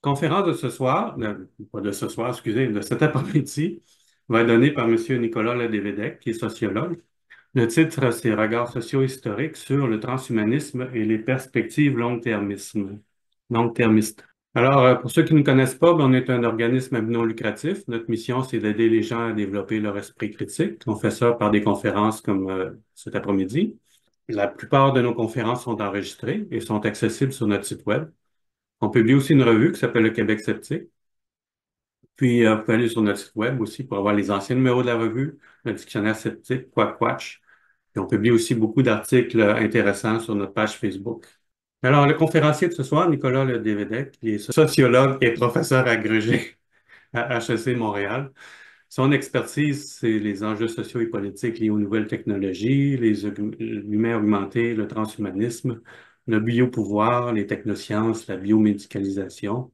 conférence de ce soir, pas de ce soir, excusez, de cet après-midi, va être donnée par M. Nicolas Ledévédec, qui est sociologue. Le titre, c'est Regards socio-historiques sur le transhumanisme et les perspectives long-termistes. Alors, pour ceux qui ne connaissent pas, ben, on est un organisme à but non lucratif. Notre mission, c'est d'aider les gens à développer leur esprit critique. On fait ça par des conférences comme cet après-midi. La plupart de nos conférences sont enregistrées et sont accessibles sur notre site web. On publie aussi une revue qui s'appelle le Québec sceptique. Puis, vous pouvez aller sur notre site web aussi pour avoir les anciens numéros de la revue, le dictionnaire sceptique, Quackwatch. Et on publie aussi beaucoup d'articles intéressants sur notre page Facebook. Alors, le conférencier de ce soir, Nicolas Ledévédec, qui est sociologue et professeur agrégé à HEC Montréal. Son expertise, c'est les enjeux sociaux et politiques liés aux nouvelles technologies, l'humain augmenté, le transhumanisme, le biopouvoir, les technosciences, la biomédicalisation,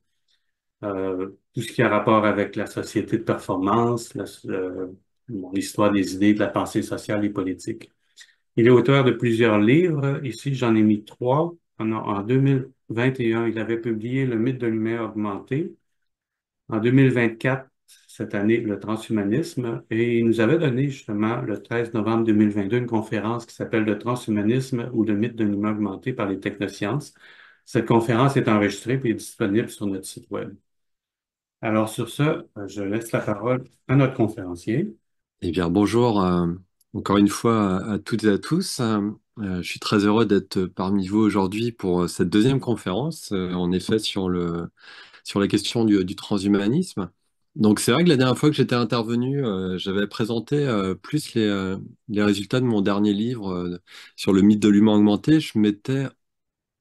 tout ce qui a rapport avec la société de performance, bon, l'histoire des idées, de la pensée sociale et politique. Il est auteur de plusieurs livres. Ici, j'en ai mis trois. En 2021, il avait publié Le mythe de l'humain augmenté. En 2024, cette année, le transhumanisme. Et il nous avait donné justement le 13 novembre 2022 une conférence qui s'appelle Le transhumanisme ou le mythe de l'humain augmenté par les technosciences. Cette conférence est enregistrée et est disponible sur notre site web. Alors sur ce, je laisse la parole à notre conférencier. Eh bien, bonjour encore une fois à toutes et à tous. Je suis très heureux d'être parmi vous aujourd'hui pour cette deuxième conférence, en effet, sur la question du transhumanisme. Donc, c'est vrai que la dernière fois que j'étais intervenu, j'avais présenté plus les résultats de mon dernier livre sur le mythe de l'humain augmenté. Je m'étais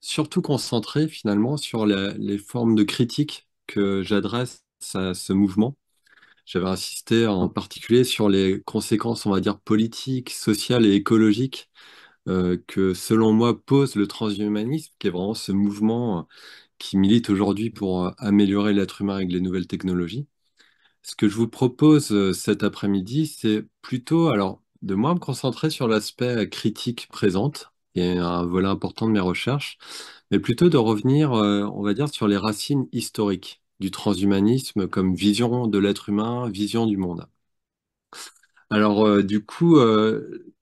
surtout concentré finalement sur les formes de critique que j'adresse à ce mouvement. J'avais insisté en particulier sur les conséquences, on va dire, politiques, sociales et écologiques que, selon moi, pose le transhumanisme, qui est vraiment ce mouvement qui milite aujourd'hui pour améliorer l'être humain avec les nouvelles technologies. Ce que je vous propose cet après-midi, c'est plutôt, alors, de moins me concentrer sur l'aspect critique présente, qui est un volet important de mes recherches, mais plutôt de revenir, on va dire, sur les racines historiques du transhumanisme comme vision de l'être humain, vision du monde. Alors, du coup,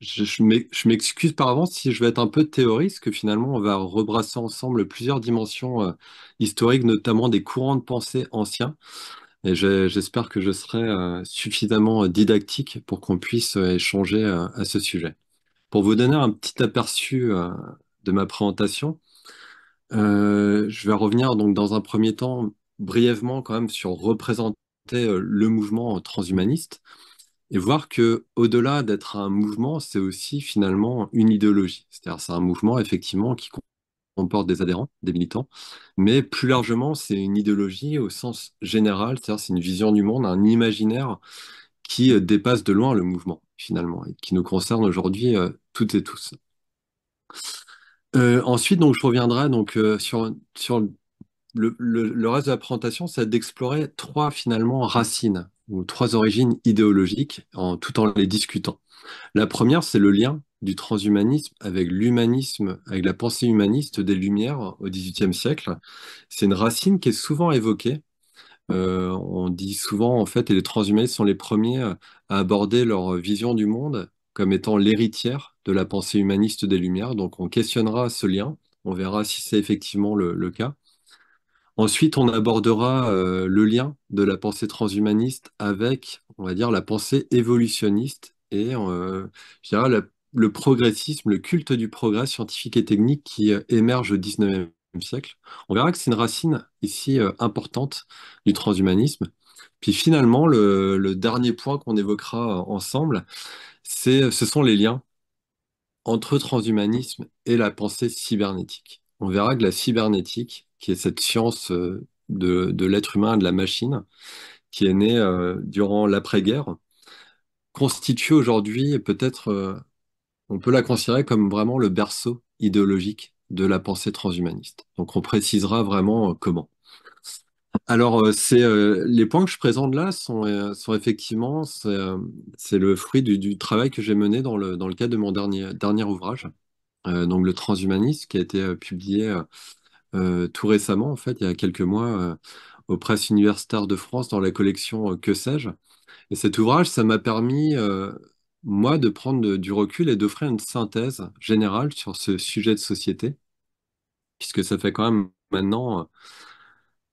je m'excuse par avance si je vais être un peu théoriste, que finalement, on va rebrasser ensemble plusieurs dimensions historiques, notamment des courants de pensée anciens. Et j'espère que je serai suffisamment didactique pour qu'on puisse échanger à ce sujet. Pour vous donner un petit aperçu de ma présentation, je vais revenir donc dans un premier temps brièvement quand même sur représenter le mouvement transhumaniste et voir que au-delà d'être un mouvement, c'est aussi finalement une idéologie. C'est-à-dire c'est un mouvement effectivement qui comporte des adhérents, des militants, mais plus largement c'est une idéologie au sens général, c'est-à-dire c'est une vision du monde, un imaginaire qui dépasse de loin le mouvement finalement et qui nous concerne aujourd'hui toutes et tous. Ensuite, donc, je reviendrai donc, sur le reste de la présentation, c'est d'explorer trois finalement racines ou trois origines idéologiques tout en les discutant. La première, c'est le lien du transhumanisme avec l'humanisme, avec la pensée humaniste des Lumières au XVIIIe siècle. C'est une racine qui est souvent évoquée. On dit souvent, en fait, et les transhumanistes sont les premiers à aborder leur vision du monde comme étant l'héritière de la pensée humaniste des Lumières. Donc, on questionnera ce lien. On verra si c'est effectivement le cas. Ensuite, on abordera le lien de la pensée transhumaniste avec, on va dire, la pensée évolutionniste et, je dirais, le progressisme, le culte du progrès scientifique et technique qui émerge au XIXe siècle. On verra que c'est une racine ici importante du transhumanisme. Puis finalement, le dernier point qu'on évoquera ensemble, ce sont les liens entre transhumanisme et la pensée cybernétique. On verra que la cybernétique, qui est cette science de l'être humain et de la machine, qui est née durant l'après-guerre, constitue aujourd'hui, et peut-être, on peut la considérer comme vraiment le berceau idéologique de la pensée transhumaniste. Donc on précisera vraiment comment. Alors, les points que je présente là sont effectivement, c'est le fruit du travail que j'ai mené dans le cadre de mon dernier ouvrage, donc le transhumanisme, qui a été publié tout récemment, en fait, il y a quelques mois, aux presses universitaires de France dans la collection Que sais-je. Et cet ouvrage, ça m'a permis, moi, de prendre du recul et d'offrir une synthèse générale sur ce sujet de société, puisque ça fait quand même maintenant,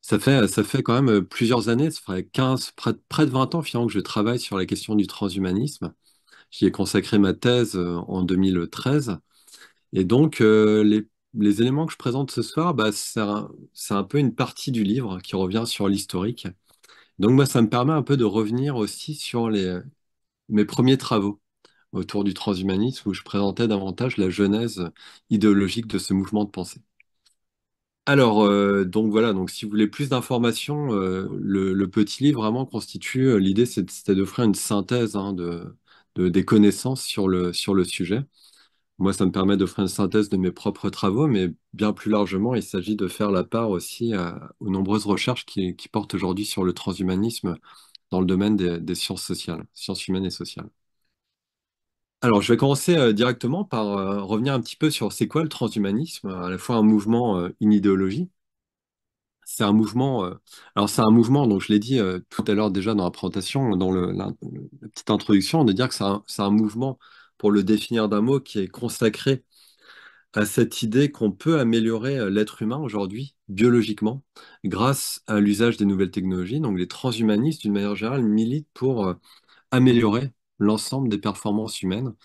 ça fait quand même plusieurs années, ça ferait 15, près de 20 ans finalement que je travaille sur la question du transhumanisme. J'y ai consacré ma thèse en 2013. Et donc, les éléments que je présente ce soir, bah, c'est un peu une partie du livre qui revient sur l'historique. Donc, moi, ça me permet un peu de revenir aussi sur mes premiers travaux autour du transhumanisme, où je présentais davantage la genèse idéologique de ce mouvement de pensée. Alors, donc voilà, donc si vous voulez plus d'informations, le petit livre vraiment constitue, l'idée c'était d'offrir une synthèse hein, des connaissances sur le sujet. Moi, ça me permet d'offrir une synthèse de mes propres travaux, mais bien plus largement, il s'agit de faire la part aussi aux nombreuses recherches qui portent aujourd'hui sur le transhumanisme dans le domaine des sciences sociales, sciences humaines et sociales. Alors, je vais commencer directement par revenir un petit peu sur c'est quoi le transhumanisme, à la fois un mouvement, une idéologie. C'est un mouvement, alors c'est un mouvement, donc je l'ai dit tout à l'heure déjà dans la présentation, dans la petite introduction, de dire que c'est un mouvement, pour le définir d'un mot, qui est consacré à cette idée qu'on peut améliorer l'être humain aujourd'hui, biologiquement, grâce à l'usage des nouvelles technologies. Donc les transhumanistes, d'une manière générale, militent pour améliorer l'ensemble des performances humaines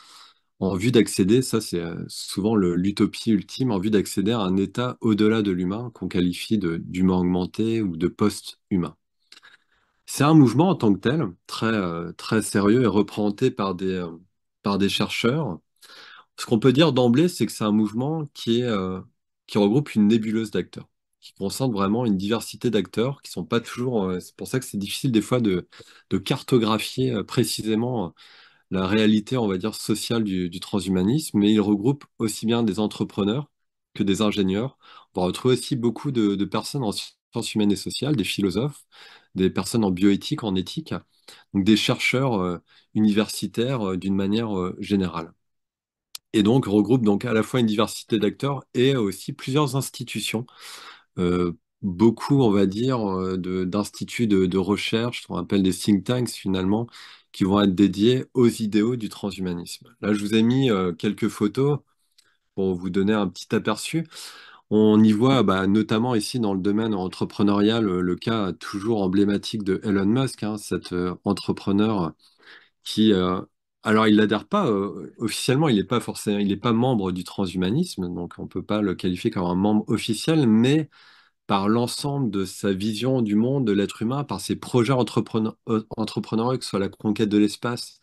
en vue d'accéder, ça c'est souvent l'utopie ultime, en vue d'accéder à un état au-delà de l'humain qu'on qualifie d'humain augmenté ou de post-humain. C'est un mouvement en tant que tel, très sérieux et représenté par des chercheurs. Ce qu'on peut dire d'emblée, c'est que c'est un mouvement qui regroupe une nébuleuse d'acteurs, qui concentre vraiment une diversité d'acteurs qui sont pas toujours. C'est pour ça que c'est difficile des fois de cartographier précisément la réalité, on va dire, sociale du transhumanisme, mais il regroupe aussi bien des entrepreneurs que des ingénieurs. On va retrouver aussi beaucoup de personnes en sciences humaines et sociales, des philosophes, des personnes en bioéthique, en éthique, donc des chercheurs universitaires d'une manière générale. Et donc regroupe donc à la fois une diversité d'acteurs et aussi plusieurs institutions, beaucoup, on va dire, d'instituts de recherche, qu'on appelle des think tanks finalement, qui vont être dédiés aux idéaux du transhumanisme. Là, je vous ai mis quelques photos pour vous donner un petit aperçu. On y voit, bah, notamment ici dans le domaine entrepreneurial, le cas toujours emblématique de Elon Musk, hein, cet entrepreneur qui, alors il n'adhère pas officiellement, il n'est pas forcément, il n'est pas membre du transhumanisme, donc on peut pas le qualifier comme un membre officiel, mais par l'ensemble de sa vision du monde, de l'être humain, par ses projets entrepreneuriaux, que ce soit la conquête de l'espace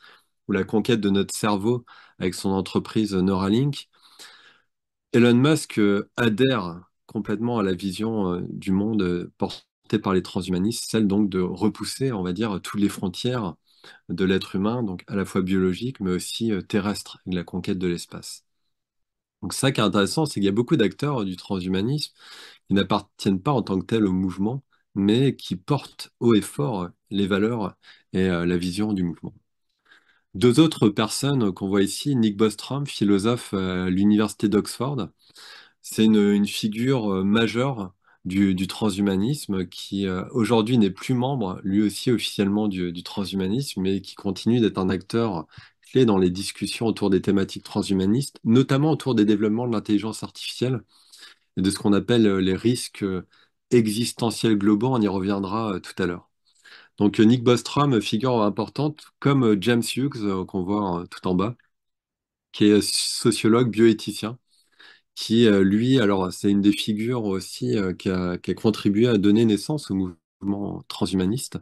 ou la conquête de notre cerveau avec son entreprise Neuralink, Elon Musk adhère complètement à la vision du monde portée par les transhumanistes, celle donc de repousser, on va dire, toutes les frontières de l'être humain, donc à la fois biologique, mais aussi terrestre, avec la conquête de l'espace. Donc ça qui est intéressant, c'est qu'il y a beaucoup d'acteurs du transhumanisme qui n'appartiennent pas en tant que tels au mouvement, mais qui portent haut et fort les valeurs et la vision du mouvement. Deux autres personnes qu'on voit ici, Nick Bostrom, philosophe à l'université d'Oxford, c'est une figure majeure du transhumanisme qui aujourd'hui n'est plus membre, lui aussi officiellement du transhumanisme, mais qui continue d'être un acteur clé dans les discussions autour des thématiques transhumanistes, notamment autour des développements de l'intelligence artificielle et de ce qu'on appelle les risques existentiels globaux. On y reviendra tout à l'heure. Donc Nick Bostrom, figure importante, comme James Hughes, qu'on voit tout en bas, qui est sociologue bioéthicien qui, lui, alors c'est une des figures aussi qui a contribué à donner naissance au mouvement transhumaniste,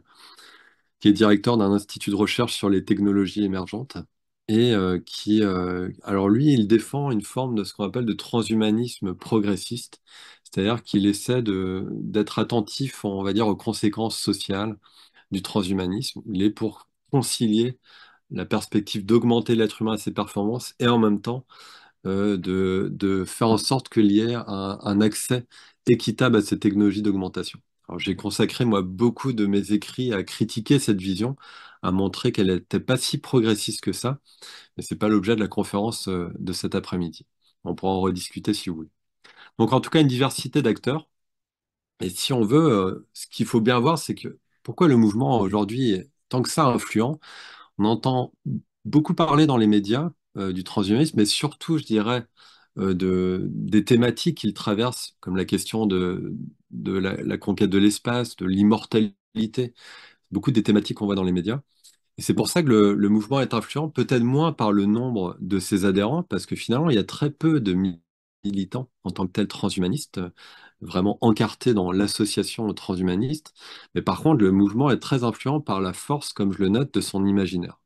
qui est directeur d'un institut de recherche sur les technologies émergentes, et alors lui, il défend une forme de ce qu'on appelle de transhumanisme progressiste, c'est-à-dire qu'il essaie d'être attentif, on va dire, aux conséquences sociales du transhumanisme. Il est pour concilier la perspective d'augmenter l'être humain et ses performances, et en même temps de faire en sorte qu'il y ait un accès équitable à ces technologies d'augmentation. Alors, j'ai consacré, moi, beaucoup de mes écrits à critiquer cette vision, à montrer qu'elle n'était pas si progressiste que ça, mais c'est pas l'objet de la conférence de cet après-midi. On pourra en rediscuter si vous voulez. Donc, en tout cas, une diversité d'acteurs. Et si on veut, ce qu'il faut bien voir, c'est que pourquoi le mouvement aujourd'hui est tant que ça influent. On entend beaucoup parler dans les médias du transhumanisme, mais surtout, je dirais, des thématiques qu'il traverse, comme la question de la conquête de l'espace, de l'immortalité, beaucoup des thématiques qu'on voit dans les médias. Et c'est pour ça que le mouvement est influent, peut-être moins par le nombre de ses adhérents, parce que finalement, il y a très peu de militants en tant que tels transhumanistes, vraiment encartés dans l'association transhumaniste. Mais par contre, le mouvement est très influent par la force, comme je le note, de son imaginaire.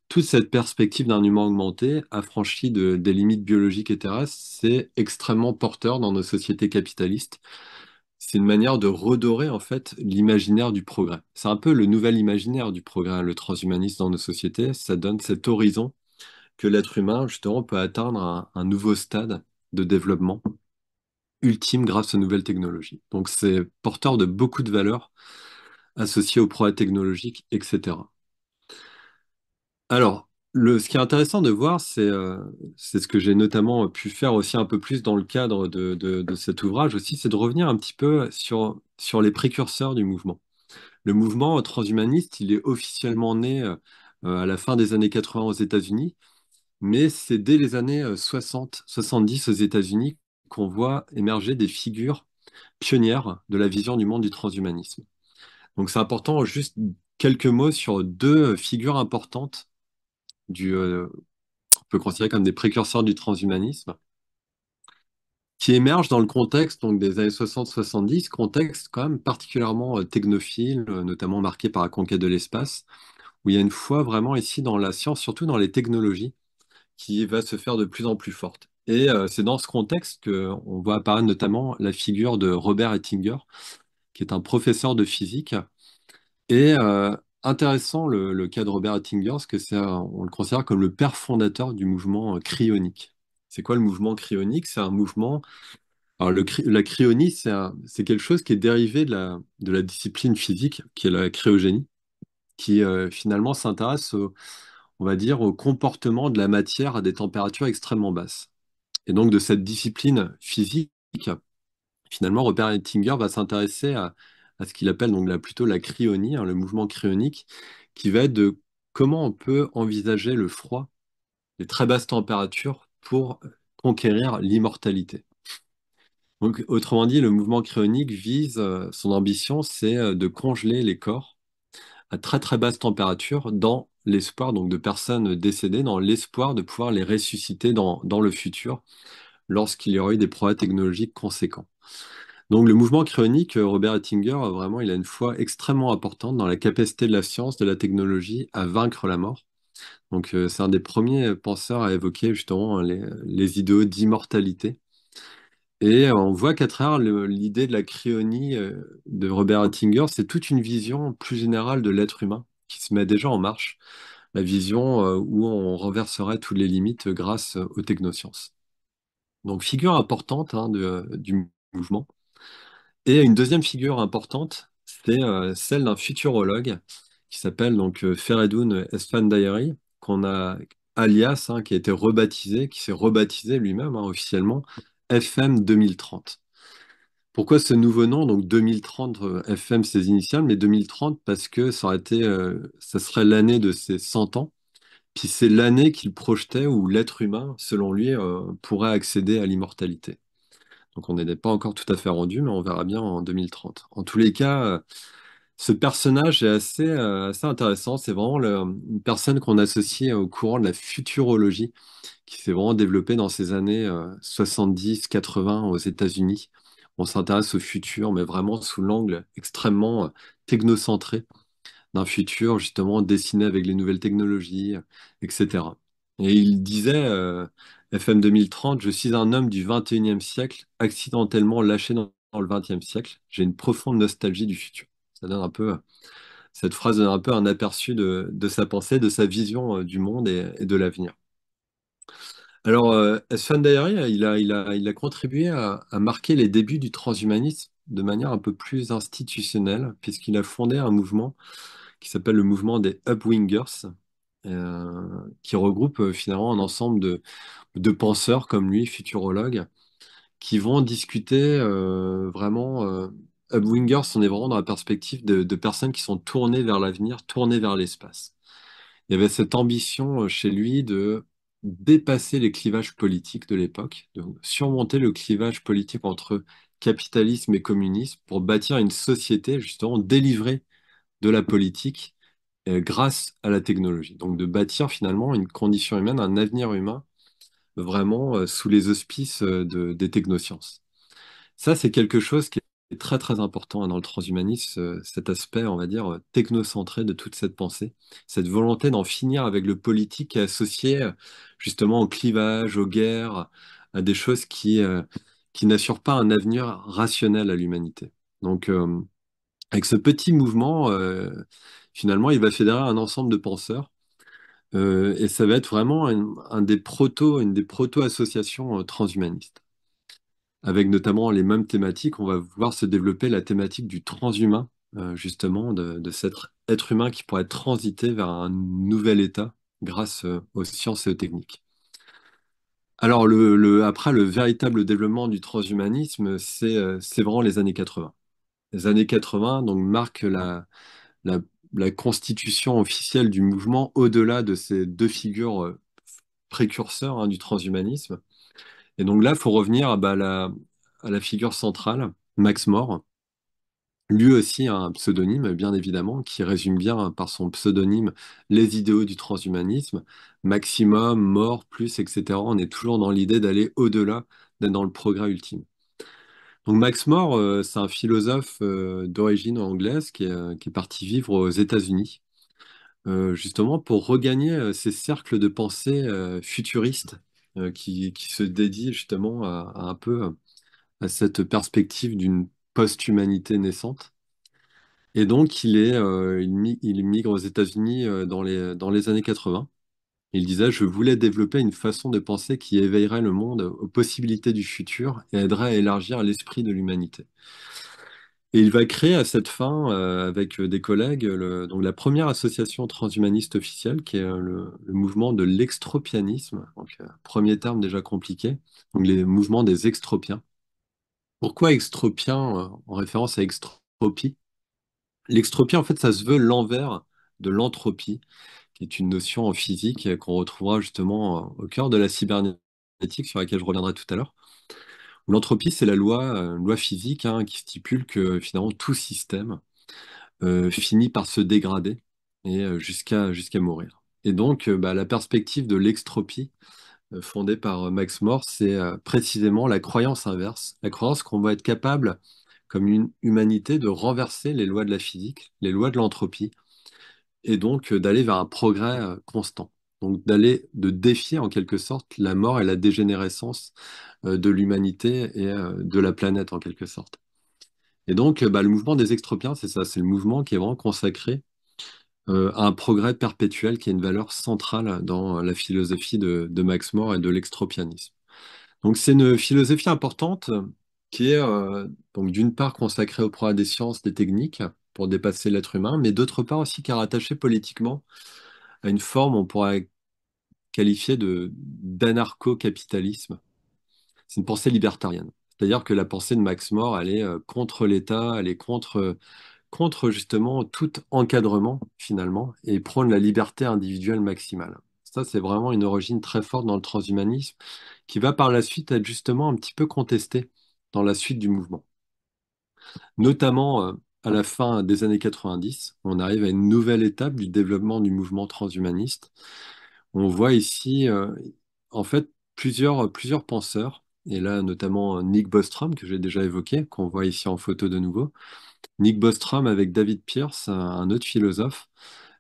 Toute cette perspective d'un humain augmenté, affranchi des limites biologiques et terrestres, c'est extrêmement porteur dans nos sociétés capitalistes. C'est une manière de redorer en fait l'imaginaire du progrès. C'est un peu le nouvel imaginaire du progrès, hein, le transhumanisme dans nos sociétés. Ça donne cet horizon que l'être humain, justement, peut atteindre un nouveau stade de développement ultime grâce aux nouvelles technologies. Donc c'est porteur de beaucoup de valeurs associées aux progrès technologiques, etc. Alors, ce qui est intéressant de voir, c'est ce que j'ai notamment pu faire aussi un peu plus dans le cadre de cet ouvrage aussi, c'est de revenir un petit peu sur les précurseurs du mouvement. Le mouvement transhumaniste, il est officiellement né à la fin des années 80 aux États-Unis, mais c'est dès les années 60, 70 aux États-Unis qu'on voit émerger des figures pionnières de la vision du monde du transhumanisme. Donc c'est important, juste quelques mots sur deux figures importantes on peut considérer comme des précurseurs du transhumanisme, qui émergent dans le contexte donc, des années 60-70, contexte quand même particulièrement technophile, notamment marqué par la conquête de l'espace, où il y a une foi vraiment ici dans la science, surtout dans les technologies, qui va se faire de plus en plus forte. Et c'est dans ce contexte qu'on voit apparaître notamment la figure de Robert Ettinger, qui est un professeur de physique. Et intéressant le cas de Robert Ettinger, parce que on le considère comme le père fondateur du mouvement cryonique. C'est quoi le mouvement cryonique? C'est un mouvement. Alors la cryonie, c'est quelque chose qui est dérivé de la discipline physique, qui est la cryogénie, qui finalement s'intéresse, on va dire, au comportement de la matière à des températures extrêmement basses. Et donc de cette discipline physique, finalement, Robert Ettinger va s'intéresser à ce qu'il appelle donc plutôt la cryonie, hein, le mouvement cryonique, qui va être de comment on peut envisager le froid, les très basses températures pour conquérir l'immortalité. Donc, autrement dit, le mouvement cryonique vise, son ambition, c'est de congeler les corps à très très basse température dans l'espoir donc de personnes décédées, dans l'espoir de pouvoir les ressusciter dans le futur lorsqu'il y aura eu des progrès technologiques conséquents. Donc le mouvement cryonique, Robert Ettinger, vraiment, il a une foi extrêmement importante dans la capacité de la science, de la technologie à vaincre la mort. Donc c'est un des premiers penseurs à évoquer justement les idéaux d'immortalité. Et on voit qu'à travers l'idée de la cryonie de Robert Ettinger, c'est toute une vision plus générale de l'être humain qui se met déjà en marche, la vision où on renverserait toutes les limites grâce aux technosciences. Donc figure importante hein, du mouvement. Et une deuxième figure importante, c'est celle d'un futurologue qui s'appelle donc Feridun Esfandiyari, qu'on a alias, hein, qui a été rebaptisé, qui s'est rebaptisé lui-même hein, officiellement FM 2030. Pourquoi ce nouveau nom? Donc 2030, FM ses initiales, mais 2030 parce que ça serait l'année de ses 100 ans. Puis c'est l'année qu'il projetait où l'être humain, selon lui, pourrait accéder à l'immortalité. Donc on n'est pas encore tout à fait rendu, mais on verra bien en 2030. En tous les cas, ce personnage est assez intéressant. C'est vraiment une personne qu'on associe au courant de la futurologie, qui s'est vraiment développée dans ces années 70-80 aux États-Unis. On s'intéresse au futur, mais vraiment sous l'angle extrêmement technocentré d'un futur justement dessiné avec les nouvelles technologies, etc. Et il disait, FM 2030, je suis un homme du 21e siècle, accidentellement lâché dans le 20e siècle. J'ai une profonde nostalgie du futur. Ça donne un peu, cette phrase donne un peu un aperçu de sa pensée, de sa vision du monde et de l'avenir. Alors, Esfandiyari, il a contribué à marquer les débuts du transhumanisme de manière un peu plus institutionnelle, puisqu'il a fondé un mouvement qui s'appelle le mouvement des Upwingers, qui regroupe finalement un ensemble de penseurs comme lui, futurologues, qui vont discuter vraiment. Upwingers, on est vraiment dans la perspective de personnes qui sont tournées vers l'avenir, tournées vers l'espace. Il y avait cette ambition chez lui de dépasser les clivages politiques de l'époque, de surmonter le clivage politique entre capitalisme et communisme pour bâtir une société justement délivrée de la politique grâce à la technologie. Donc de bâtir finalement une condition humaine, un avenir humain vraiment sous les auspices des technosciences. Ça, c'est quelque chose qui est très très important hein, dans le transhumanisme, cet aspect, on va dire, technocentré de toute cette pensée, cette volonté d'en finir avec le politique qui est associé justement au clivage, aux guerres, à des choses qui n'assurent pas un avenir rationnel à l'humanité. Donc, avec ce petit mouvement, finalement, il va fédérer un ensemble de penseurs. Et ça va être vraiment une des proto-associations transhumanistes avec notamment les mêmes thématiques, on va voir se développer la thématique du transhumain, justement, de cet être humain qui pourrait transiter vers un nouvel état grâce aux sciences et aux techniques. Alors, après, le véritable développement du transhumanisme, c'est vraiment les années 80. Les années 80, donc, marquent la, la constitution officielle du mouvement au-delà de ces deux figures précurseurs hein, du transhumanisme. Et donc là, il faut revenir à la figure centrale, Max More. Lui aussi a un pseudonyme, bien évidemment, qui résume bien hein, par son pseudonyme les idéaux du transhumanisme. Maximum, mort, plus, etc. On est toujours dans l'idée d'aller au-delà, d'être dans le progrès ultime. Donc Max More, c'est un philosophe d'origine anglaise qui est parti vivre aux États-Unis, justement pour regagner ces cercles de pensée futuristes qui se dédient justement à un peu à cette perspective d'une post-humanité naissante. Et donc, il migre aux États-Unis dans les années 80. Il disait, je voulais développer une façon de penser qui éveillerait le monde aux possibilités du futur et aiderait à élargir l'esprit de l'humanité. Et il va créer à cette fin, avec des collègues, donc la première association transhumaniste officielle, qui est le mouvement de l'extropianisme. Donc, premier terme déjà compliqué, donc les mouvements des extropiens. Pourquoi extropien, en référence à extropie? L'extropie, en fait, ça se veut l'envers de l'entropie, qui est une notion en physique qu'on retrouvera justement au cœur de la cybernétique, sur laquelle je reviendrai tout à l'heure. L'entropie, c'est la loi physique hein, qui stipule que finalement tout système finit par se dégrader et jusqu'à mourir. Et donc, bah, la perspective de l'extropie, fondée par Max More, c'est précisément la croyance inverse, la croyance qu'on va être capable, comme une humanité, de renverser les lois de la physique, les lois de l'entropie, et donc d'aller vers un progrès constant. Donc de défier en quelque sorte la mort et la dégénérescence de l'humanité et de la planète en quelque sorte. Et donc bah, le mouvement des extropiens, c'est ça, c'est le mouvement qui est vraiment consacré à un progrès perpétuel qui est une valeur centrale dans la philosophie de Max More et de l'extropianisme. Donc c'est une philosophie importante qui est donc d'une part consacrée au progrès des sciences, des techniques pour dépasser l'être humain, mais d'autre part aussi qui est rattachée politiquement à une forme, on pourrait qualifier de d'anarcho-capitalisme. C'est une pensée libertarienne. C'est-à-dire que la pensée de Max More, elle est contre l'État, elle est contre justement tout encadrement finalement et prône la liberté individuelle maximale. Ça, c'est vraiment une origine très forte dans le transhumanisme qui va par la suite être justement un petit peu contestée dans la suite du mouvement. Notamment à la fin des années 90, on arrive à une nouvelle étape du développement du mouvement transhumaniste. On voit ici en fait plusieurs penseurs, et là notamment Nick Bostrom que j'ai déjà évoqué, qu'on voit ici en photo de nouveau. Nick Bostrom avec David Pierce, un autre philosophe,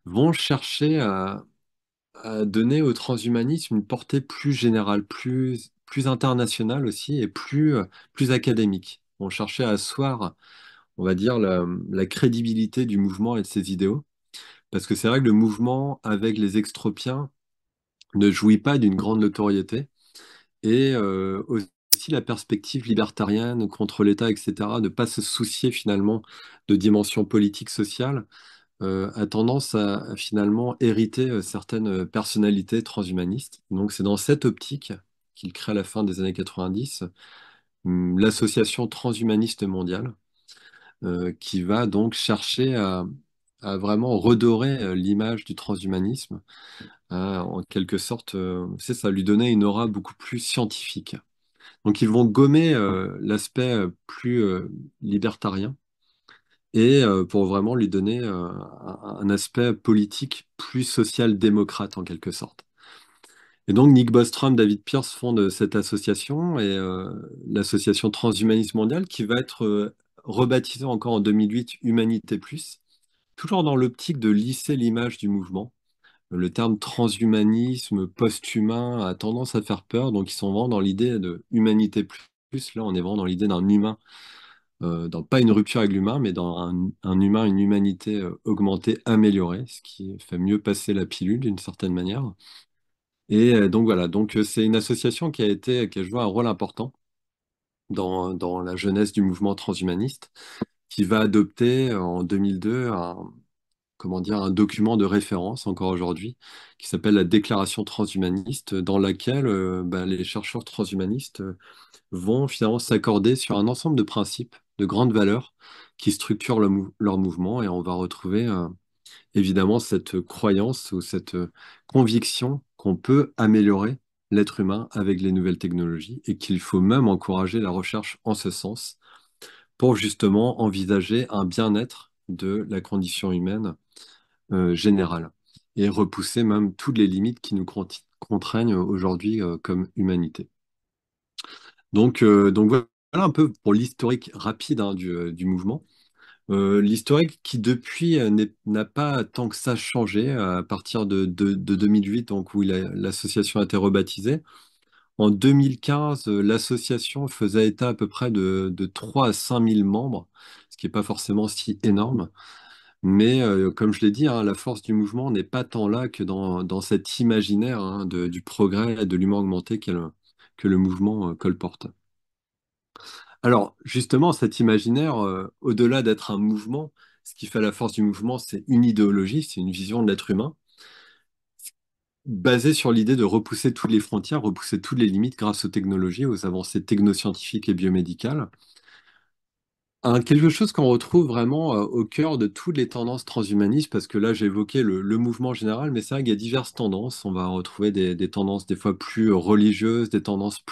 vont chercher à donner au transhumanisme une portée plus générale, plus internationale aussi et plus académique. Vont chercher à asseoir, on va dire, la crédibilité du mouvement et de ses idéaux. Parce que c'est vrai que le mouvement avec les extropiens ne jouit pas d'une grande notoriété et aussi la perspective libertarienne contre l'État, etc., ne pas se soucier finalement de dimensions politiques, sociales, a tendance à finalement hériter certaines personnalités transhumanistes. Donc c'est dans cette optique qu'il crée à la fin des années 90 l'association transhumaniste mondiale, qui va donc chercher à vraiment redorer l'image du transhumanisme, en quelque sorte, c'est ça, lui donner une aura beaucoup plus scientifique. Donc ils vont gommer l'aspect plus libertarien et pour vraiment lui donner un aspect politique plus social-démocrate en quelque sorte. Et donc Nick Bostrom, David Pierce fondent cette association et l'association Transhumanisme Mondiale qui va être rebaptisée encore en 2008 Humanité Plus, toujours dans l'optique de lisser l'image du mouvement. Le terme transhumanisme, post-humain a tendance à faire peur, donc ils sont vraiment dans l'idée de humanité plus. Là, on est vraiment dans l'idée d'un humain, dans pas une rupture avec l'humain, mais dans un humain, une humanité augmentée, améliorée, ce qui fait mieux passer la pilule d'une certaine manière. Et donc voilà, donc c'est une association qui a joué un rôle important dans la jeunesse du mouvement transhumaniste, qui va adopter en 2002 comment dire, un document de référence encore aujourd'hui, qui s'appelle la Déclaration transhumaniste, dans laquelle les chercheurs transhumanistes vont finalement s'accorder sur un ensemble de principes, de grandes valeurs, qui structurent leur mouvement, et on va retrouver évidemment cette croyance ou cette conviction qu'on peut améliorer l'être humain avec les nouvelles technologies et qu'il faut même encourager la recherche en ce sens pour justement envisager un bien-être de la condition humaine générale et repousser même toutes les limites qui nous contraignent aujourd'hui comme humanité. Donc voilà un peu pour l'historique rapide du mouvement. L'historique qui depuis n'a pas tant que ça changé à partir de 2008, donc où l'association a été rebaptisée. En 2015, l'association faisait état à peu près de 3 à 5 000 membres, ce qui n'est pas forcément si énorme. Mais comme je l'ai dit, hein, la force du mouvement n'est pas tant là que dans cet imaginaire hein, du progrès et de l'humain augmenté que le mouvement colporte. Alors, justement, cet imaginaire, au-delà d'être un mouvement, ce qui fait la force du mouvement, c'est une idéologie, c'est une vision de l'être humain, basée sur l'idée de repousser toutes les frontières, repousser toutes les limites grâce aux technologies, aux avancées technoscientifiques et biomédicales. Quelque chose qu'on retrouve vraiment au cœur de toutes les tendances transhumanistes, parce que là j'ai évoqué le mouvement général, mais c'est vrai qu'il y a diverses tendances. On va retrouver des tendances des fois plus religieuses, des tendances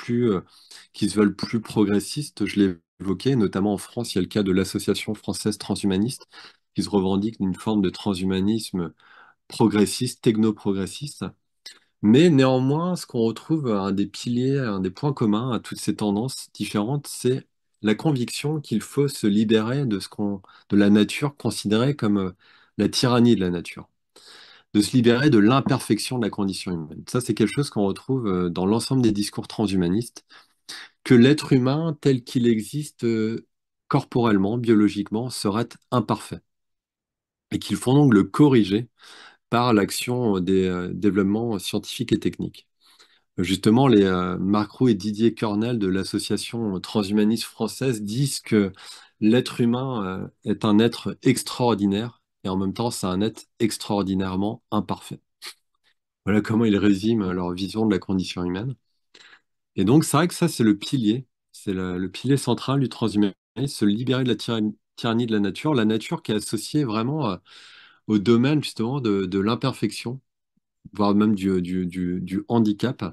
qui se veulent plus progressistes. Je l'ai évoqué, notamment en France, il y a le cas de l'Association française transhumaniste, qui se revendique d'une forme de transhumanisme progressiste, techno-progressiste. Mais néanmoins, ce qu'on retrouve, un des piliers, un des points communs à toutes ces tendances différentes, c'est la conviction qu'il faut se libérer de la nature considérée comme la tyrannie de la nature, de se libérer de l'imperfection de la condition humaine. Ça, c'est quelque chose qu'on retrouve dans l'ensemble des discours transhumanistes, que l'être humain tel qu'il existe corporellement, biologiquement, serait imparfait et qu'il faut donc le corriger par l'action des développements scientifiques et techniques. Justement, les Marc Roux et Didier Cornel de l'association transhumaniste française disent que l'être humain est un être extraordinaire et en même temps, c'est un être extraordinairement imparfait. Voilà comment ils résument leur vision de la condition humaine. Et donc, c'est vrai que ça, c'est le pilier, c'est le pilier central du transhumanisme, se libérer de la tyrannie de la nature qui est associée vraiment au domaine justement de l'imperfection, voire même du handicap.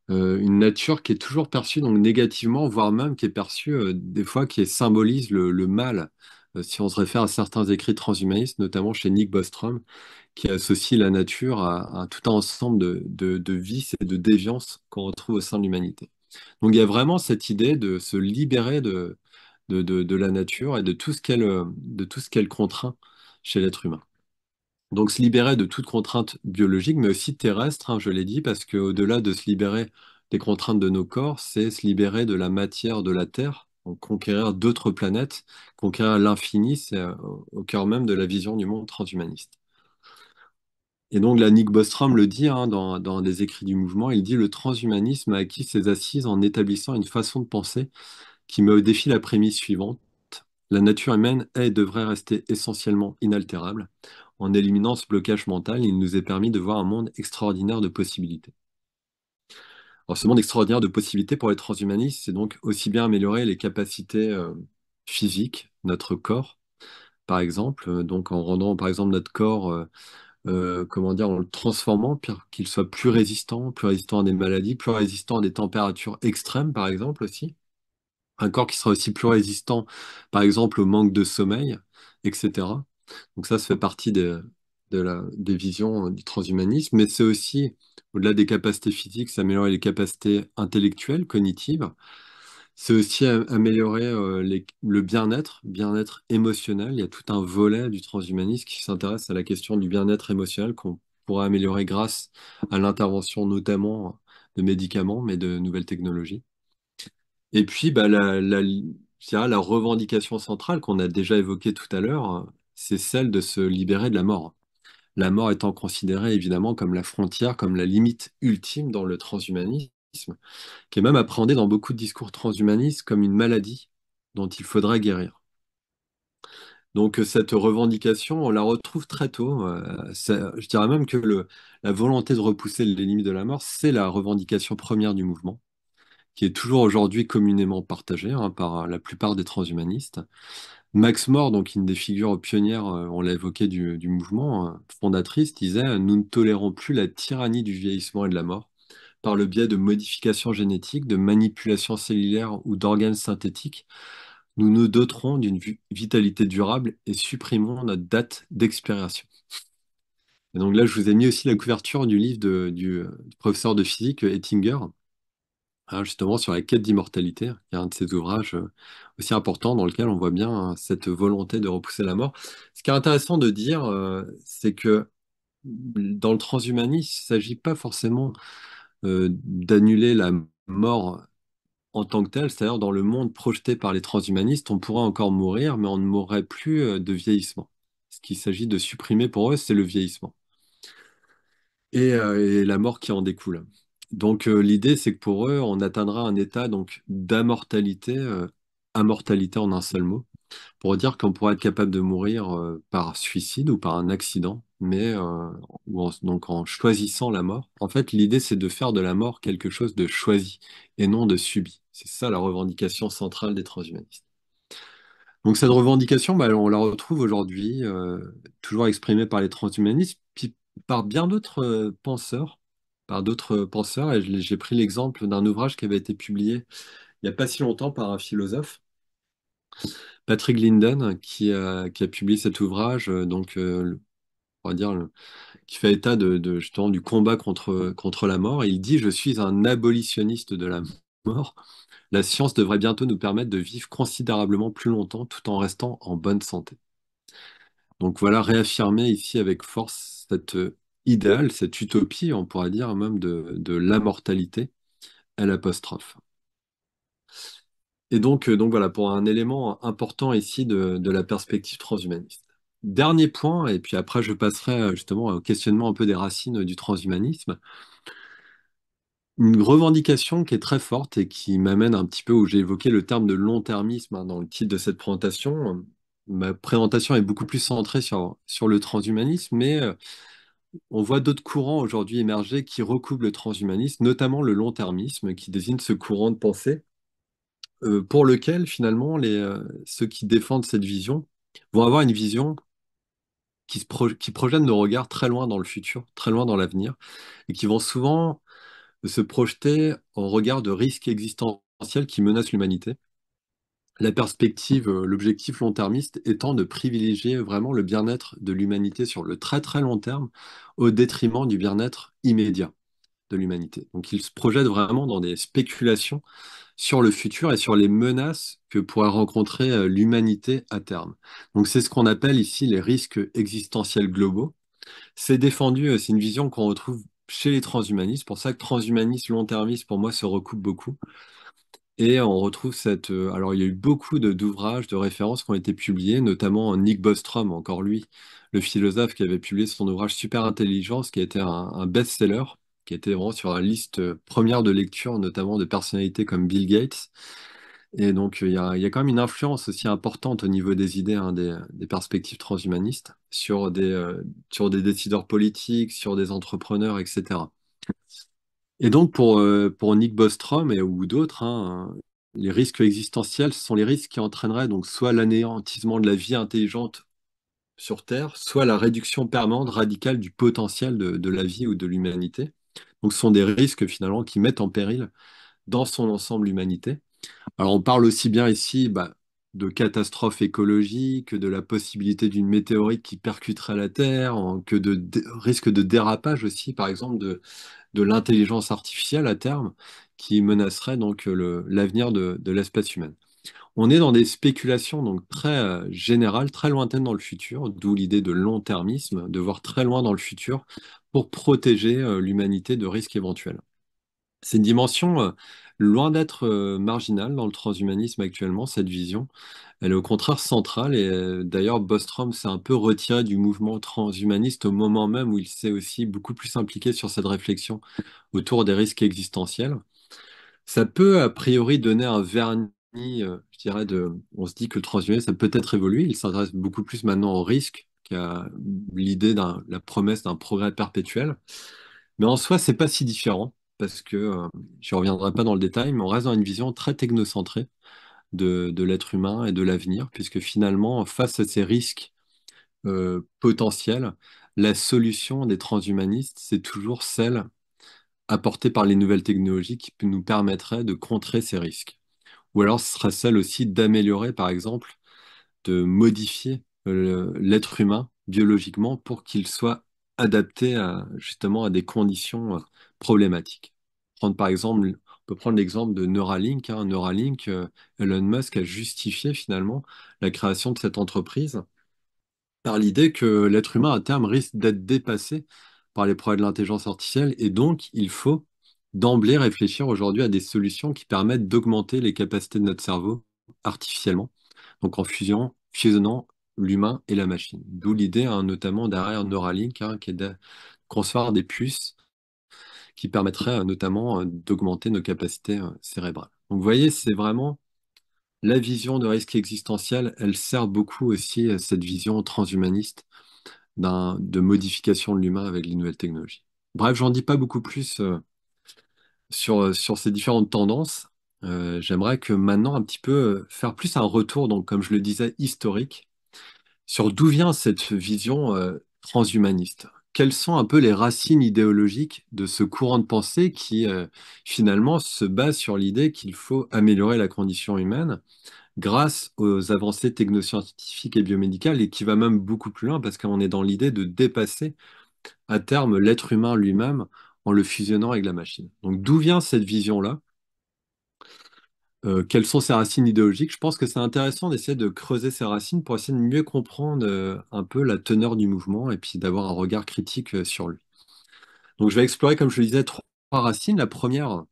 Une nature qui est toujours perçue donc négativement, voire même qui est perçue des fois qui symbolise le mal. Si on se réfère à certains écrits transhumanistes, notamment chez Nick Bostrom, qui associe la nature à tout un ensemble de vices et de déviances qu'on retrouve au sein de l'humanité. Donc il y a vraiment cette idée de se libérer de la nature et de tout ce qu'elle contraint chez l'être humain. Donc se libérer de toute contrainte biologique, mais aussi terrestre, hein, je l'ai dit, parce qu'au-delà de se libérer des contraintes de nos corps, c'est se libérer de la matière de la Terre, donc conquérir d'autres planètes, conquérir l'infini, c'est au cœur même de la vision du monde transhumaniste. Et donc là, Nick Bostrom le dit hein, dans des écrits du mouvement, il dit le transhumanisme a acquis ses assises en établissant une façon de penser qui met au défi la prémisse suivante. La nature humaine est et devrait rester essentiellement inaltérable. En éliminant ce blocage mental, il nous est permis de voir un monde extraordinaire de possibilités. Alors, ce monde extraordinaire de possibilités pour les transhumanistes, c'est donc aussi bien améliorer les capacités physiques, notre corps, par exemple, donc en rendant par exemple notre corps, comment dire, en le transformant, qu'il soit plus résistant à des maladies, plus résistant à des températures extrêmes, par exemple aussi. Un corps qui sera aussi plus résistant, par exemple, au manque de sommeil, etc. Donc ça fait partie des visions du transhumanisme, mais c'est aussi, au-delà des capacités physiques, c'est améliorer les capacités intellectuelles, cognitives. C'est aussi améliorer le bien-être émotionnel. Il y a tout un volet du transhumanisme qui s'intéresse à la question du bien-être émotionnel qu'on pourra améliorer grâce à l'intervention notamment de médicaments, mais de nouvelles technologies. Et puis, bah, je dirais la revendication centrale qu'on a déjà évoquée tout à l'heure, c'est celle de se libérer de la mort. La mort étant considérée évidemment comme la frontière, comme la limite ultime dans le transhumanisme, qui est même appréhendée dans beaucoup de discours transhumanistes comme une maladie dont il faudrait guérir. Donc cette revendication, on la retrouve très tôt. Je dirais même que la volonté de repousser les limites de la mort, c'est la revendication première du mouvement, qui est toujours aujourd'hui communément partagée par la plupart des transhumanistes. Max More, donc une des figures pionnières, on l'a évoqué, du mouvement, fondatrice, disait: Nous ne tolérons plus la tyrannie du vieillissement et de la mort par le biais de modifications génétiques, de manipulations cellulaires ou d'organes synthétiques. Nous nous doterons d'une vitalité durable et supprimerons notre date d'expiration. Et donc là, je vous ai mis aussi la couverture du livre du professeur de physique Ettinger, justement sur la quête d'immortalité, qui est un de ses ouvrages aussi importants dans lequel on voit bien cette volonté de repousser la mort. Ce qui est intéressant de dire, c'est que dans le transhumanisme, il ne s'agit pas forcément d'annuler la mort en tant que telle, c'est-à-dire dans le monde projeté par les transhumanistes, on pourrait encore mourir, mais on ne mourrait plus de vieillissement. Ce qu'il s'agit de supprimer pour eux, c'est le vieillissement et la mort qui en découle. Donc l'idée, c'est que pour eux, on atteindra un état donc d'ammortalité, immortalité en un seul mot, pour dire qu'on pourrait être capable de mourir par suicide ou par un accident, mais donc en choisissant la mort. En fait, l'idée, c'est de faire de la mort quelque chose de choisi et non de subi. C'est ça la revendication centrale des transhumanistes. Donc cette revendication, bah, on la retrouve aujourd'hui, toujours exprimée par les transhumanistes, puis par bien d'autres penseurs. Et j'ai pris l'exemple d'un ouvrage qui avait été publié il n'y a pas si longtemps par un philosophe, Patrick Linden, qui a publié cet ouvrage, on va dire, qui fait état justement du combat contre la mort. Et il dit: Je suis un abolitionniste de la mort. La science devrait bientôt nous permettre de vivre considérablement plus longtemps tout en restant en bonne santé. Donc voilà, réaffirmer ici avec force cet idéal, cette utopie, on pourrait dire même de l'immortalité, à l'apostrophe. Et donc voilà, pour un élément important ici de la perspective transhumaniste. Dernier point, et puis après je passerai justement au questionnement un peu des racines du transhumanisme. Une revendication qui est très forte et qui m'amène un petit peu où j'ai évoqué le terme de long-termisme dans le titre de cette présentation. Ma présentation est beaucoup plus centrée sur le transhumanisme, mais on voit d'autres courants aujourd'hui émerger qui recoupent le transhumanisme, notamment le long-termisme, qui désigne ce courant de pensée pour lequel finalement ceux qui défendent cette vision vont avoir une vision qui projette nos regards très loin dans le futur, très loin dans l'avenir, et qui vont souvent se projeter en regard de risques existentiels qui menacent l'humanité. La perspective, l'objectif long-termiste étant de privilégier vraiment le bien-être de l'humanité sur le très très long terme au détriment du bien-être immédiat de l'humanité. Donc ils se projettent vraiment dans des spéculations sur le futur et sur les menaces que pourrait rencontrer l'humanité à terme. Donc c'est ce qu'on appelle ici les risques existentiels globaux. C'est défendu, c'est une vision qu'on retrouve chez les transhumanistes. Pour ça que transhumanisme, long-termisme, pour moi, se recoupent beaucoup. Et on retrouve alors, il y a eu beaucoup d'ouvrages, de références qui ont été publiés, notamment Nick Bostrom, encore lui, le philosophe qui avait publié son ouvrage Super Intelligence, qui a été un best-seller, qui était vraiment sur la liste première de lecture, notamment de personnalités comme Bill Gates. Et donc, il y a quand même une influence aussi importante au niveau des idées, des perspectives transhumanistes sur des décideurs politiques, sur des entrepreneurs, etc. Et donc, pour Nick Bostrom ou d'autres, hein, les risques existentiels, ce sont les risques qui entraîneraient donc soit l'anéantissement de la vie intelligente sur Terre, soit la réduction permanente radicale du potentiel de la vie ou de l'humanité. Donc, ce sont des risques finalement qui mettent en péril dans son ensemble l'humanité. Alors, on parle aussi bien ici de catastrophes écologiques, que de la possibilité d'une météorite qui percuterait la Terre, que de risque de dérapage aussi, par exemple, de l'intelligence artificielle à terme, qui menacerait donc l'avenir de l'espèce humaine. On est dans des spéculations donc très générales, très lointaines dans le futur, d'où l'idée de long-termisme, de voir très loin dans le futur pour protéger l'humanité de risques éventuels. C'est une dimension loin d'être marginale dans le transhumanisme actuellement, cette vision. Elle est au contraire centrale et d'ailleurs Bostrom s'est un peu retiré du mouvement transhumaniste au moment même où il s'est aussi beaucoup plus impliqué sur cette réflexion autour des risques existentiels. Ça peut a priori donner un vernis, je dirais, on se dit que le transhumanisme, ça peut être évolué, il s'intéresse beaucoup plus maintenant au risque qu'à l'idée la promesse d'un progrès perpétuel. Mais en soi, c'est pas si différent, parce que, je reviendrai pas dans le détail, mais on reste dans une vision très technocentrée de l'être humain et de l'avenir, puisque finalement, face à ces risques potentiels, la solution des transhumanistes, c'est toujours celle apportée par les nouvelles technologies qui nous permettrait de contrer ces risques. Ou alors, ce serait celle aussi d'améliorer, par exemple, de modifier l'être humain biologiquement pour qu'il soit adapté justement à des conditions problématiques. Prendre par exemple, on peut prendre l'exemple de Neuralink, hein. Neuralink, Elon Musk a justifié finalement la création de cette entreprise par l'idée que l'être humain à terme risque d'être dépassé par les progrès de l'intelligence artificielle et donc il faut d'emblée réfléchir aujourd'hui à des solutions qui permettent d'augmenter les capacités de notre cerveau artificiellement, donc en fusionnant l'humain et la machine. D'où l'idée, hein, notamment derrière Neuralink, hein, qui est de concevoir des puces qui permettraient notamment d'augmenter nos capacités cérébrales. Donc vous voyez, c'est vraiment la vision de risque existentiel, elle sert beaucoup aussi à cette vision transhumaniste de modification de l'humain avec les nouvelles technologies. Bref, j'en dis pas beaucoup plus sur ces différentes tendances. J'aimerais que maintenant un petit peu faire plus un retour, donc comme je le disais, historique, sur d'où vient cette vision transhumaniste. Quelles sont un peu les racines idéologiques de ce courant de pensée qui finalement se base sur l'idée qu'il faut améliorer la condition humaine grâce aux avancées technoscientifiques et biomédicales et qui va même beaucoup plus loin parce qu'on est dans l'idée de dépasser à terme l'être humain lui-même en le fusionnant avec la machine. Donc d'où vient cette vision-là? Quelles sont ses racines idéologiques? Je pense que c'est intéressant d'essayer de creuser ces racines pour essayer de mieux comprendre un peu la teneur du mouvement et puis d'avoir un regard critique sur lui. Donc je vais explorer, comme je le disais, trois racines. La première,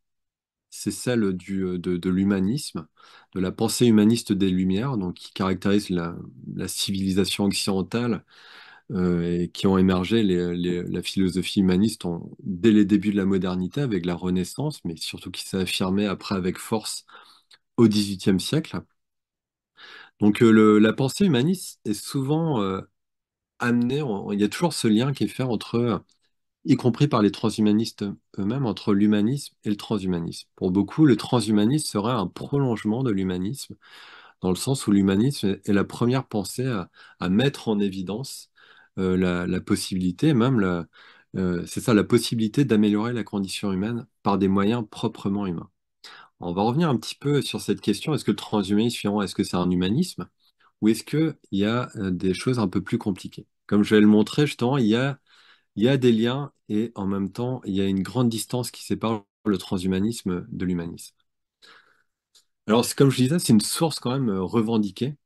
c'est celle de l'humanisme, de la pensée humaniste des Lumières, donc qui caractérise la civilisation occidentale et qui ont émergé la philosophie humaniste dès les débuts de la modernité avec la Renaissance, mais surtout qui s'est affirmée après avec force au XVIIIe siècle. Donc la pensée humaniste est souvent amenée, il y a toujours ce lien qui est fait entre, y compris par les transhumanistes eux-mêmes, entre l'humanisme et le transhumanisme. Pour beaucoup, le transhumanisme serait un prolongement de l'humanisme, dans le sens où l'humanisme est la première pensée à mettre en évidence la possibilité, c'est ça, la possibilité d'améliorer la condition humaine par des moyens proprement humains. On va revenir un petit peu sur cette question, est-ce que le transhumanisme, finalement, est-ce que c'est un humanisme ou est-ce qu'il y a des choses un peu plus compliquées? Comme je vais le montrer, justement, il y a des liens et en même temps, il y a une grande distance qui sépare le transhumanisme de l'humanisme. Alors, comme je disais, c'est une source quand même revendiquée,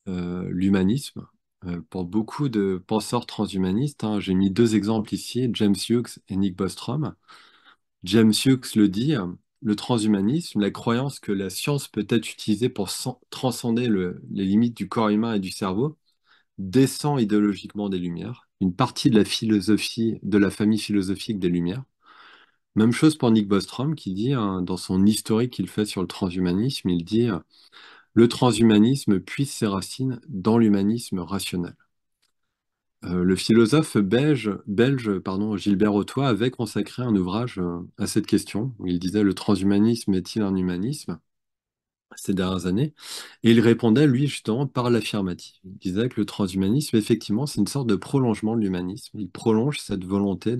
l'humanisme. Pour beaucoup de penseurs transhumanistes, hein, j'ai mis deux exemples ici, James Hughes et Nick Bostrom. James Hughes le dit, le transhumanisme, la croyance que la science peut être utilisée pour transcender les limites du corps humain et du cerveau, descend idéologiquement des Lumières, une partie de la philosophie, de la famille philosophique des Lumières. Même chose pour Nick Bostrom qui dit, hein, dans son historique qu'il fait sur le transhumanisme, il dit le transhumanisme puise ses racines dans l'humanisme rationnel. Le philosophe belge pardon, Gilbert Autois avait consacré un ouvrage à cette question, où il disait le transhumanisme est-il un humanisme ces dernières années? Et il répondait, lui, justement, par l'affirmative. Il disait que le transhumanisme, effectivement, c'est une sorte de prolongement de l'humanisme. Il prolonge cette volonté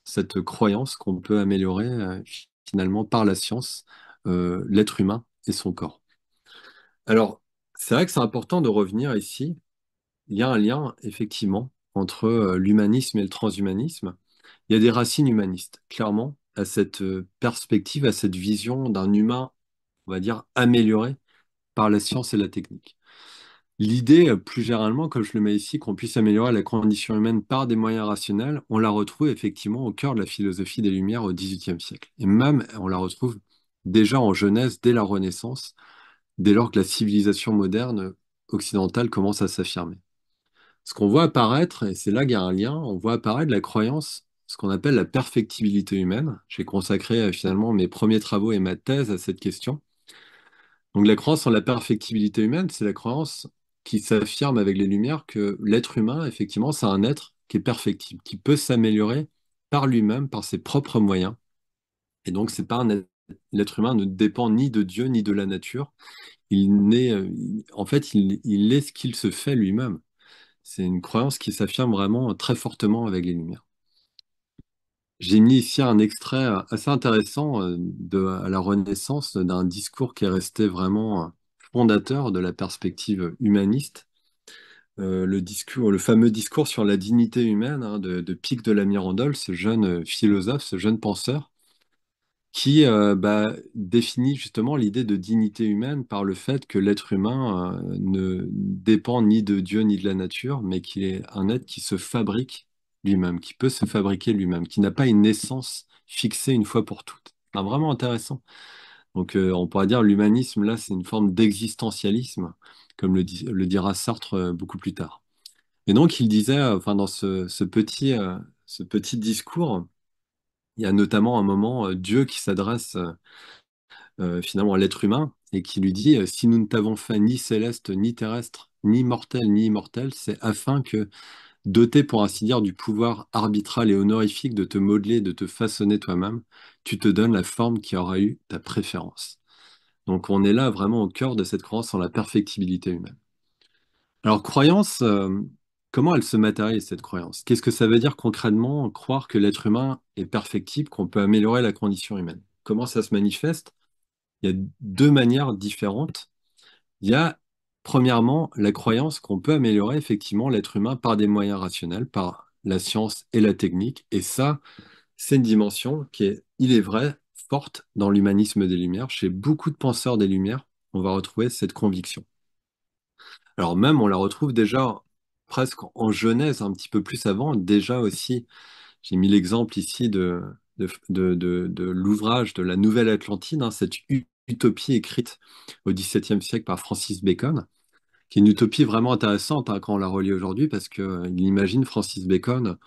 cette croyance qu'on peut améliorer finalement par la science l'être humain et son corps. Alors, c'est vrai que c'est important de revenir ici. Il y a un lien, effectivement, entre l'humanisme et le transhumanisme. Il y a des racines humanistes, clairement, à cette perspective, à cette vision d'un humain, on va dire, amélioré par la science et la technique. L'idée, plus généralement, comme je le mets ici, qu'on puisse améliorer la condition humaine par des moyens rationnels, on la retrouve effectivement au cœur de la philosophie des Lumières au XVIIIe siècle. Et même, on la retrouve déjà en Genèse, dès la Renaissance, dès lors que la civilisation moderne occidentale commence à s'affirmer. Ce qu'on voit apparaître, et c'est là qu'il y a un lien, on voit apparaître la croyance, ce qu'on appelle la perfectibilité humaine. J'ai consacré finalement mes premiers travaux et ma thèse à cette question. Donc la croyance en la perfectibilité humaine, c'est la croyance qui s'affirme avec les Lumières que l'être humain, effectivement, c'est un être qui est perfectible, qui peut s'améliorer par lui-même, par ses propres moyens. Et donc c'est pas un être- l'être humain ne dépend ni de Dieu ni de la nature. En fait, il est ce qu'il se fait lui-même. C'est une croyance qui s'affirme vraiment très fortement avec les Lumières. J'ai mis ici un extrait assez intéressant à la Renaissance d'un discours qui est resté vraiment fondateur de la perspective humaniste. Le fameux discours sur la dignité humaine de Pic de la Mirandole, ce jeune philosophe, ce jeune penseur, qui définit justement l'idée de dignité humaine par le fait que l'être humain ne dépend ni de Dieu ni de la nature, mais qu'il est un être qui se fabrique lui-même, qui peut se fabriquer lui-même, qui n'a pas une naissance fixée une fois pour toutes. C'est vraiment intéressant. Donc on pourrait dire l'humanisme, là, c'est une forme d'existentialisme, comme le dira Sartre beaucoup plus tard. Et donc il disait, enfin dans ce petit discours, il y a notamment un moment Dieu qui s'adresse finalement à l'être humain et qui lui dit, si nous ne t'avons fait ni céleste, ni terrestre, ni mortel, ni immortel, c'est afin que, doté pour ainsi dire du pouvoir arbitral et honorifique de te modeler, de te façonner toi-même, tu te donnes la forme qui aura eu ta préférence. Donc on est là vraiment au cœur de cette croyance en la perfectibilité humaine. Alors croyance, comment elle se matérialise cette croyance? Qu'est-ce que ça veut dire concrètement croire que l'être humain est perfectible, qu'on peut améliorer la condition humaine? Comment ça se manifeste? Il y a deux manières différentes. Il y a, premièrement, la croyance qu'on peut améliorer effectivement l'être humain par des moyens rationnels, par la science et la technique. Et ça, c'est une dimension qui est, il est vrai, forte dans l'humanisme des Lumières. Chez beaucoup de penseurs des Lumières, on va retrouver cette conviction. Alors même, on la retrouve déjà presque en Genèse, un petit peu plus avant, déjà aussi. J'ai mis l'exemple ici de l'ouvrage de la Nouvelle Atlantide, cette utopie écrite au XVIIe siècle par Francis Bacon, qui est une utopie vraiment intéressante quand on la relit aujourd'hui, parce qu'il imagine, Francis Bacon,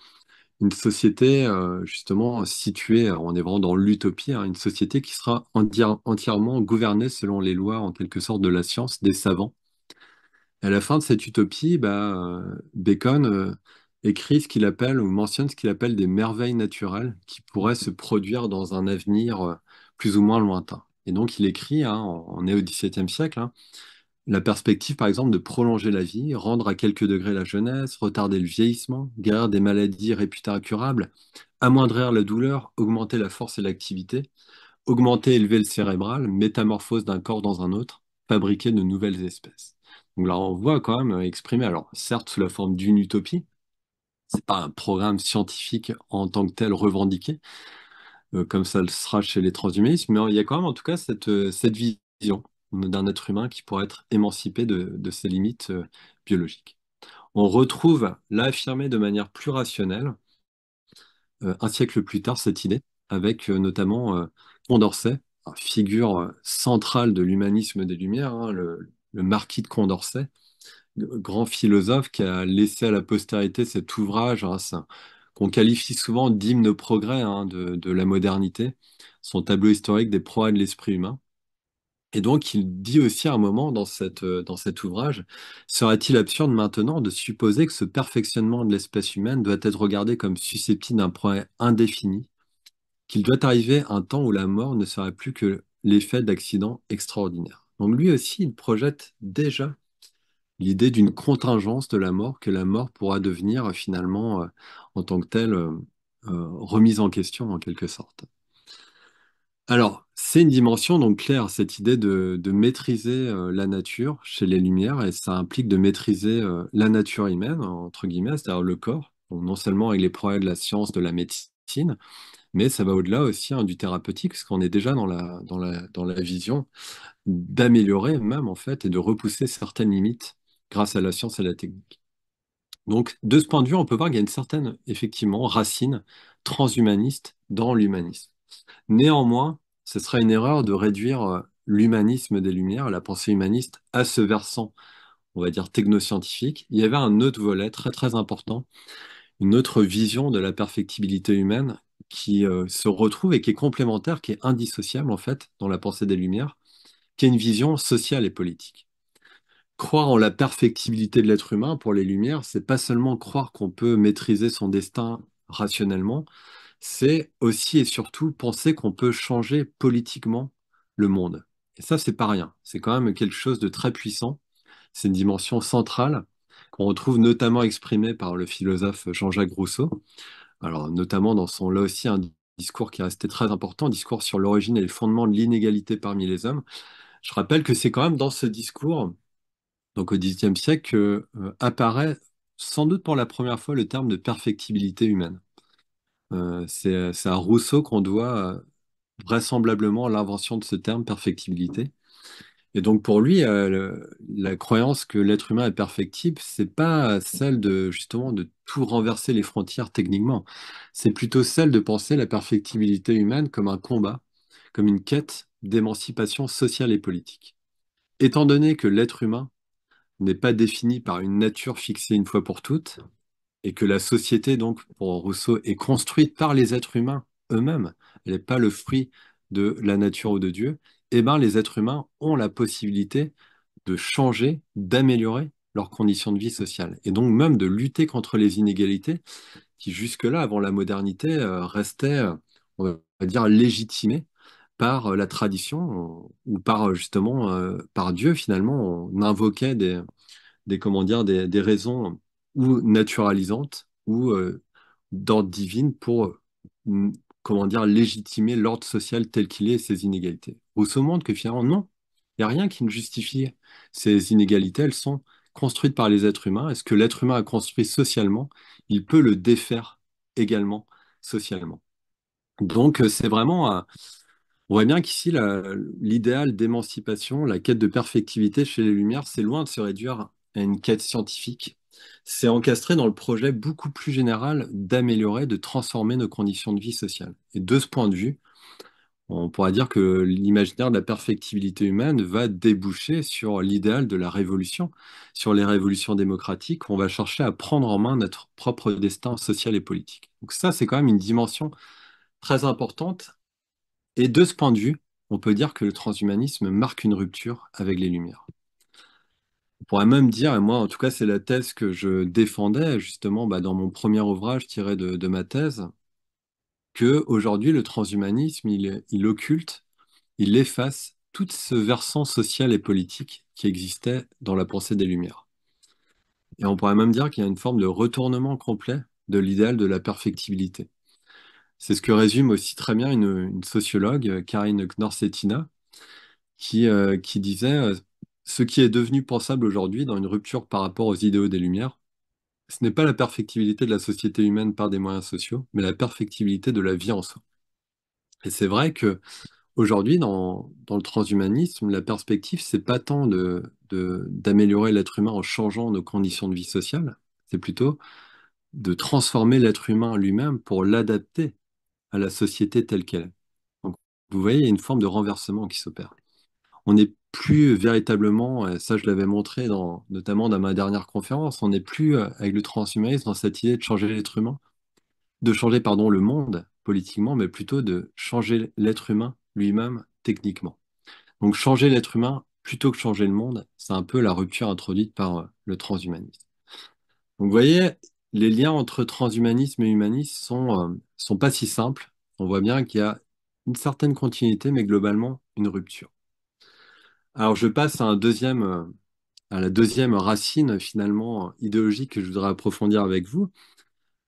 une société justement située, on est vraiment dans l'utopie, une société qui sera entièrement gouvernée selon les lois, en quelque sorte, de la science, des savants. À la fin de cette utopie, Bacon écrit ce qu'il appelle ou mentionne ce qu'il appelle des merveilles naturelles qui pourraient se produire dans un avenir plus ou moins lointain. Et donc il écrit, on est au XVIIe siècle, la perspective par exemple de prolonger la vie, rendre à quelques degrés la jeunesse, retarder le vieillissement, guérir des maladies réputées incurables, amoindrir la douleur, augmenter la force et l'activité, augmenter et élever le cérébral, métamorphose d'un corps dans un autre, fabriquer de nouvelles espèces. Donc là, on voit quand même exprimé, alors certes sous la forme d'une utopie, c'est pas un programme scientifique en tant que tel revendiqué, comme ça le sera chez les transhumanistes, mais il y a quand même en tout cas cette vision d'un être humain qui pourrait être émancipé de ses limites biologiques. On retrouve là affirmé de manière plus rationnelle, un siècle plus tard, cette idée, avec notamment Condorcet, figure centrale de l'humanisme des Lumières, le marquis de Condorcet, grand philosophe qui a laissé à la postérité cet ouvrage qu'on qualifie souvent d'hymne au progrès de la modernité, son tableau historique des progrès de l'esprit humain. Et donc, il dit aussi à un moment dans cet ouvrage, serait-il absurde maintenant de supposer que ce perfectionnement de l'espèce humaine doit être regardé comme susceptible d'un progrès indéfini, qu'il doit arriver un temps où la mort ne serait plus que l'effet d'accidents extraordinaires. Donc lui aussi, il projette déjà l'idée d'une contingence de la mort, que la mort pourra devenir finalement, en tant que telle, remise en question en quelque sorte. Alors, c'est une dimension donc claire, cette idée de maîtriser la nature chez les Lumières, et ça implique de maîtriser la nature humaine, entre guillemets, c'est-à-dire le corps, donc non seulement avec les progrès de la science, de la médecine, mais ça va au-delà aussi hein, du thérapeutique, parce qu'on est déjà dans la vision d'améliorer même en fait et de repousser certaines limites grâce à la science et la technique. Donc, de ce point de vue, on peut voir qu'il y a une certaine, effectivement, racine transhumaniste dans l'humanisme. Néanmoins, ce serait une erreur de réduire l'humanisme des Lumières, la pensée humaniste, à ce versant, on va dire, technoscientifique. Il y avait un autre volet très très important, une autre vision de la perfectibilité humaine qui se retrouve et qui est complémentaire, qui est indissociable en fait dans la pensée des Lumières, qui est une vision sociale et politique. Croire en la perfectibilité de l'être humain pour les Lumières, c'est pas seulement croire qu'on peut maîtriser son destin rationnellement, c'est aussi et surtout penser qu'on peut changer politiquement le monde. Et ça, c'est pas rien. C'est quand même quelque chose de très puissant. C'est une dimension centrale qu'on retrouve notamment exprimée par le philosophe Jean-Jacques Rousseau. Alors, notamment dans son, là aussi, un discours qui est resté très important, discours sur l'origine et le fondement de l'inégalité parmi les hommes. Je rappelle que c'est quand même dans ce discours, donc au XIXe siècle, que apparaît sans doute pour la première fois le terme de perfectibilité humaine. C'est à Rousseau qu'on doit vraisemblablement l'invention de ce terme perfectibilité. Et donc pour lui, la croyance que l'être humain est perfectible, c'est pas celle de justement de tout renverser les frontières techniquement. C'est plutôt celle de penser la perfectibilité humaine comme un combat, comme une quête d'émancipation sociale et politique. Étant donné que l'être humain n'est pas défini par une nature fixée une fois pour toutes, et que la société, donc, pour Rousseau, est construite par les êtres humains eux-mêmes, elle n'est pas le fruit de la nature ou de Dieu, eh ben, les êtres humains ont la possibilité de changer, d'améliorer leurs conditions de vie sociale, et donc même de lutter contre les inégalités qui, jusque-là, avant la modernité, restaient, on va dire, légitimées par la tradition ou par, justement, par Dieu, finalement. On invoquait comment dire, des raisons ou naturalisantes ou d'ordre divine pour, mm, comment dire, légitimer l'ordre social tel qu'il est et ses inégalités. Rousseau montre que finalement, non, il n'y a rien qui ne justifie ces inégalités. Elles sont construites par les êtres humains. Et ce que l'être humain a construit socialement, il peut le défaire également socialement. Donc, c'est vraiment on voit bien qu'ici, l'idéal d'émancipation, la quête de perfectivité chez les Lumières, c'est loin de se réduire à une quête scientifique. C'est encastré dans le projet beaucoup plus général d'améliorer, de transformer nos conditions de vie sociales. Et de ce point de vue, on pourrait dire que l'imaginaire de la perfectibilité humaine va déboucher sur l'idéal de la révolution, sur les révolutions démocratiques. On va chercher à prendre en main notre propre destin social et politique. Donc ça, c'est quand même une dimension très importante et de ce point de vue, on peut dire que le transhumanisme marque une rupture avec les Lumières. On pourrait même dire, et moi en tout cas c'est la thèse que je défendais justement dans mon premier ouvrage tiré de ma thèse, que aujourd'hui le transhumanisme, il occulte, il efface tout ce versant social et politique qui existait dans la pensée des Lumières. Et on pourrait même dire qu'il y a une forme de retournement complet de l'idéal de la perfectibilité. C'est ce que résume aussi très bien une sociologue, Karine Knorr-Cetina, qui disait ce qui est devenu pensable aujourd'hui dans une rupture par rapport aux idéaux des Lumières, ce n'est pas la perfectibilité de la société humaine par des moyens sociaux, mais la perfectibilité de la vie en soi. Et c'est vrai que aujourd'hui, dans le transhumanisme, la perspective, c'est pas tant d'améliorer l'être humain en changeant nos conditions de vie sociales, c'est plutôt de transformer l'être humain lui-même pour l'adapter à la société telle qu'elle est. Donc, vous voyez, il y a une forme de renversement qui s'opère. On n'est plus véritablement, ça je l'avais montré notamment dans ma dernière conférence, on n'est plus avec le transhumanisme dans cette idée de changer l'être humain, de changer, pardon, le monde politiquement, mais plutôt de changer l'être humain lui-même techniquement. Donc changer l'être humain plutôt que changer le monde, c'est un peu la rupture introduite par le transhumanisme. Donc vous voyez, les liens entre transhumanisme et humanisme sont pas si simples. On voit bien qu'il y a une certaine continuité, mais globalement une rupture. Alors je passe à la deuxième racine finalement idéologique que je voudrais approfondir avec vous.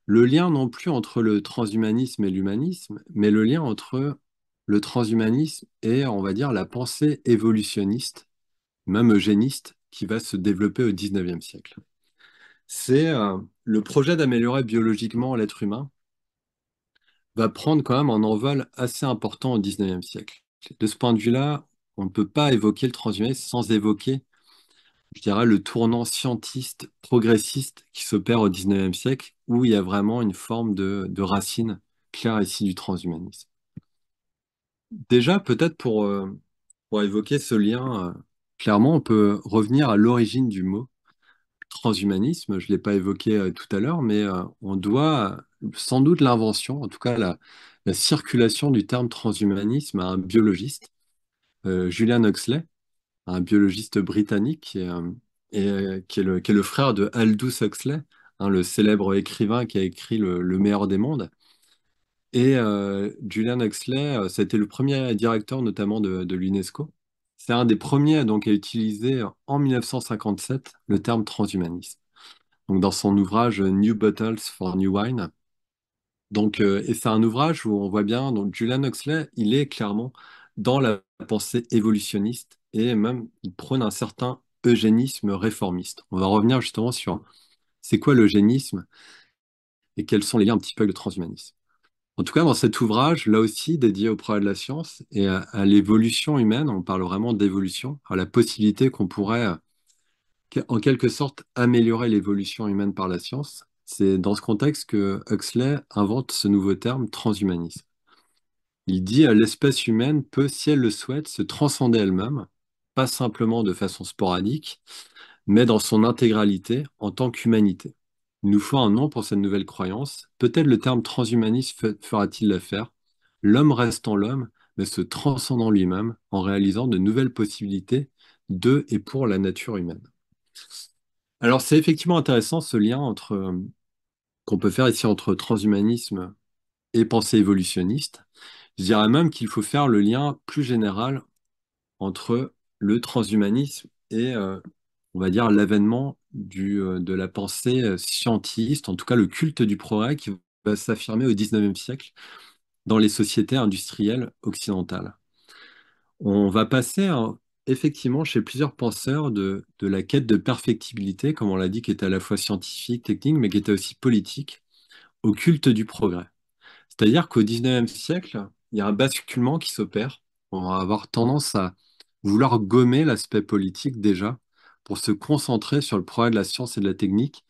Le lien non plus entre le transhumanisme et l'humanisme, mais le lien entre le transhumanisme et, on va dire, la pensée évolutionniste, même eugéniste, qui va se développer au XIXe siècle. C'est le projet d'améliorer biologiquement l'être humain va prendre quand même un envol assez important au XIXe siècle. De ce point de vue-là, on ne peut pas évoquer le transhumanisme sans évoquer, je dirais, le tournant scientiste, progressiste qui s'opère au XIXe siècle, où il y a vraiment une forme de racine claire ici du transhumanisme. Déjà, peut-être pour évoquer ce lien, clairement, on peut revenir à l'origine du mot transhumanisme. Je ne l'ai pas évoqué tout à l'heure, mais on doit sans doute l'invention, en tout cas la circulation du terme transhumanisme à un biologiste, Julian Huxley, un biologiste britannique qui est le frère de Aldous Huxley, hein, le célèbre écrivain qui a écrit Le meilleur des mondes. Et Julian Huxley, c'était le premier directeur notamment de l'UNESCO. C'est un des premiers donc à utiliser en 1957 le terme transhumanisme. Donc dans son ouvrage New Bottles for New Wine. Donc, et c'est un ouvrage où on voit bien, donc Julian Huxley, il est clairement dans la pensée évolutionniste et même il prône un certain eugénisme réformiste. On va revenir justement sur c'est quoi l'eugénisme et quels sont les liens un petit peu avec le transhumanisme. En tout cas, dans cet ouvrage, là aussi dédié au progrès de la science et à l'évolution humaine, on parle vraiment d'évolution, à la possibilité qu'on pourrait en quelque sorte améliorer l'évolution humaine par la science. C'est dans ce contexte que Huxley invente ce nouveau terme transhumanisme. Il dit l'espèce humaine peut, si elle le souhaite, se transcender elle-même, pas simplement de façon sporadique, mais dans son intégralité en tant qu'humanité. Il nous faut un nom pour cette nouvelle croyance. Peut-être le terme transhumanisme fera-t-il l'affaire. L'homme restant l'homme, mais se transcendant lui-même en réalisant de nouvelles possibilités de et pour la nature humaine. Alors, c'est effectivement intéressant ce lien qu'on peut faire ici entre transhumanisme et pensée évolutionniste. Je dirais même qu'il faut faire le lien plus général entre le transhumanisme et, on va dire, l'avènement de la pensée scientiste, en tout cas le culte du progrès qui va s'affirmer au XIXe siècle dans les sociétés industrielles occidentales. On va passer effectivement chez plusieurs penseurs de la quête de perfectibilité, comme on l'a dit, qui était à la fois scientifique, technique, mais qui était aussi politique, au culte du progrès. C'est-à-dire qu'au XIXe siècle, il y a un basculement qui s'opère. On va avoir tendance à vouloir gommer l'aspect politique déjà pour se concentrer sur le progrès de la science et de la technique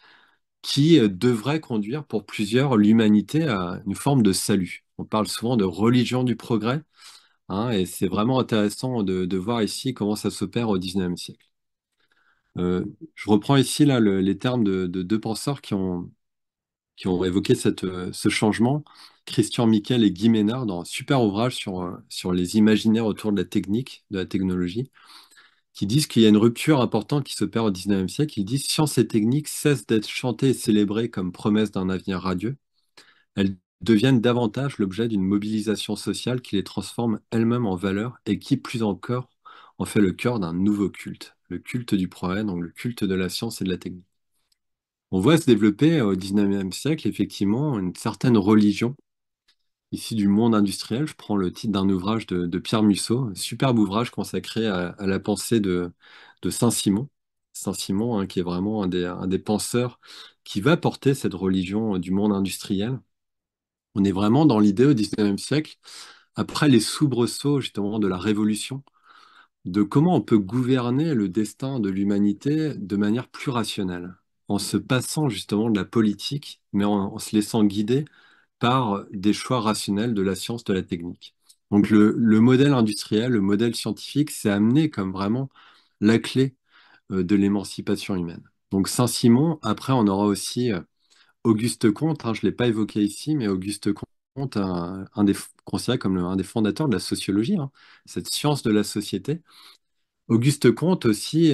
qui devrait conduire pour plusieurs l'humanité à une forme de salut. On parle souvent de religion du progrès, hein, et c'est vraiment intéressant de voir ici comment ça s'opère au XIXe siècle. Je reprends ici là, les termes de deux penseurs qui ont évoqué ce changement, Christian Miquel et Guy Ménard, dans un super ouvrage sur les imaginaires autour de la technique, de la technologie, qui disent qu'il y a une rupture importante qui s'opère au XIXe siècle. Ils disent science et technique cessent d'être chantées et célébrées comme promesses d'un avenir radieux. Elles deviennent davantage l'objet d'une mobilisation sociale qui les transforme elles-mêmes en valeurs et qui, plus encore, en fait le cœur d'un nouveau culte, le culte du progrès, donc le culte de la science et de la technique. On voit se développer au XIXe siècle effectivement une certaine religion ici du monde industriel. Je prends le titre d'un ouvrage de Pierre Musso, un superbe ouvrage consacré à la pensée de Saint-Simon. Saint-Simon, hein, qui est vraiment un des penseurs qui va porter cette religion du monde industriel. On est vraiment dans l'idée au XIXe siècle, après les soubresauts justement de la Révolution, de comment on peut gouverner le destin de l'humanité de manière plus rationnelle, en se passant justement de la politique, mais en se laissant guider par des choix rationnels de la science, de la technique. Donc le modèle industriel, le modèle scientifique, c'est amené comme vraiment la clé de l'émancipation humaine. Donc Saint-Simon, après on aura aussi Auguste Comte, hein, je ne l'ai pas évoqué ici, mais Auguste Comte, considéré comme un des fondateurs de la sociologie, hein, cette science de la société. Auguste Comte aussi,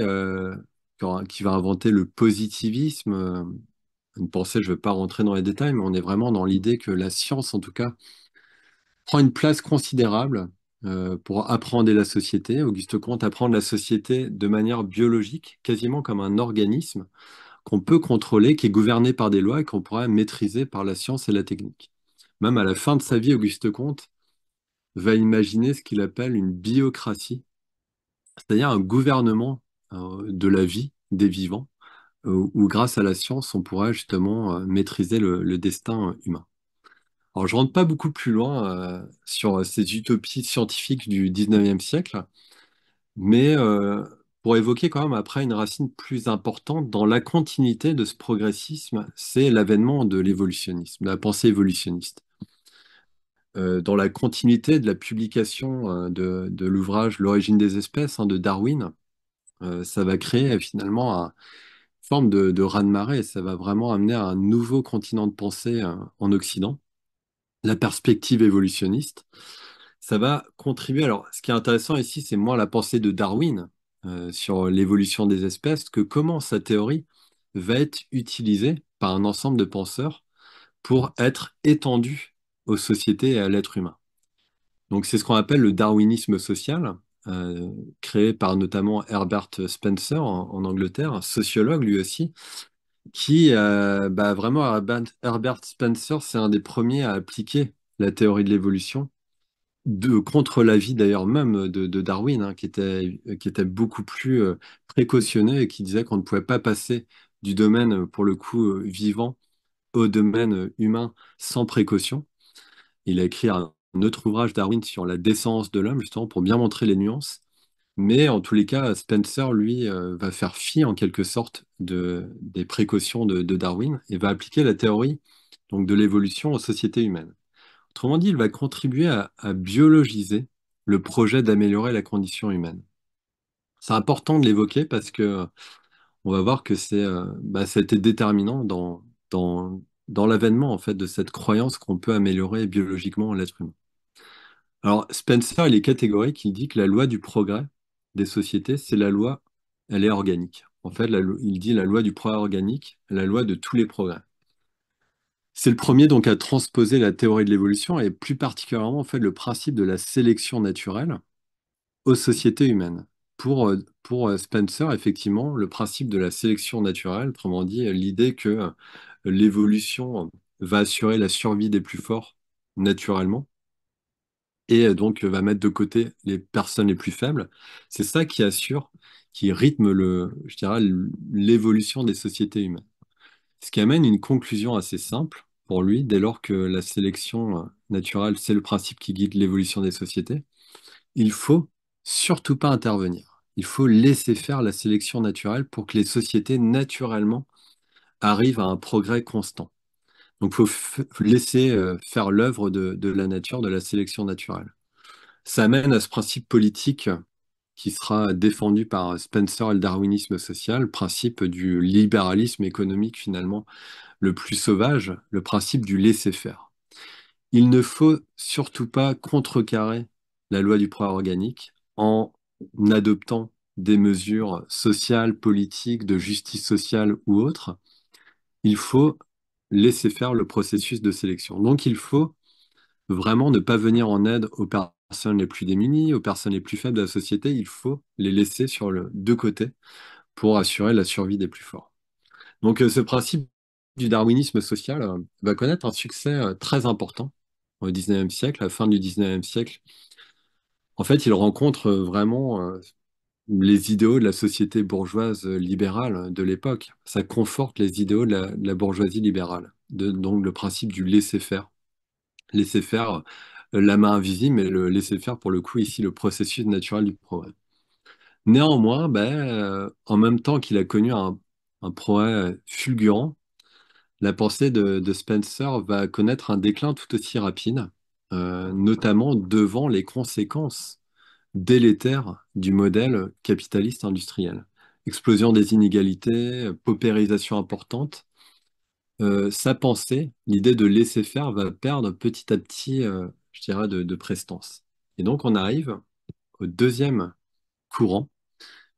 qui va inventer le positivisme, une pensée, je ne vais pas rentrer dans les détails, mais on est vraiment dans l'idée que la science, en tout cas, prend une place considérable pour appréhender la société. Auguste Comte apprend la société de manière biologique, quasiment comme un organisme qu'on peut contrôler, qui est gouverné par des lois et qu'on pourra maîtriser par la science et la technique. Même à la fin de sa vie, Auguste Comte va imaginer ce qu'il appelle une biocratie, c'est-à-dire un gouvernement de la vie des vivants, où grâce à la science, on pourra justement maîtriser le destin humain. Alors, je rentre pas beaucoup plus loin sur ces utopies scientifiques du 19e siècle, mais pour évoquer quand même après une racine plus importante dans la continuité de ce progressisme, c'est l'avènement de l'évolutionnisme, de la pensée évolutionniste. Dans la continuité de la publication de l'ouvrage L'origine des espèces, hein, de Darwin, ça va créer finalement une forme de raz-de-marée, ça va vraiment amener à un nouveau continent de pensée en Occident, la perspective évolutionniste. Ça va contribuer. Alors, ce qui est intéressant ici, c'est moins la pensée de Darwin sur l'évolution des espèces que comment sa théorie va être utilisée par un ensemble de penseurs pour être étendue aux sociétés et à l'être humain. Donc, c'est ce qu'on appelle le darwinisme social, euh, créé par notamment Herbert Spencer en Angleterre, un sociologue lui aussi, qui, vraiment, Herbert Spencer, c'est un des premiers à appliquer la théorie de l'évolution contre l'avis d'ailleurs même de Darwin, hein, qui était beaucoup plus précautionné et qui disait qu'on ne pouvait pas passer du domaine, pour le coup, vivant au domaine humain sans précaution. Il a écrit un autre ouvrage, Darwin, sur la décence de l'homme, justement, pour bien montrer les nuances. Mais en tous les cas, Spencer, lui, va faire fi en quelque sorte des précautions de Darwin et va appliquer la théorie donc, de l'évolution aux sociétés humaines. Autrement dit, il va contribuer à biologiser le projet d'améliorer la condition humaine. C'est important de l'évoquer parce que on va voir que ça a été déterminant dans l'avènement en fait de cette croyance qu'on peut améliorer biologiquement l'être humain. Alors Spencer, il est catégorique, il dit que la loi du progrès des sociétés, c'est la loi, elle est organique. En fait, il dit la loi du progrès organique, la loi de tous les progrès. C'est le premier donc à transposer la théorie de l'évolution et plus particulièrement en fait le principe de la sélection naturelle aux sociétés humaines. Pour Spencer, effectivement, le principe de la sélection naturelle, autrement dit, l'idée que l'évolution va assurer la survie des plus forts naturellement et donc va mettre de côté les personnes les plus faibles, c'est ça qui assure, qui rythme je dirais, l'évolution des sociétés humaines. Ce qui amène une conclusion assez simple pour lui, dès lors que la sélection naturelle, c'est le principe qui guide l'évolution des sociétés. Il faut surtout pas intervenir. Il faut laisser faire la sélection naturelle pour que les sociétés naturellement arrivent à un progrès constant. Donc, il faut laisser faire l'œuvre de la nature, de la sélection naturelle. Ça amène à ce principe politique qui sera défendu par Spencer et le darwinisme social, le principe du libéralisme économique finalement le plus sauvage, le principe du laisser-faire. Il ne faut surtout pas contrecarrer la loi du progrès organique en adoptant des mesures sociales, politiques, de justice sociale ou autres. Il faut laisser faire le processus de sélection. Donc il faut vraiment ne pas venir en aide aux personnes les plus démunies, aux personnes les plus faibles de la société. Il faut les laisser sur le de côté pour assurer la survie des plus forts. Donc ce principe du darwinisme social va connaître un succès très important au XIXe siècle, à la fin du XIXe siècle. En fait, il rencontre vraiment les idéaux de la société bourgeoise libérale de l'époque. Ça conforte les idéaux de la bourgeoisie libérale, donc le principe du laisser-faire. Laisser-faire la main invisible, mais le laisser-faire pour le coup ici le processus naturel du progrès. Néanmoins, en même temps qu'il a connu un progrès fulgurant, la pensée de Spencer va connaître un déclin tout aussi rapide, notamment devant les conséquences délétères du modèle capitaliste industriel. Explosion des inégalités, paupérisation importante. sa pensée, l'idée de laisser faire, va perdre petit à petit, je dirais, de prestance. Et donc, on arrive au deuxième courant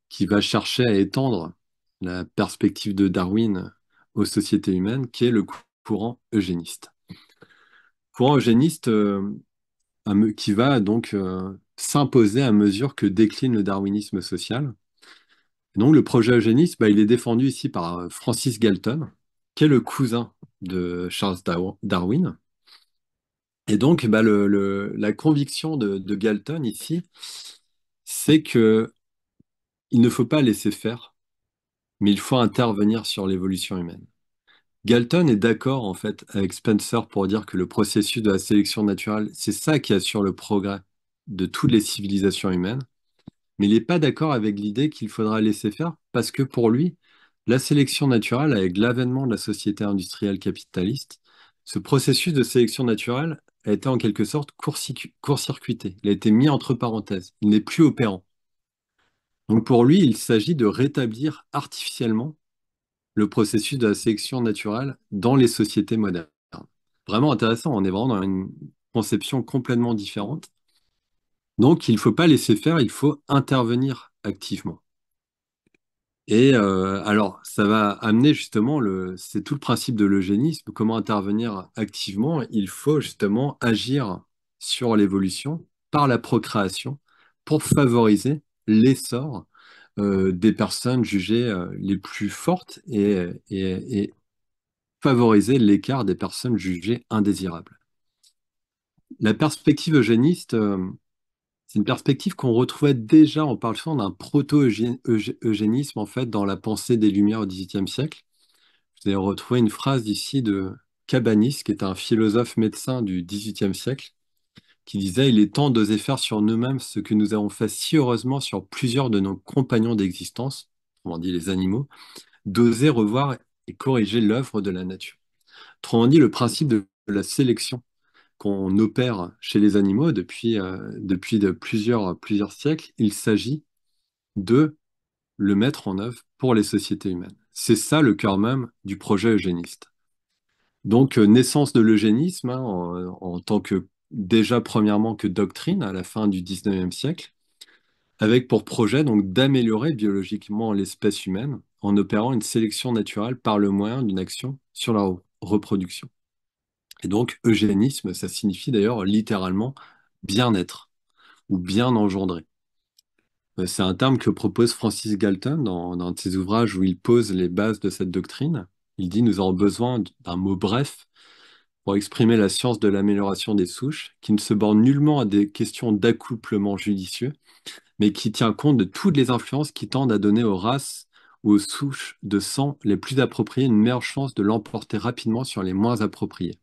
qui va chercher à étendre la perspective de Darwin aux sociétés humaines, qui est le courant eugéniste. Courant eugéniste qui va donc s'imposer à mesure que décline le darwinisme social. Et donc, le projet eugéniste, bah, il est défendu ici par Francis Galton, qui est le cousin de Charles Darwin. Et donc, bah, la conviction de Galton ici, c'est que il ne faut pas laisser faire, mais il faut intervenir sur l'évolution humaine. Galton est d'accord en fait avec Spencer pour dire que le processus de la sélection naturelle, c'est ça qui assure le progrès de toutes les civilisations humaines, mais il n'est pas d'accord avec l'idée qu'il faudra laisser faire parce que pour lui, la sélection naturelle, avec l'avènement de la société industrielle capitaliste, ce processus de sélection naturelle a été en quelque sorte court-circuité. Il a été mis entre parenthèses. Il n'est plus opérant. Donc pour lui, il s'agit de rétablir artificiellement le processus de la sélection naturelle dans les sociétés modernes. Vraiment intéressant, on est vraiment dans une conception complètement différente. Donc il ne faut pas laisser faire, il faut intervenir activement. Et alors, ça va amener justement, c'est tout le principe de l'eugénisme, comment intervenir activement. Il faut justement agir sur l'évolution par la procréation pour favoriser l'essor des personnes jugées les plus fortes et favoriser l'écart des personnes jugées indésirables. La perspective eugéniste, c'est une perspective qu'on retrouvait déjà, on parle souvent d'un proto-eugénisme en fait dans la pensée des Lumières au XVIIIe siècle. Vous avez retrouvé une phrase ici de Cabanis, qui est un philosophe médecin du XVIIIe siècle, qui disait: Il est temps d'oser faire sur nous-mêmes ce que nous avons fait si heureusement sur plusieurs de nos compagnons d'existence, autrement dit les animaux, d'oser revoir et corriger l'œuvre de la nature. Autrement dit, le principe de la sélection qu'on opère chez les animaux depuis plusieurs siècles, il s'agit de le mettre en œuvre pour les sociétés humaines. C'est ça le cœur même du projet eugéniste. Donc, naissance de l'eugénisme, hein, en tant que déjà premièrement que doctrine à la fin du XIXe siècle, avec pour projet donc d'améliorer biologiquement l'espèce humaine en opérant une sélection naturelle par le moyen d'une action sur la reproduction. Et donc, eugénisme, ça signifie d'ailleurs littéralement bien-être ou bien engendrer. C'est un terme que propose Francis Galton dans un de ses ouvrages où il pose les bases de cette doctrine. Il dit: Nous avons besoin d'un mot bref pour exprimer la science de l'amélioration des souches, qui ne se borne nullement à des questions d'accouplement judicieux, mais qui tient compte de toutes les influences qui tendent à donner aux races ou aux souches de sang les plus appropriées une meilleure chance de l'emporter rapidement sur les moins appropriées.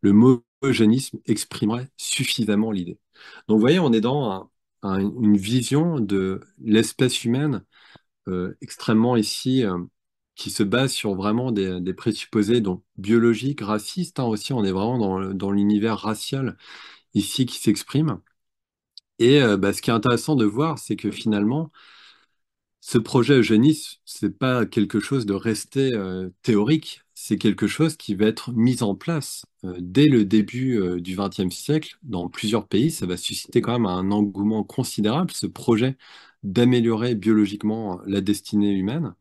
Le mot eugénisme exprimerait suffisamment l'idée. Donc, vous voyez, on est dans une vision de l'espèce humaine extrêmement ici, qui se base sur vraiment des présupposés donc, biologiques, racistes, hein, aussi. On est vraiment dans l'univers racial ici qui s'exprime. Et bah, ce qui est intéressant de voir, c'est que finalement, ce projet eugéniste, c'est pas quelque chose de resté théorique, c'est quelque chose qui va être mis en place dès le début du XXe siècle dans plusieurs pays. Ça va susciter quand même un engouement considérable, ce projet d'améliorer biologiquement la destinée humaine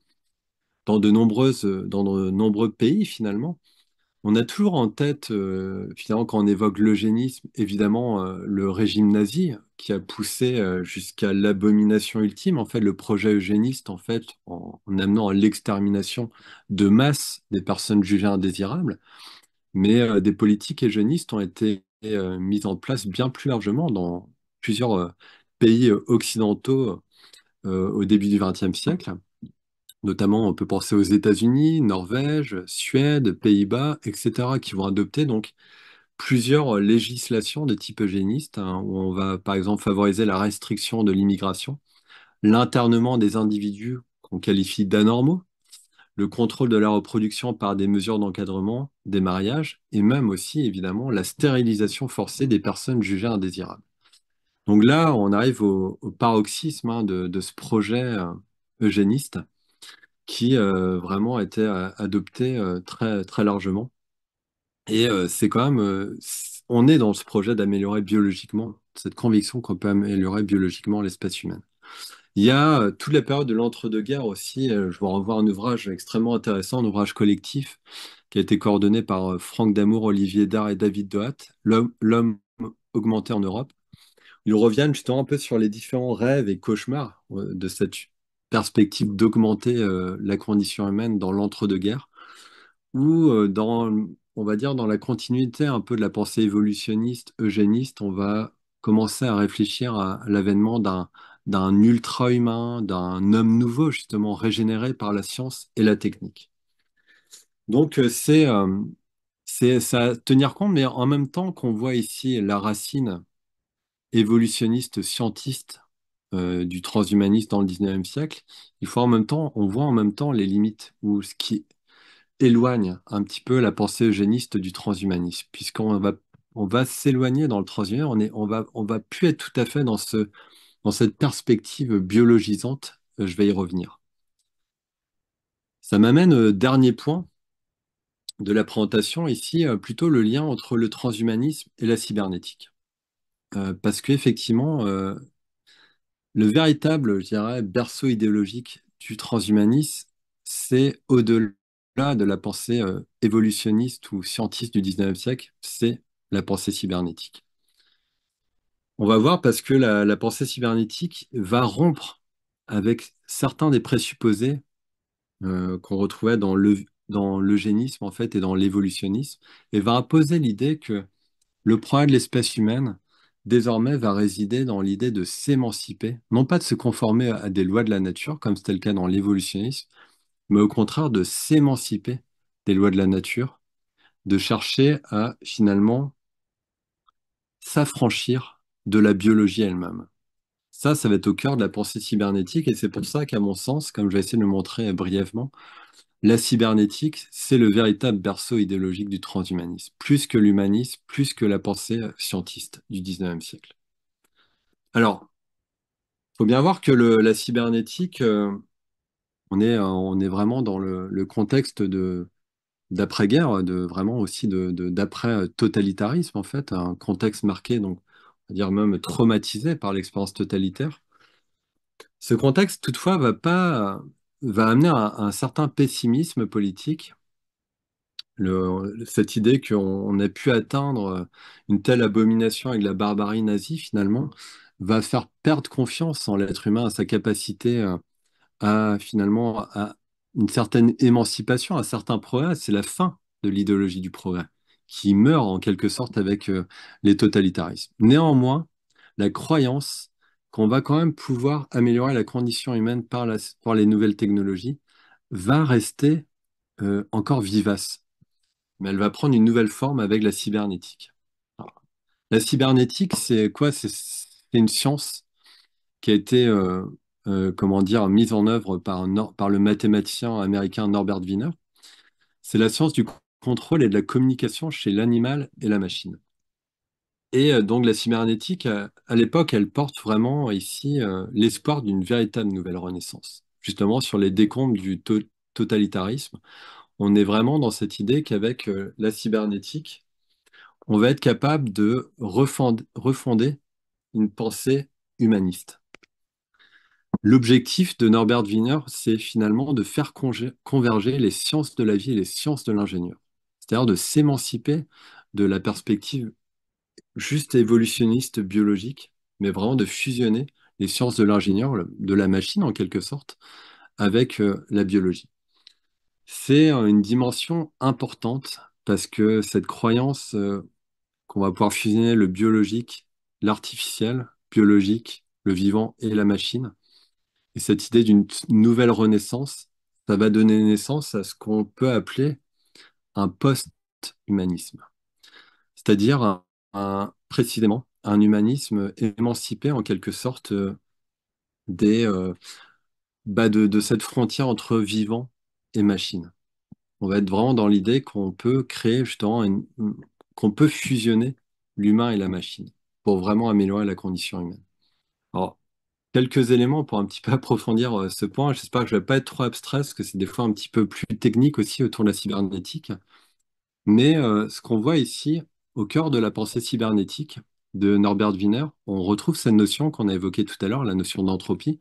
dans de nombreux pays finalement. On a toujours en tête, finalement, quand on évoque l'eugénisme, évidemment, le régime nazi qui a poussé jusqu'à l'abomination ultime, en fait, le projet eugéniste, en fait, en amenant à l'extermination de masse des personnes jugées indésirables. Mais des politiques eugénistes ont été mises en place bien plus largement dans plusieurs pays occidentaux au début du XXe siècle. Notamment, on peut penser aux États-Unis, Norvège, Suède, Pays-Bas, etc., qui vont adopter donc plusieurs législations de type eugéniste, hein, où on va par exemple favoriser la restriction de l'immigration, l'internement des individus qu'on qualifie d'anormaux, le contrôle de la reproduction par des mesures d'encadrement des mariages, et même aussi évidemment la stérilisation forcée des personnes jugées indésirables. Donc là, on arrive au paroxysme hein, de ce projet eugéniste qui vraiment a été adopté très, très largement. Et c'est quand même, on est dans ce projet d'améliorer biologiquement, cette conviction qu'on peut améliorer biologiquement l'espèce humaine. Il y a toute la période de l'entre-deux-guerres aussi. Je vous renvoie à un ouvrage extrêmement intéressant, un ouvrage collectif qui a été coordonné par Franck Damour, Olivier Dard et David Dehatt, L'homme augmenté en Europe. Ils reviennent justement un peu sur les différents rêves et cauchemars de cette perspective d'augmenter la condition humaine dans l'entre-deux-guerres, ou on va dire, dans la continuité un peu de la pensée évolutionniste, eugéniste, on va commencer à réfléchir à l'avènement d'un ultra-humain, d'un homme nouveau, justement, régénéré par la science et la technique. Donc, c'est à tenir compte, mais en même temps qu'on voit ici la racine évolutionniste, scientiste du transhumanisme dans le 19e siècle, on voit en même temps les limites ou ce qui éloigne un petit peu la pensée eugéniste du transhumanisme, on va s'éloigner dans le transhumanisme, on va plus être tout à fait dans cette perspective biologisante. Je vais y revenir. Ça m'amène au dernier point de la présentation ici, plutôt le lien entre le transhumanisme et la cybernétique. Parce qu'effectivement, le véritable, je dirais, berceau idéologique du transhumanisme, c'est au-delà de la pensée évolutionniste ou scientiste du 19e siècle, c'est la pensée cybernétique. On va voir parce que la pensée cybernétique va rompre avec certains des présupposés qu'on retrouvait dans l'eugénisme en fait et dans l'évolutionnisme, et va imposer l'idée que le progrès de l'espèce humaine, désormais, va résider dans l'idée de s'émanciper, non pas de se conformer à des lois de la nature, comme c'était le cas dans l'évolutionnisme, mais au contraire de s'émanciper des lois de la nature, de chercher à finalement s'affranchir de la biologie elle-même. Ça va être au cœur de la pensée cybernétique, et c'est pour ça qu'à mon sens, comme je vais essayer de le montrer brièvement, la cybernétique, c'est le véritable berceau idéologique du transhumanisme, plus que l'humanisme, plus que la pensée scientiste du 19e siècle. Alors, il faut bien voir que la cybernétique, on est vraiment dans le contexte d'après-guerre, vraiment aussi d'après-totalitarisme, en fait, un contexte marqué, donc, on va dire même traumatisé par l'expérience totalitaire. Ce contexte, toutefois, va amener un certain pessimisme politique, cette idée qu'on a pu atteindre une telle abomination avec la barbarie nazie, finalement, va faire perdre confiance en l'être humain, à sa capacité à une certaine émancipation, à certains progrès. C'est la fin de l'idéologie du progrès, qui meurt en quelque sorte avec les totalitarismes. Néanmoins, la croyance qu'on va quand même pouvoir améliorer la condition humaine par les nouvelles technologies va rester encore vivace, mais elle va prendre une nouvelle forme avec la cybernétique. Alors, la cybernétique, c'est quoi? C'est une science qui a été, comment dire, mise en œuvre par le mathématicien américain Norbert Wiener. C'est la science du contrôle et de la communication chez l'animal et la machine. Et donc la cybernétique, à l'époque, elle porte vraiment ici l'espoir d'une véritable nouvelle renaissance. Justement, sur les décombres du totalitarisme, on est vraiment dans cette idée qu'avec la cybernétique, on va être capable de refonder une pensée humaniste. L'objectif de Norbert Wiener, c'est finalement de faire converger les sciences de la vie et les sciences de l'ingénieur. C'est-à-dire de s'émanciper de la perspective juste évolutionniste biologique, mais vraiment de fusionner les sciences de l'ingénieur, de la machine en quelque sorte, avec la biologie. C'est une dimension importante parce que cette croyance qu'on va pouvoir fusionner le biologique, l'artificiel, biologique, le vivant et la machine, et cette idée d'une nouvelle renaissance, ça va donner naissance à ce qu'on peut appeler un post-humanisme, c'est-à-dire précisément un humanisme émancipé en quelque sorte des, de cette frontière entre vivant et machine. On va être vraiment dans l'idée qu'on peut créer justement qu'on peut fusionner l'humain et la machine pour vraiment améliorer la condition humaine. Alors, quelques éléments pour un petit peu approfondir ce point. J'espère que je vais pas être trop abstrait, parce que c'est des fois un petit peu plus technique aussi autour de la cybernétique. Mais ce qu'on voit ici, au cœur de la pensée cybernétique de Norbert Wiener, on retrouve cette notion qu'on a évoquée tout à l'heure, la notion d'entropie,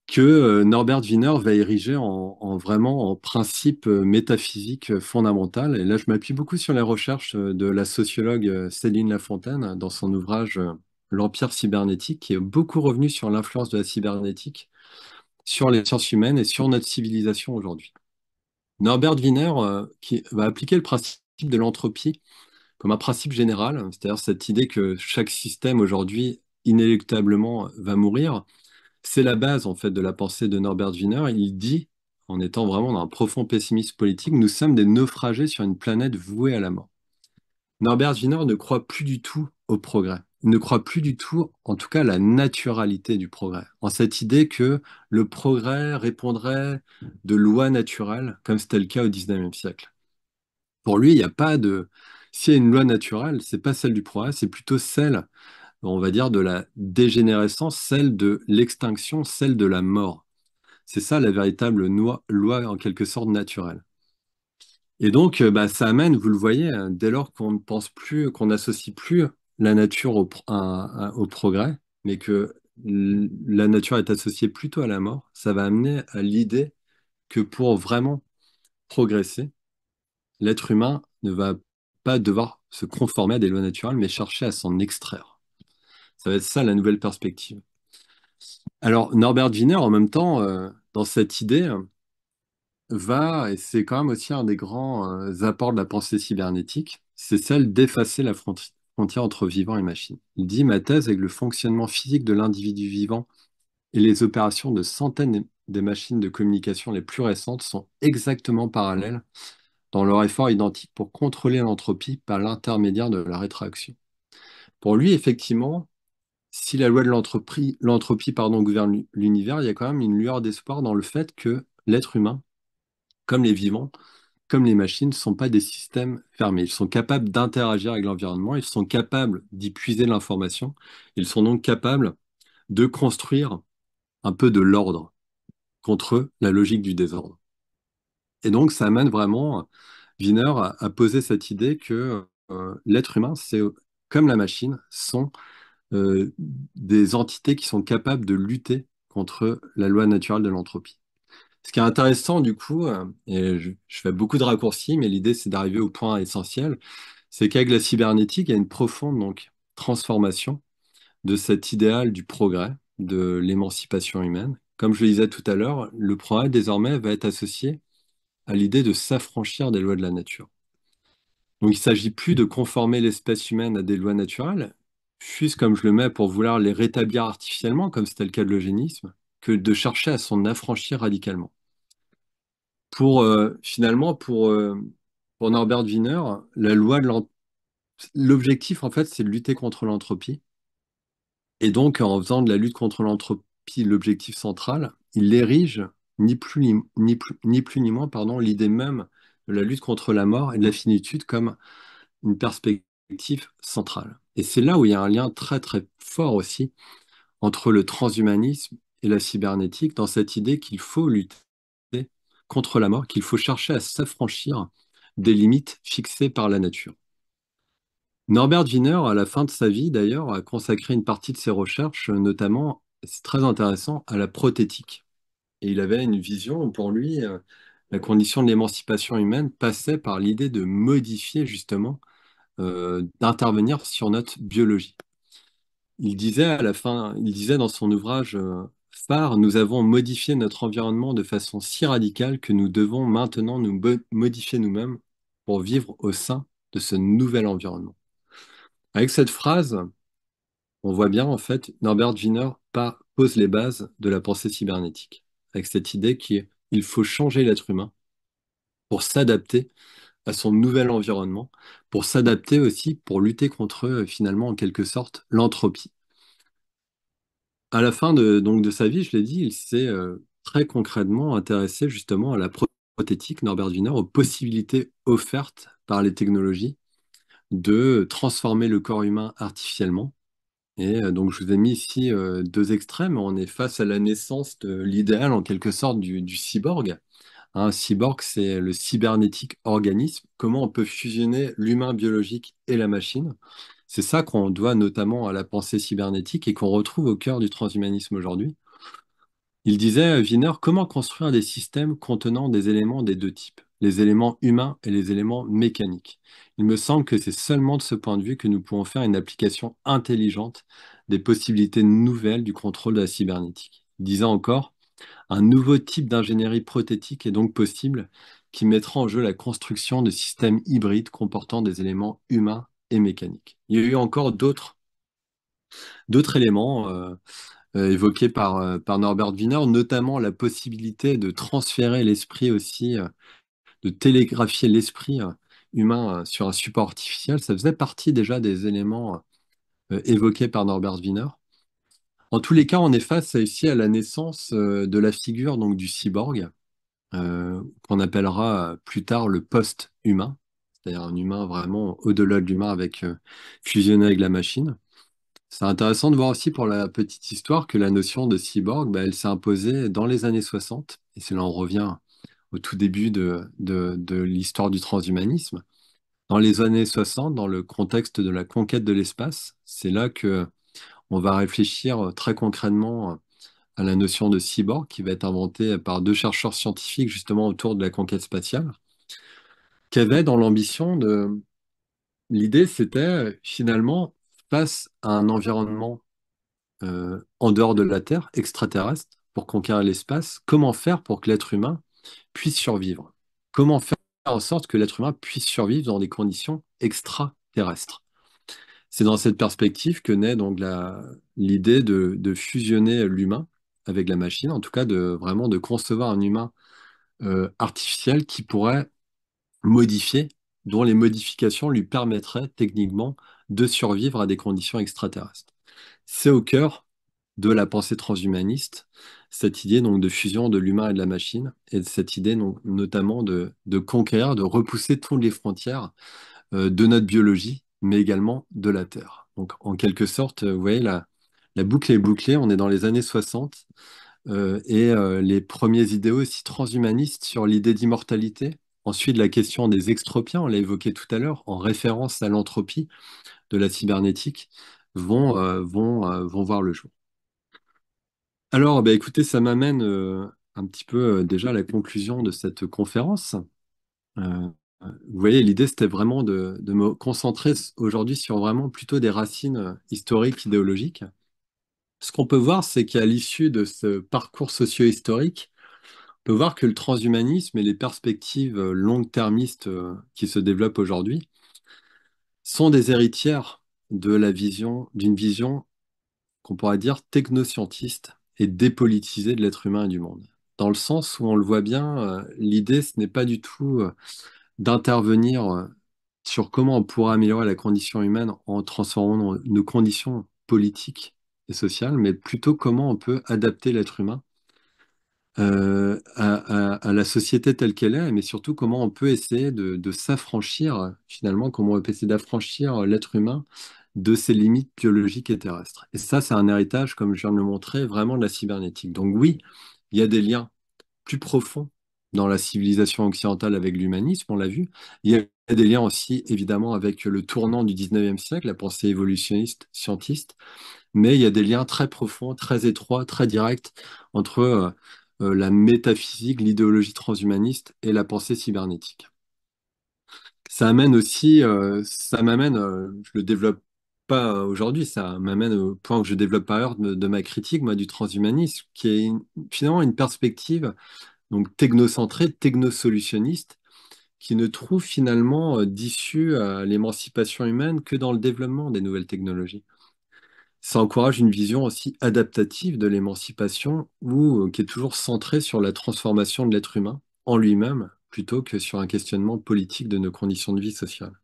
que Norbert Wiener va ériger vraiment en principe métaphysique fondamental. Et là, je m'appuie beaucoup sur les recherches de la sociologue Céline Lafontaine dans son ouvrage L'Empire cybernétique, qui est beaucoup revenu sur l'influence de la cybernétique sur les sciences humaines et sur notre civilisation aujourd'hui. Norbert Wiener, qui va appliquer le principe de l'entropie comme un principe général, c'est-à-dire cette idée que chaque système aujourd'hui, inéluctablement, va mourir. C'est la base en fait de la pensée de Norbert Wiener. Il dit, en étant vraiment dans un profond pessimisme politique, nous sommes des naufragés sur une planète vouée à la mort. Norbert Wiener ne croit plus du tout au progrès. Il ne croit plus du tout, en tout cas, à la naturalité du progrès. En cette idée que le progrès répondrait de lois naturelles, comme c'était le cas au XIXe siècle. Pour lui, il n'y a pas de... S'il y a une loi naturelle, c'est pas celle du progrès, c'est plutôt celle, on va dire, de la dégénérescence, celle de l'extinction, celle de la mort. C'est ça la véritable loi en quelque sorte naturelle. Et donc, ça amène, vous le voyez, dès lors qu'on ne pense plus, qu'on n'associe plus la nature au progrès, mais que la nature est associée plutôt à la mort, ça va amener à l'idée que pour vraiment progresser, l'être humain ne va pas devoir se conformer à des lois naturelles, mais chercher à s'en extraire. Ça va être ça la nouvelle perspective. Alors, Norbert Wiener, en même temps, dans cette idée, et c'est quand même aussi un des grands apports de la pensée cybernétique, c'est celle d'effacer la frontière entre vivant et machine. Il dit, ma thèse est que le fonctionnement physique de l'individu vivant et les opérations de centaines des machines de communication les plus récentes sont exactement parallèles dans leur effort identique pour contrôler l'entropie par l'intermédiaire de la rétroaction. Pour lui, effectivement, si la loi de l'entropie, gouverne l'univers, il y a quand même une lueur d'espoir dans le fait que l'être humain, comme les vivants, comme les machines, ne sont pas des systèmes fermés. Ils sont capables d'interagir avec l'environnement, ils sont capables d'y puiser de l'information, ils sont donc capables de construire un peu de l'ordre contre la logique du désordre. Et donc, ça amène vraiment Wiener à poser cette idée que l'être humain, comme la machine, sont des entités qui sont capables de lutter contre la loi naturelle de l'entropie. Ce qui est intéressant, du coup, et je fais beaucoup de raccourcis, mais l'idée, c'est d'arriver au point essentiel, c'est qu'avec la cybernétique, il y a une profonde donc, transformation de cet idéal du progrès, de l'émancipation humaine. Comme je le disais tout à l'heure, le progrès, désormais, va être associé à l'idée de s'affranchir des lois de la nature. Donc, il ne s'agit plus de conformer l'espèce humaine à des lois naturelles, fût-ce comme je le mets pour vouloir les rétablir artificiellement, comme c'était le cas de l'eugénisme, que de chercher à s'en affranchir radicalement. Finalement, pour Norbert Wiener, l'objectif, en fait, c'est de lutter contre l'entropie. Et donc, en faisant de la lutte contre l'entropie l'objectif central, il érige ni plus ni moins, pardon, l'idée même de la lutte contre la mort et de la finitude comme une perspective centrale. Et c'est là où il y a un lien très très fort aussi entre le transhumanisme et la cybernétique, dans cette idée qu'il faut lutter contre la mort, qu'il faut chercher à s'affranchir des limites fixées par la nature. Norbert Wiener, à la fin de sa vie d'ailleurs, a consacré une partie de ses recherches, notamment, c'est très intéressant, à la prothétique. Et il avait une vision où pour lui, la condition de l'émancipation humaine passait par l'idée de modifier justement, d'intervenir sur notre biologie. Il disait à la fin, il disait dans son ouvrage phare, nous avons modifié notre environnement de façon si radicale que nous devons maintenant nous modifier nous-mêmes pour vivre au sein de ce nouvel environnement. Avec cette phrase, on voit bien en fait Norbert Wiener pose les bases de la pensée cybernétique, avec cette idée qu'il faut changer l'être humain pour s'adapter à son nouvel environnement, pour s'adapter aussi, pour lutter contre finalement en quelque sorte l'entropie. À la fin de sa vie, je l'ai dit, il s'est très concrètement intéressé justement à la prothétique, Norbert Wiener, aux possibilités offertes par les technologies de transformer le corps humain artificiellement Et donc, je vous ai mis ici deux extrêmes. On est face à la naissance de l'idéal, en quelque sorte, du cyborg. Un cyborg, c'est le cybernétique organisme. Comment on peut fusionner l'humain biologique et la machine? C'est ça qu'on doit notamment à la pensée cybernétique et qu'on retrouve au cœur du transhumanisme aujourd'hui. Il disait, Wiener, comment construire des systèmes contenant des éléments des deux types, les éléments humains et les éléments mécaniques. Il me semble que c'est seulement de ce point de vue que nous pouvons faire une application intelligente des possibilités nouvelles du contrôle de la cybernétique. Il disait encore, un nouveau type d'ingénierie prothétique est donc possible qui mettra en jeu la construction de systèmes hybrides comportant des éléments humains et mécaniques. Il y a eu encore d'autres éléments évoqués par Norbert Wiener, notamment la possibilité de transférer l'esprit aussi, de télégraphier l'esprit humain sur un support artificiel. Ça faisait partie déjà des éléments évoqués par Norbert Wiener. En tous les cas, on est face ici à la naissance de la figure donc du cyborg, qu'on appellera plus tard le post-humain, c'est-à-dire un humain vraiment au-delà de l'humain avec fusionné avec la machine. C'est intéressant de voir aussi pour la petite histoire que la notion de cyborg, bah, elle s'est imposée dans les années 60, et c'est là on revient au tout début de l'histoire du transhumanisme. Dans les années 60, dans le contexte de la conquête de l'espace, c'est là que on va réfléchir très concrètement à la notion de cyborg qui va être inventée par deux chercheurs scientifiques justement autour de la conquête spatiale, qui avaient dans l'ambition de... L'idée, c'était finalement, face à un environnement en dehors de la Terre, extraterrestre, pour conquérir l'espace, comment faire pour que l'être humain puisse survivre? Comment faire en sorte que l'être humain puisse survivre dans des conditions extraterrestres? C'est dans cette perspective que naît donc l'idée de fusionner l'humain avec la machine, en tout cas de vraiment de concevoir un humain artificiel qui pourrait modifier, dont les modifications lui permettraient techniquement de survivre à des conditions extraterrestres. C'est au cœur de la pensée transhumaniste, cette idée donc de fusion de l'humain et de la machine, et cette idée donc, notamment de conquérir, de repousser toutes les frontières de notre biologie, mais également de la Terre. Donc en quelque sorte, vous voyez, la boucle est bouclée, on est dans les années 60, les premiers idéaux aussi transhumanistes sur l'idée d'immortalité. Ensuite, la question des extropiens, on l'a évoqué tout à l'heure, en référence à l'entropie de la cybernétique, vont voir le jour. Alors, bah, écoutez, ça m'amène un petit peu déjà à la conclusion de cette conférence. Euh, Vous voyez, l'idée, c'était vraiment de me concentrer aujourd'hui sur vraiment plutôt des racines historiques, idéologiques. Ce qu'on peut voir, c'est qu'à l'issue de ce parcours socio-historique, on peut voir que le transhumanisme et les perspectives long-termistes qui se développent aujourd'hui sont des héritières de d'une vision qu'on pourrait dire technoscientiste et dépolitisée de l'être humain et du monde. Dans le sens où on le voit bien, l'idée, ce n'est pas du tout d'intervenir sur comment on pourra améliorer la condition humaine en transformant nos conditions politiques et sociales, mais plutôt comment on peut adapter l'être humain à la société telle qu'elle est, mais surtout comment on peut essayer de s'affranchir, finalement, comment on peut essayer d'affranchir l'être humain de ses limites biologiques et terrestres. Et ça, c'est un héritage, comme je viens de le montrer, vraiment de la cybernétique. Donc oui, il y a des liens plus profonds dans la civilisation occidentale avec l'humanisme, on l'a vu. Il y a des liens aussi, évidemment, avec le tournant du 19e siècle, la pensée évolutionniste, scientiste, mais il y a des liens très profonds, très étroits, très directs entre la métaphysique, l'idéologie transhumaniste et la pensée cybernétique. Ça amène aussi, ça m'amène, je le développe pas aujourd'hui, ça m'amène au point que je développe par ailleurs de ma critique, moi, du transhumanisme, qui est finalement une perspective donc technocentrée, technosolutionniste, qui ne trouve finalement d'issue à l'émancipation humaine que dans le développement des nouvelles technologies. Ça encourage une vision aussi adaptative de l'émancipation ou qui est toujours centrée sur la transformation de l'être humain en lui-même plutôt que sur un questionnement politique de nos conditions de vie sociales.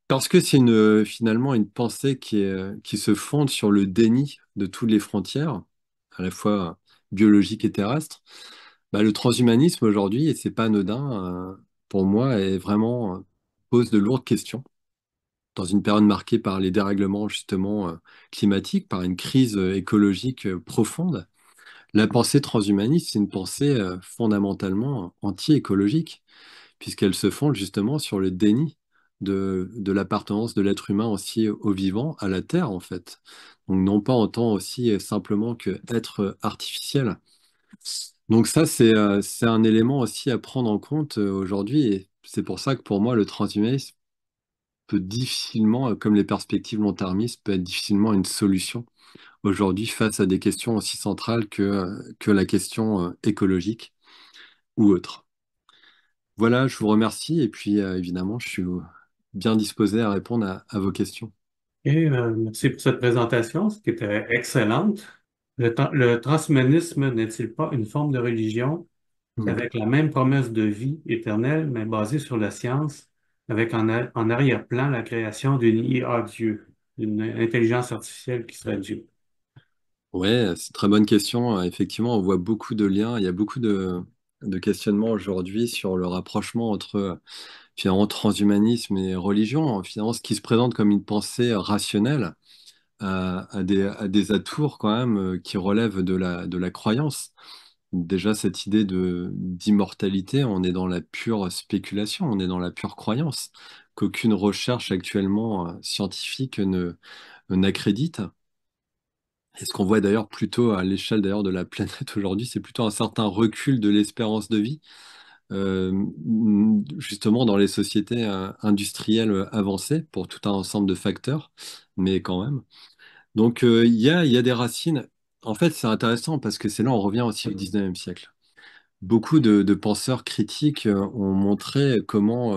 Parce que c'est finalement une pensée qui se fonde sur le déni de toutes les frontières, à la fois biologiques et terrestres, bah, le transhumanisme aujourd'hui, et c'est pas anodin, pour moi, est vraiment pose de lourdes questions dans une période marquée par les dérèglements justement climatiques, par une crise écologique profonde. La pensée transhumaniste, c'est une pensée fondamentalement anti-écologique, puisqu'elle se fonde justement sur le déni de l'appartenance de l'être humain aussi au vivant, à la Terre en fait. Donc non pas en tant aussi simplement que être artificiel. Donc ça, c'est un élément aussi à prendre en compte aujourd'hui, et c'est pour ça que pour moi, le transhumanisme peut difficilement, comme les perspectives long-termistes, peut être difficilement une solution aujourd'hui face à des questions aussi centrales que la question écologique ou autre. Voilà, je vous remercie et puis évidemment, je suis bien disposé à répondre à vos questions. Et merci pour cette présentation, ce qui était excellente. Le transhumanisme n'est-il pas une forme de religion Hmm. avec la même promesse de vie éternelle, mais basée sur la science, avec en arrière-plan la création d'une IA Dieu, une intelligence artificielle qui serait Dieu? Ouais, c'est une très bonne question. Effectivement, on voit beaucoup de liens. Il y a beaucoup de questionnements aujourd'hui sur le rapprochement entre finalement transhumanisme et religion. Finalement, ce qui se présente comme une pensée rationnelle à des atours quand même qui relèvent de la croyance. Déjà, cette idée d'immortalité, on est dans la pure spéculation, on est dans la pure croyance, qu'aucune recherche actuellement scientifique n'accrédite. Et ce qu'on voit d'ailleurs plutôt à l'échelle d'ailleurs de la planète aujourd'hui, c'est plutôt un certain recul de l'espérance de vie, euh, justement dans les sociétés industrielles avancées, pour tout un ensemble de facteurs, mais quand même. Donc il y a des racines. En fait, c'est intéressant parce que c'est là on revient aussi au 19e siècle. Beaucoup de penseurs critiques ont montré comment,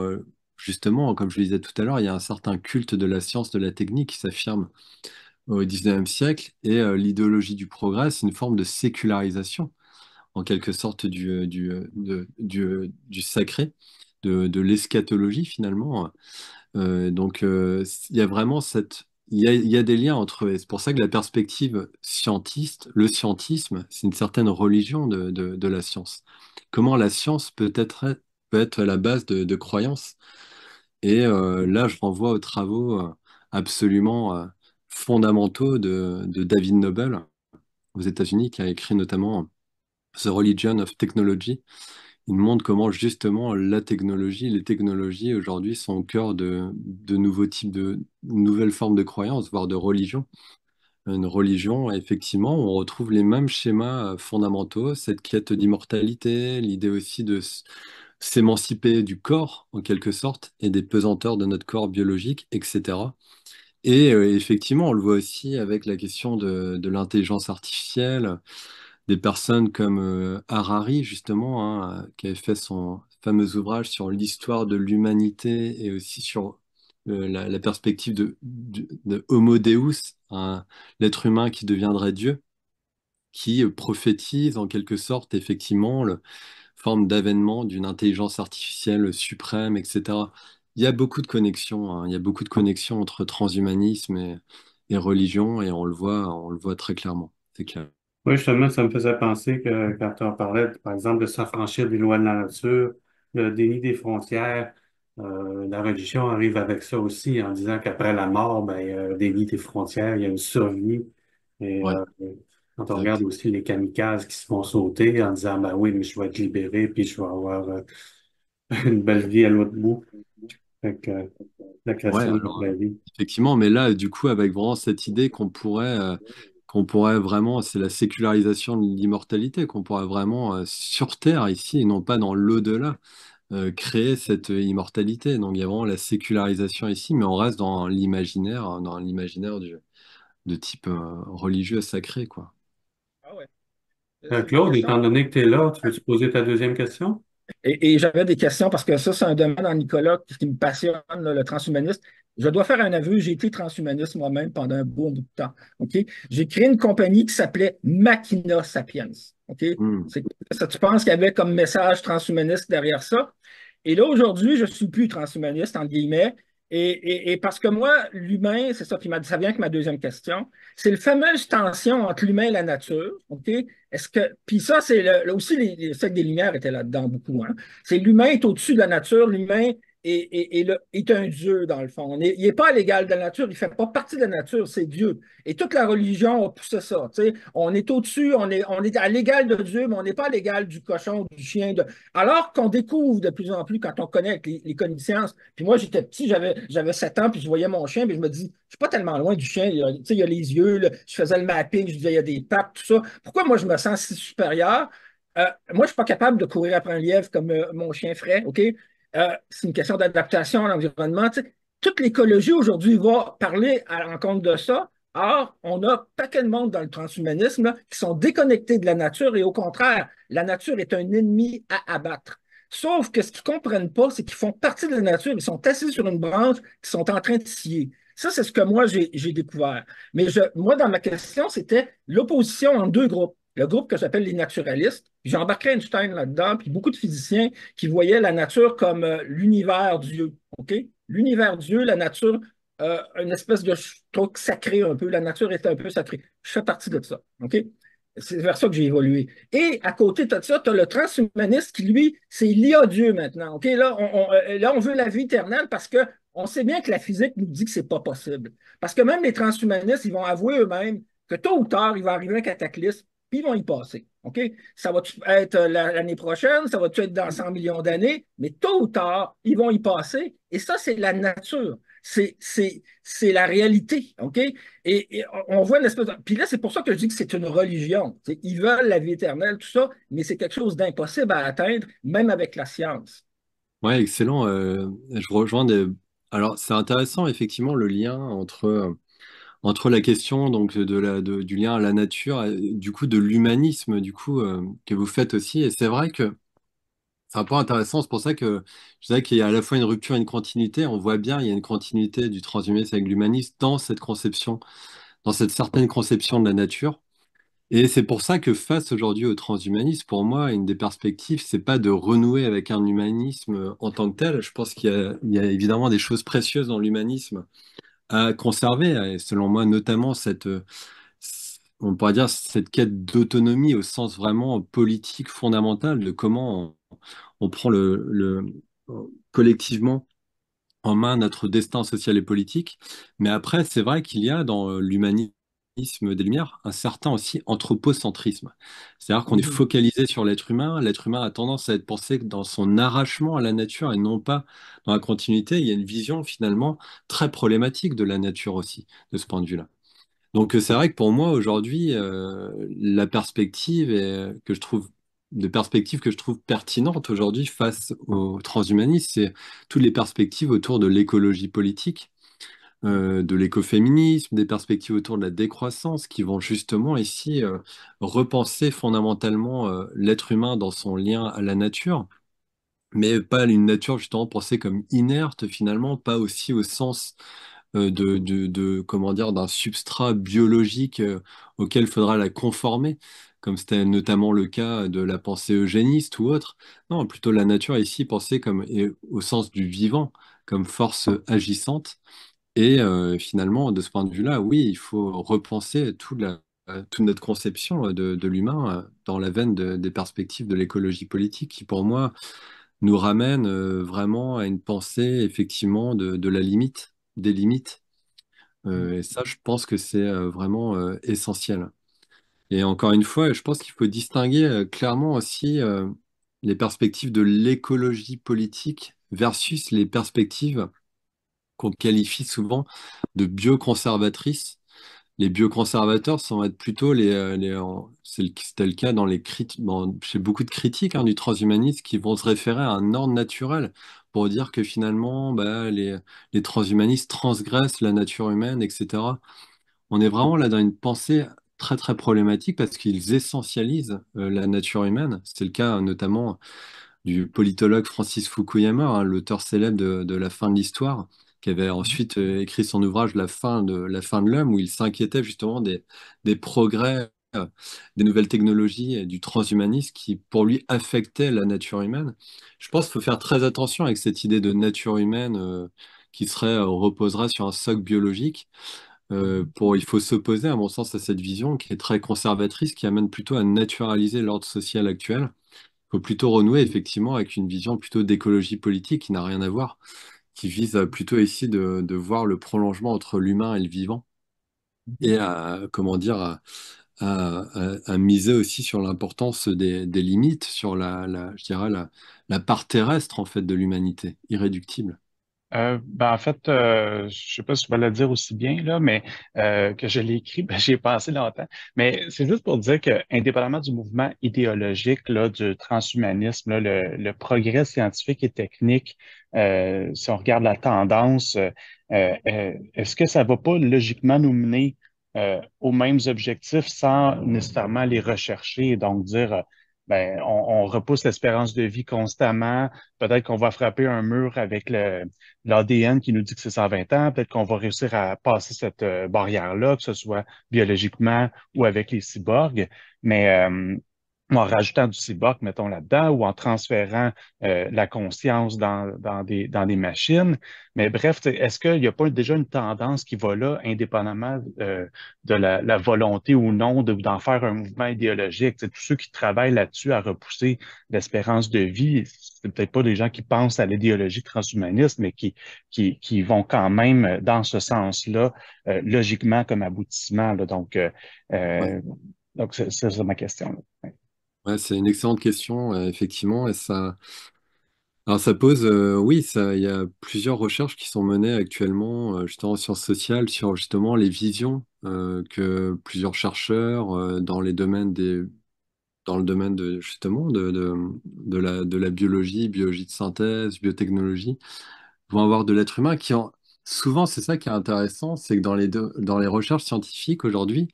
justement, comme je le disais tout à l'heure, il y a un certain culte de la science, de la technique qui s'affirme au 19e siècle, et l'idéologie du progrès, c'est une forme de sécularisation, en quelque sorte, du sacré, de l'eschatologie, finalement. Il y a vraiment il y a des liens entre eux. Et c'est pour ça que la perspective scientiste, le scientisme, c'est une certaine religion de la science. Comment la science peut être à la base de croyances. Et là, je renvoie aux travaux absolument fondamentaux de David Noble aux États-Unis, qui a écrit notamment The Religion of Technology. Il montre comment justement la technologie, les technologies aujourd'hui sont au cœur de nouveaux types de nouvelles formes de croyances, voire de religion. Une religion, effectivement, on retrouve les mêmes schémas fondamentaux, cette quête d'immortalité, l'idée aussi de s'émanciper du corps, en quelque sorte, et des pesanteurs de notre corps biologique, etc. Et effectivement, on le voit aussi avec la question de l'intelligence artificielle, des personnes comme Harari, justement, hein, qui avait fait son fameux ouvrage sur l'histoire de l'humanité et aussi sur la perspective de Homo Deus, l'être humain qui deviendrait Dieu, qui prophétise en quelque sorte effectivement la forme d'avènement d'une intelligence artificielle suprême, etc. Il y a beaucoup de connexions, hein, il y a beaucoup de connexions entre transhumanisme et religion, et on le voit très clairement, c'est clair. Oui, justement, ça me faisait penser que quand on parlait, par exemple, de s'affranchir des lois de la nature, le déni des frontières, la religion arrive avec ça aussi en disant qu'après la mort, ben, il y a un déni des frontières, il y a une survie. Et Ouais, quand on regarde exact. aussi les kamikazes qui se font sauter en disant, ben oui, mais je vais être libéré, puis je vais avoir une belle vie à l'autre bout. Fait que, la Ouais, création de alors la vie. effectivement, mais là, du coup, avec vraiment cette idée qu'on pourrait vraiment, c'est la sécularisation de l'immortalité, qu'on pourrait vraiment sur Terre ici et non pas dans l'au-delà, créer cette immortalité. Donc il y a vraiment la sécularisation ici, mais on reste dans l'imaginaire de type religieux sacré, quoi. Ah ouais. C'est une bonne Claude, question. étant donné que tu es là, tu veux-tu poser ta deuxième question? Et j'avais des questions parce que ça, c'est un domaine en Nicolas qui me passionne, là, le transhumanisme. Je dois faire un aveu, j'ai été transhumaniste moi-même pendant un bon bout de temps. OK? J'ai créé une compagnie qui s'appelait Machina Sapiens. OK? Hmm. C'est ça, tu penses qu'il y avait comme message transhumaniste derrière ça? Et là, aujourd'hui, je ne suis plus transhumaniste, entre guillemets. Et parce que moi, l'humain, c'est ça, ça vient avec ma deuxième question, c'est la fameuse tension entre l'humain et la nature. OK? Puis ça, c'est aussi les siècles des Lumières étaient là-dedans beaucoup. Hein. C'est l'humain est au-dessus de la nature, l'humain est un Dieu, dans le fond. Il n'est pas à l'égal de la nature, il ne fait pas partie de la nature, c'est Dieu. Et toute la religion a poussé ça. Tu sais. On est au-dessus, on est à l'égal de Dieu, mais on n'est pas à l'égal du cochon, du chien. Alors qu'on découvre de plus en plus quand on connaît les connaissances. Puis moi, j'étais petit, j'avais 7 ans, puis je voyais mon chien, puis je me dis, je ne suis pas tellement loin du chien. Tu sais, il y a les yeux, là, je faisais le mapping, je disais, il y a des pattes, tout ça. Pourquoi moi, je me sens si supérieur? Moi, je ne suis pas capable de courir après un lièvre comme mon chien ferait, OK? C'est une question d'adaptation à l'environnement. Tu sais. Toute l'écologie aujourd'hui va parler à l'encontre de ça. Or, on a un paquet de monde dans le transhumanisme là, qui sont déconnectés de la nature et au contraire, la nature est un ennemi à abattre. Sauf que ce qu'ils ne comprennent pas, c'est qu'ils font partie de la nature, ils sont assis sur une branche, ils sont en train de scier. Ça, c'est ce que moi, j'ai découvert. Mais moi, dans ma question, c'était l'opposition en deux groupes. Le groupe que j'appelle les naturalistes, j'ai embarqué Einstein là-dedans, puis beaucoup de physiciens qui voyaient la nature comme l'univers Dieu. OK? L'univers Dieu, la nature, une espèce de truc sacré un peu. La nature est un peu sacrée. Je fais partie de ça. OK? C'est vers ça que j'ai évolué. Et à côté de ça, tu as le transhumaniste qui, lui, c'est l'IA Dieu maintenant. OK? Là, on veut la vie éternelle parce que on sait bien que la physique nous dit que c'est pas possible. Parce que même les transhumanistes, ils vont avouer eux-mêmes que tôt ou tard, il va arriver un cataclysme, puis ils vont y passer. OK? Ça va être l'année prochaine, ça va être dans 100 millions d'années, mais tôt ou tard, ils vont y passer. Et ça, c'est la nature. C'est la réalité. OK? Et on voit une espèce de. Puis là, c'est pour ça que je dis que c'est une religion. Ils veulent la vie éternelle, tout ça, mais c'est quelque chose d'impossible à atteindre, même avec la science. Ouais, excellent. Je rejoins des... Alors, c'est intéressant, effectivement, le lien entre la question donc du lien à la nature, et du coup de l'humanisme du coup que vous faites aussi. Et c'est vrai que c'est un point intéressant. C'est pour ça que je dirais qu'il y a à la fois une rupture et une continuité. On voit bien il y a une continuité du transhumanisme avec l'humanisme dans cette conception, dans cette certaine conception de la nature. Et c'est pour ça que face aujourd'hui au transhumanisme, pour moi, une des perspectives, c'est pas de renouer avec un humanisme en tant que tel. Je pense qu'il y a évidemment des choses précieuses dans l'humanisme à conserver. Et selon moi, notamment on pourrait dire cette quête d'autonomie au sens vraiment politique fondamental de comment on prend collectivement en main notre destin social et politique. Mais après, c'est vrai qu'il y a dans l'humanisme des Lumières un certain aussi anthropocentrisme. C'est-à-dire qu'on est Mhm. focalisé sur l'être humain. L'être humain a tendance à être pensé que dans son arrachement à la nature et non pas dans la continuité. Il y a une vision finalement très problématique de la nature aussi, de ce point de vue-là. Donc c'est vrai que pour moi aujourd'hui, la perspective que je trouve de perspectives que je trouve pertinentes aujourd'hui face au transhumanisme, c'est toutes les perspectives autour de l'écologie politique, de l'écoféminisme, des perspectives autour de la décroissance qui vont justement ici repenser fondamentalement l'être humain dans son lien à la nature, mais pas une nature justement pensée comme inerte finalement, pas aussi au sens comment dire, d'un substrat biologique auquel il faudra la conformer, comme c'était notamment le cas de la pensée eugéniste ou autre. Non, plutôt la nature ici pensée comme, et au sens du vivant, comme force agissante. Et finalement, de ce point de vue-là, oui, il faut repenser toute notre conception de l'humain dans la veine des perspectives de l'écologie politique, qui pour moi nous ramène vraiment à une pensée effectivement de la limite, des limites. Et ça, je pense que c'est vraiment essentiel. Et encore une fois, je pense qu'il faut distinguer clairement aussi les perspectives de l'écologie politique versus les perspectives qu'on qualifie souvent de bioconservatrices. Les bioconservateurs sont être plutôt c'était le cas dans chez beaucoup de critiques du transhumanisme qui vont se référer à un ordre naturel pour dire que finalement, bah, les transhumanistes transgressent la nature humaine, etc. On est vraiment là dans une pensée très très problématique parce qu'ils essentialisent la nature humaine. C'est le cas notamment du politologue Francis Fukuyama, l'auteur célèbre de La fin de l'histoire, qui avait ensuite écrit son ouvrage La fin de l'homme, où il s'inquiétait justement des progrès, des nouvelles technologies et du transhumanisme qui, pour lui, affectaient la nature humaine. Je pense qu'il faut faire très attention avec cette idée de nature humaine qui reposera sur un socle biologique. Il faut s'opposer, à mon sens, à cette vision qui est très conservatrice, qui amène plutôt à naturaliser l'ordre social actuel. faut plutôt renouer effectivement avec une vision plutôt d'écologie politique qui n'a rien à voir, qui vise plutôt ici de voir le prolongement entre l'humain et le vivant et à, comment dire, à miser aussi sur l'importance des limites, sur je dirais la part terrestre en fait de l'humanité, irréductible. En fait, je sais pas si je vais le dire aussi bien là, mais que je l'ai écrit, ben, j'y ai pensé longtemps. Mais c'est juste pour dire que, indépendamment du mouvement idéologique là, du transhumanisme, là, le progrès scientifique et technique, si on regarde la tendance, est-ce que ça va pas logiquement nous mener aux mêmes objectifs sans nécessairement les rechercher et donc dire ben, on repousse l'espérance de vie constamment. Peut-être qu'on va frapper un mur avec l'ADN qui nous dit que c'est 120 ans. Peut-être qu'on va réussir à passer cette barrière-là, que ce soit biologiquement ou avec les cyborgs. Mais en rajoutant du cyborg, mettons, là-dedans, ou en transférant la conscience dans des machines. Mais bref, tu sais, est-ce qu'il n'y a pas déjà une tendance qui va là, indépendamment de la volonté ou non d'en faire un mouvement idéologique? Tu sais, tous ceux qui travaillent là-dessus à repousser l'espérance de vie, c'est peut-être pas des gens qui pensent à l'idéologie transhumaniste, mais qui vont quand même dans ce sens-là, logiquement comme aboutissement. Là. Ouais. Euh, donc c'est ma question. Là. Ouais. Ouais, c'est une excellente question, effectivement, et ça, alors ça pose, oui, ça, il y a plusieurs recherches qui sont menées actuellement, justement en sciences sociales, sur justement les visions que plusieurs chercheurs dans le domaine de justement de la biologie, biologie de synthèse, biotechnologie, vont avoir de l'être humain souvent c'est ça qui est intéressant, c'est que dans les recherches scientifiques aujourd'hui,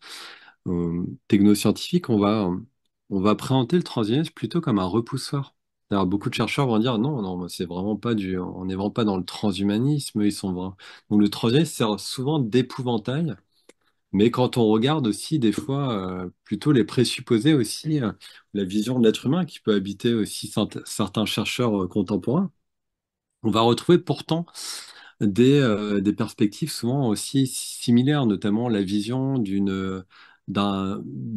technoscientifiques, on va présenter le transhumanisme plutôt comme un repoussoir. Alors, beaucoup de chercheurs vont dire non, non, c'est vraiment pas on n'est vraiment pas dans le transhumanisme, ils sont vraiment. Donc le transhumanisme sert souvent d'épouvantail, mais quand on regarde aussi des fois plutôt les présupposés aussi, la vision de l'être humain qui peut habiter aussi certains chercheurs contemporains, on va retrouver pourtant des perspectives souvent aussi similaires, notamment la vision du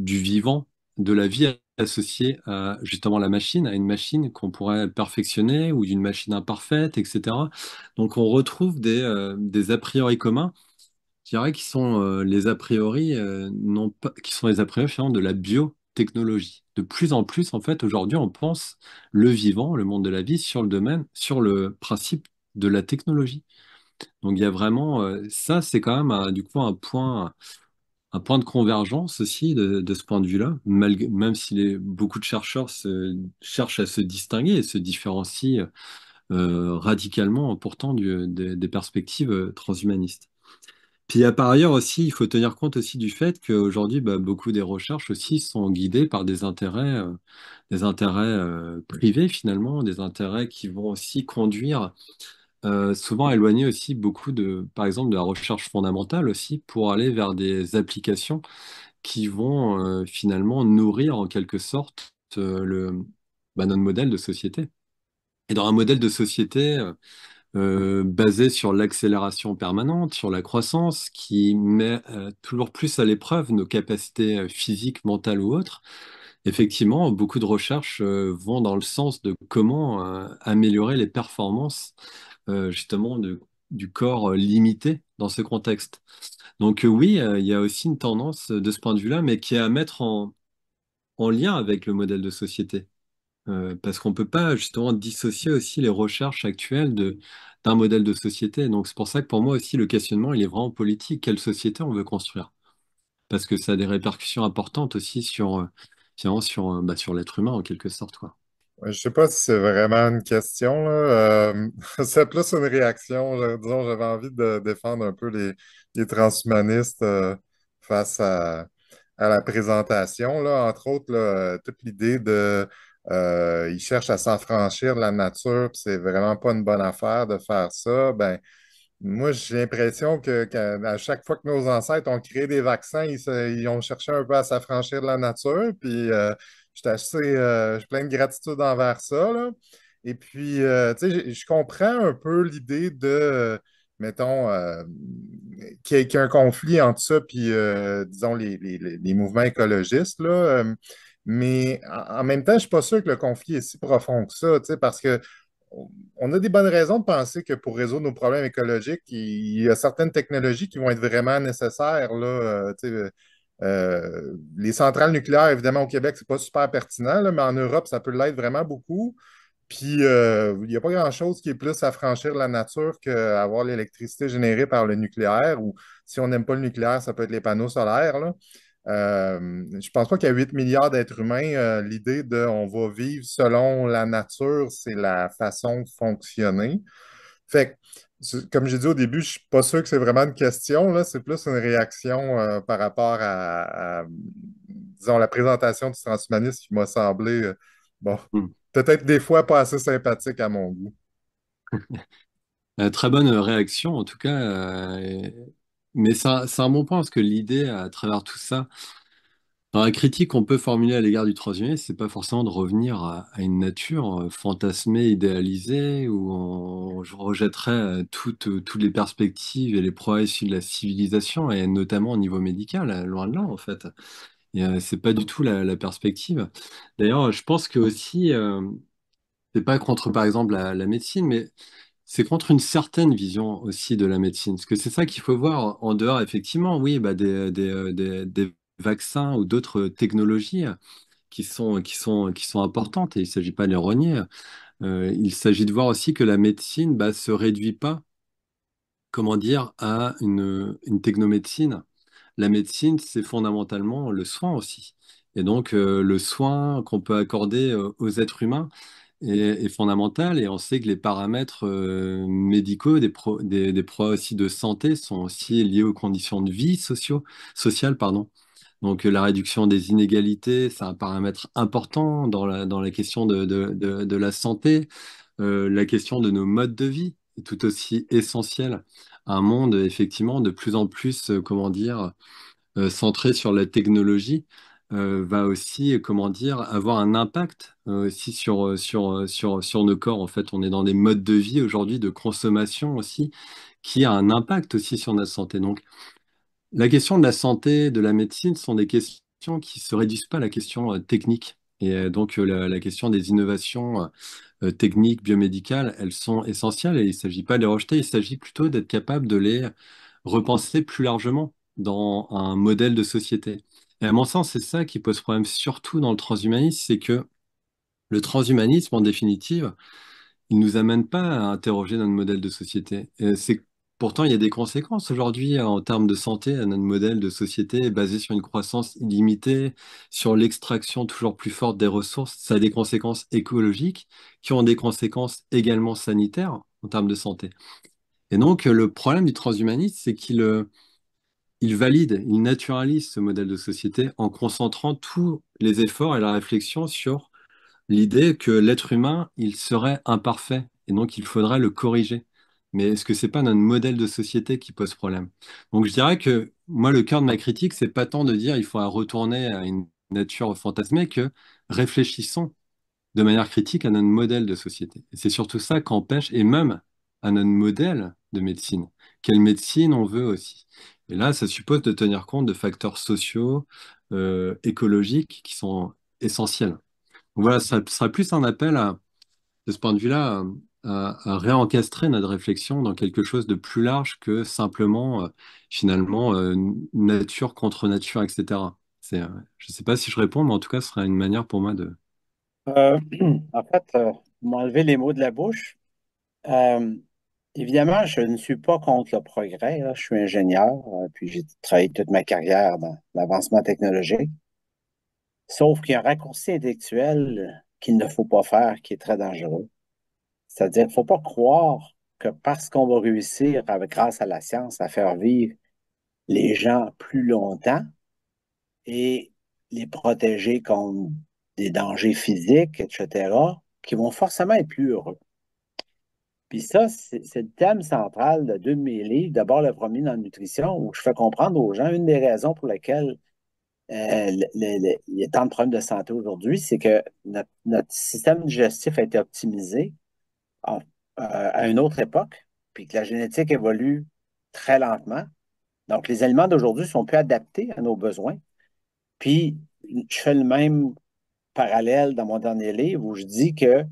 vivant, de la vie associée à justement la machine, à une machine qu'on pourrait perfectionner ou d'une machine imparfaite, etc. Donc on retrouve des a priori communs, je dirais, qui sont les a priori non pas, qui sont les a priori finalement de la biotechnologie. De plus en plus, en fait, aujourd'hui, on pense le vivant, le monde de la vie, sur le principe de la technologie. Donc il y a vraiment ça, c'est quand même du coup un point de convergence aussi de ce point de vue-là, même si beaucoup de chercheurs cherchent à se distinguer et se différencient radicalement pourtant des perspectives transhumanistes. Puis il y a par ailleurs aussi, il faut tenir compte aussi du fait qu'aujourd'hui, bah, beaucoup des recherches aussi sont guidées par des intérêts privés finalement, des intérêts qui vont aussi conduire souvent éloigner aussi beaucoup par exemple, de la recherche fondamentale aussi pour aller vers des applications qui vont finalement nourrir en quelque sorte notre modèle de société. Et dans un modèle de société basé sur l'accélération permanente, sur la croissance, qui met toujours plus à l'épreuve nos capacités physiques, mentales ou autres, effectivement, beaucoup de recherches vont dans le sens de comment améliorer les performances justement du corps limité dans ce contexte. Donc oui, il y a aussi une tendance de ce point de vue-là, mais qui est à mettre en lien avec le modèle de société. Parce qu'on ne peut pas justement dissocier aussi les recherches actuelles d'un modèle de société. Donc c'est pour ça que pour moi aussi le questionnement, il est vraiment politique. Quelle société on veut construire? Parce que ça a des répercussions importantes aussi finalement sur l'être humain en quelque sorte, quoi. Ouais, je sais pas si c'est vraiment une question, là. C'est plus une réaction. Disons, j'avais envie de défendre un peu les transhumanistes face à la présentation, là. Entre autres, là, toute l'idée de ils cherchent à s'affranchir de la nature, puis c'est vraiment pas une bonne affaire de faire ça. Ben, moi, j'ai l'impression qu'à chaque fois que nos ancêtres ont créé des vaccins, ils ont cherché un peu à s'affranchir de la nature. Puis, j'ai plein de gratitude envers ça, là. Et puis, tu sais, je comprends un peu l'idée de, mettons, qu'il y ait un conflit entre ça puis, disons, les mouvements écologistes, là. Mais en même temps, je ne suis pas sûr que le conflit est si profond que ça, tu sais, parce que on a des bonnes raisons de penser que pour résoudre nos problèmes écologiques, il y a certaines technologies qui vont être vraiment nécessaires, là, tu sais, les centrales nucléaires, évidemment, au Québec, c'est pas super pertinent, là, mais en Europe, ça peut l'être vraiment beaucoup. Puis, il n'y a pas grand-chose qui est plus à franchir la nature qu'avoir l'électricité générée par le nucléaire, ou si on n'aime pas le nucléaire, ça peut être les panneaux solaires, là. Je pense pas qu'il y a 8 milliards d'êtres humains. L'idée de on va vivre selon la nature, c'est la façon de fonctionner. Fait que, comme j'ai dit au début, je suis pas sûr que c'est vraiment une question, là. C'est plus une réaction par rapport disons, la présentation du transhumanisme qui m'a semblé, bon, Hmm. peut-être des fois pas assez sympathique à mon goût. Très bonne réaction, en tout cas. Mais c'est un bon point, parce que l'idée, à travers tout ça, dans la critique qu'on peut formuler à l'égard du transhumanisme, c'est pas forcément de revenir à une nature fantasmée, idéalisée, où on rejetterait toutes les perspectives et les progrès issus de la civilisation, et notamment au niveau médical, loin de là, en fait. Et c'est pas du tout la perspective. D'ailleurs, je pense que aussi, c'est pas contre, par exemple, la médecine, mais c'est contre une certaine vision aussi de la médecine. Parce que c'est ça qu'il faut voir en dehors, effectivement, oui, bah, des vaccins ou d'autres technologies qui sont importantes, et il ne s'agit pas de les renier. Il s'agit de voir aussi que la médecine, bah, se réduit pas, comment dire, à une technomédecine. La médecine, c'est fondamentalement le soin aussi. Et donc, le soin qu'on peut accorder aux êtres humains est fondamental. Et on sait que les paramètres médicaux, des progrès aussi de santé, sont aussi liés aux conditions de vie sociales, pardon. Donc, la réduction des inégalités, c'est un paramètre important dans la question de la santé. La question de nos modes de vie est tout aussi essentielle. Un monde, effectivement, de plus en plus, comment dire, centré sur la technologie, va aussi, comment dire, avoir un impact aussi sur nos corps. En fait, on est dans des modes de vie aujourd'hui, de consommation aussi, qui a un impact aussi sur notre santé. Donc, la question de la santé, de la médecine sont des questions qui se réduisent pas à la question technique. Et donc, la question des innovations techniques, biomédicales, elles sont essentielles, et il ne s'agit pas de les rejeter, il s'agit plutôt d'être capable de les repenser plus largement dans un modèle de société. Et à mon sens, c'est ça qui pose problème, surtout dans le transhumanisme, c'est que le transhumanisme, en définitive, il nous amène pas à interroger notre modèle de société. Et pourtant, il y a des conséquences aujourd'hui en termes de santé à notre modèle de société basé sur une croissance illimitée, sur l'extraction toujours plus forte des ressources. Ça a des conséquences écologiques qui ont des conséquences également sanitaires en termes de santé. Et donc, le problème du transhumanisme, c'est qu'il valide, il naturalise ce modèle de société en concentrant tous les efforts et la réflexion sur l'idée que l'être humain, il serait imparfait, et donc il faudrait le corriger. Mais est-ce que c'est pas notre modèle de société qui pose problème? Donc je dirais que moi, le cœur de ma critique, c'est pas tant de dire il faut retourner à une nature fantasmée, que réfléchissons de manière critique à notre modèle de société. Et c'est surtout ça qu'empêche, et même à notre modèle de médecine. Quelle médecine on veut aussi. Et là, ça suppose de tenir compte de facteurs sociaux, écologiques qui sont essentiels. Donc voilà, ça sera plus un appel de ce point de vue-là, à réencastrer notre réflexion dans quelque chose de plus large que simplement, finalement, nature contre nature, etc. Je ne sais pas si je réponds, mais en tout cas, ce sera une manière pour moi de... Euh, En fait, m'enlever les mots de la bouche. Euh, Évidemment, je ne suis pas contre le progrès, là. Je suis ingénieur, puis j'ai travaillé toute ma carrière dans l'avancement technologique. Sauf qu'il y a un raccourci intellectuel qu'il ne faut pas faire, qui est très dangereux. C'est-à-dire qu'il ne faut pas croire que parce qu'on va réussir, grâce à la science, à faire vivre les gens plus longtemps et les protéger contre des dangers physiques, etc., qui vont forcément être plus heureux. Puis ça, c'est le thème central de deux de mes livres. D'abord, le premier dans la nutrition, où je fais comprendre aux gens une des raisons pour lesquelles il y a tant de problèmes de santé aujourd'hui, c'est que notre système digestif a été optimisé à une autre époque, puis que la génétique évolue très lentement. Donc, les aliments d'aujourd'hui sont plus adaptés à nos besoins. Puis, je fais le même parallèle dans mon dernier livre où je dis que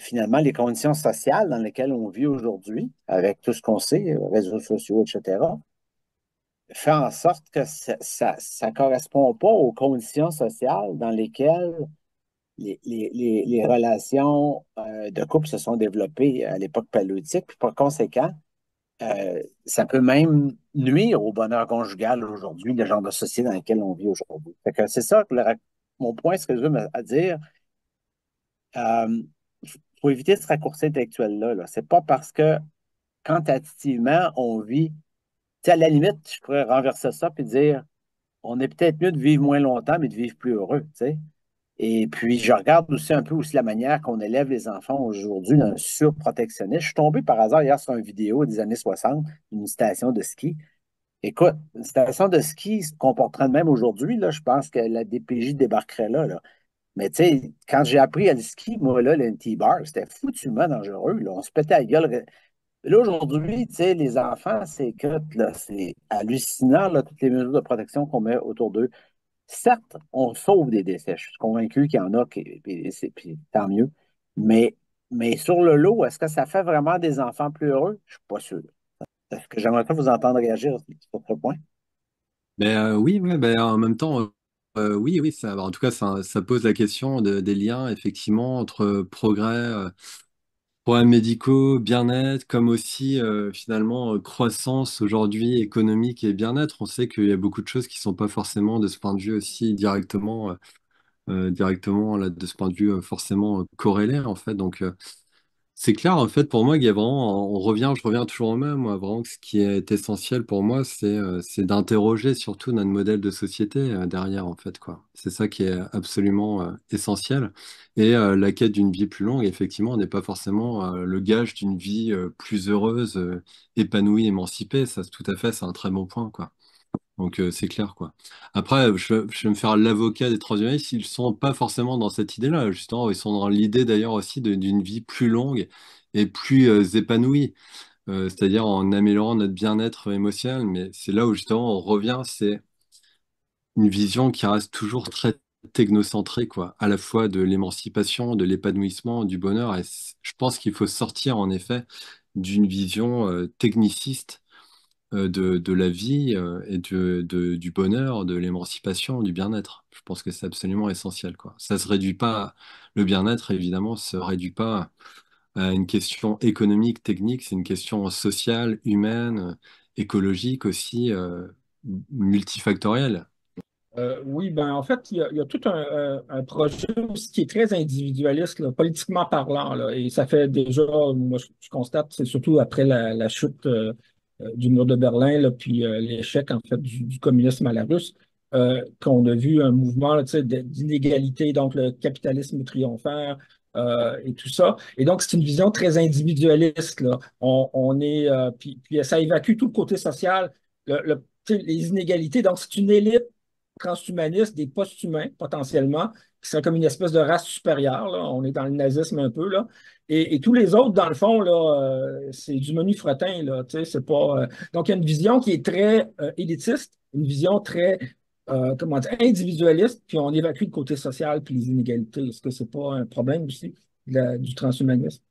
finalement, les conditions sociales dans lesquelles on vit aujourd'hui, avec tout ce qu'on sait, réseaux sociaux, etc., fait en sorte que ça correspond pas aux conditions sociales dans lesquelles les relations de couple se sont développées à l'époque paléolithique. Puis par conséquent, ça peut même nuire au bonheur conjugal aujourd'hui, le genre de société dans lequel on vit aujourd'hui. Fait que c'est ça que mon point, ce que je veux dire. Il faut éviter ce raccourci intellectuel-là. Là. C'est pas parce que quantitativement, on vit. Tu sais, à la limite, je pourrais renverser ça et dire on est peut-être mieux de vivre moins longtemps, mais de vivre plus heureux. Tu sais. Et puis, je regarde aussi un peu aussi la manière qu'on élève les enfants aujourd'hui dans un surprotectionnisme. Je suis tombé par hasard hier sur une vidéo des années 60, une station de ski. Écoute, une station de ski se comporterait de même aujourd'hui. Là, je pense que la DPJ débarquerait là. Là. Mais tu sais, quand j'ai appris à le ski, moi, là, le T-bar, c'était foutument dangereux. Là. On se pétait la gueule. Là, aujourd'hui, tu sais, les enfants, c'est hallucinant, là, toutes les mesures de protection qu'on met autour d'eux. Certes, on sauve des décès. Je suis convaincu qu'il y en a, puis tant mieux. Mais, mais sur le lot, est-ce que ça fait vraiment des enfants plus heureux? Je ne suis pas sûr. Est-ce que j'aimerais pas vous entendre réagir sur ce point? Oui, ouais, en même temps, oui, oui, en tout cas, ça pose la question des liens, effectivement, entre progrès, problèmes médicaux, bien-être, comme aussi, finalement, croissance aujourd'hui économique et bien-être. On sait qu'il y a beaucoup de choses qui sont pas forcément, de ce point de vue aussi, directement là, de ce point de vue, forcément corrélés, en fait. Donc, c'est clair, en fait, pour moi, il y a vraiment, je reviens toujours au même, moi, vraiment, que ce qui est essentiel pour moi, c'est d'interroger surtout notre modèle de société derrière, en fait, quoi. C'est ça qui est absolument essentiel. Et la quête d'une vie plus longue, effectivement, n'est pas forcément le gage d'une vie plus heureuse, épanouie, émancipée. Ça, tout à fait, c'est un très bon point, quoi. Donc c'est clair, quoi. Après, je vais me faire l'avocat des transhumanistes, ils sont pas forcément dans cette idée-là, justement, ils sont dans l'idée d'ailleurs aussi d'une vie plus longue et plus épanouie, c'est-à-dire en améliorant notre bien-être émotionnel. Mais c'est là où justement on revient, c'est une vision qui reste toujours très technocentrée, quoi, à la fois de l'émancipation, de l'épanouissement, du bonheur. Et je pense qu'il faut sortir en effet d'une vision techniciste de la vie et du bonheur, de l'émancipation, du bien-être. Je pense que c'est absolument essentiel, quoi. Ça se réduit pas, le bien-être, évidemment, se réduit pas à une question économique, technique, c'est une question sociale, humaine, écologique aussi, multifactorielle. Oui, ben en fait, il y a tout un projet aussi qui est très individualiste, là, politiquement parlant, là, et ça fait déjà, moi je constate, c'est surtout après la chute du mur de Berlin, là, puis l'échec en fait du communisme à la russe, qu'on a vu un mouvement là, tu sais, d'inégalité, donc le capitalisme triomphaire et tout ça. Et donc c'est une vision très individualiste, là. On est, puis ça évacue tout le côté social, tu sais, les inégalités. Donc c'est une élite transhumanistes, des post-humains potentiellement, qui seraient comme une espèce de race supérieure. Là. On est dans le nazisme un peu. Là. Et tous les autres, dans le fond, là, c'est du menu fretin. Là, tu sais, c'est pas, donc, il y a une vision qui est très élitiste, une vision très comment dire, individualiste, puis on évacue le côté social puis les inégalités. Est-ce que c'est pas un problème aussi du transhumanisme?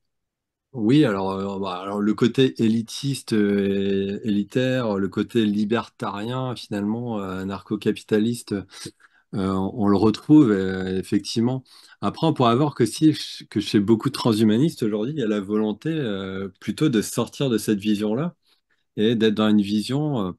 Oui, alors, alors le côté élitiste, élitaire, le côté libertarien, finalement, anarcho-capitaliste, on le retrouve effectivement. Après, on pourrait voir que chez beaucoup de transhumanistes aujourd'hui, il y a la volonté plutôt de sortir de cette vision-là et d'être dans une vision.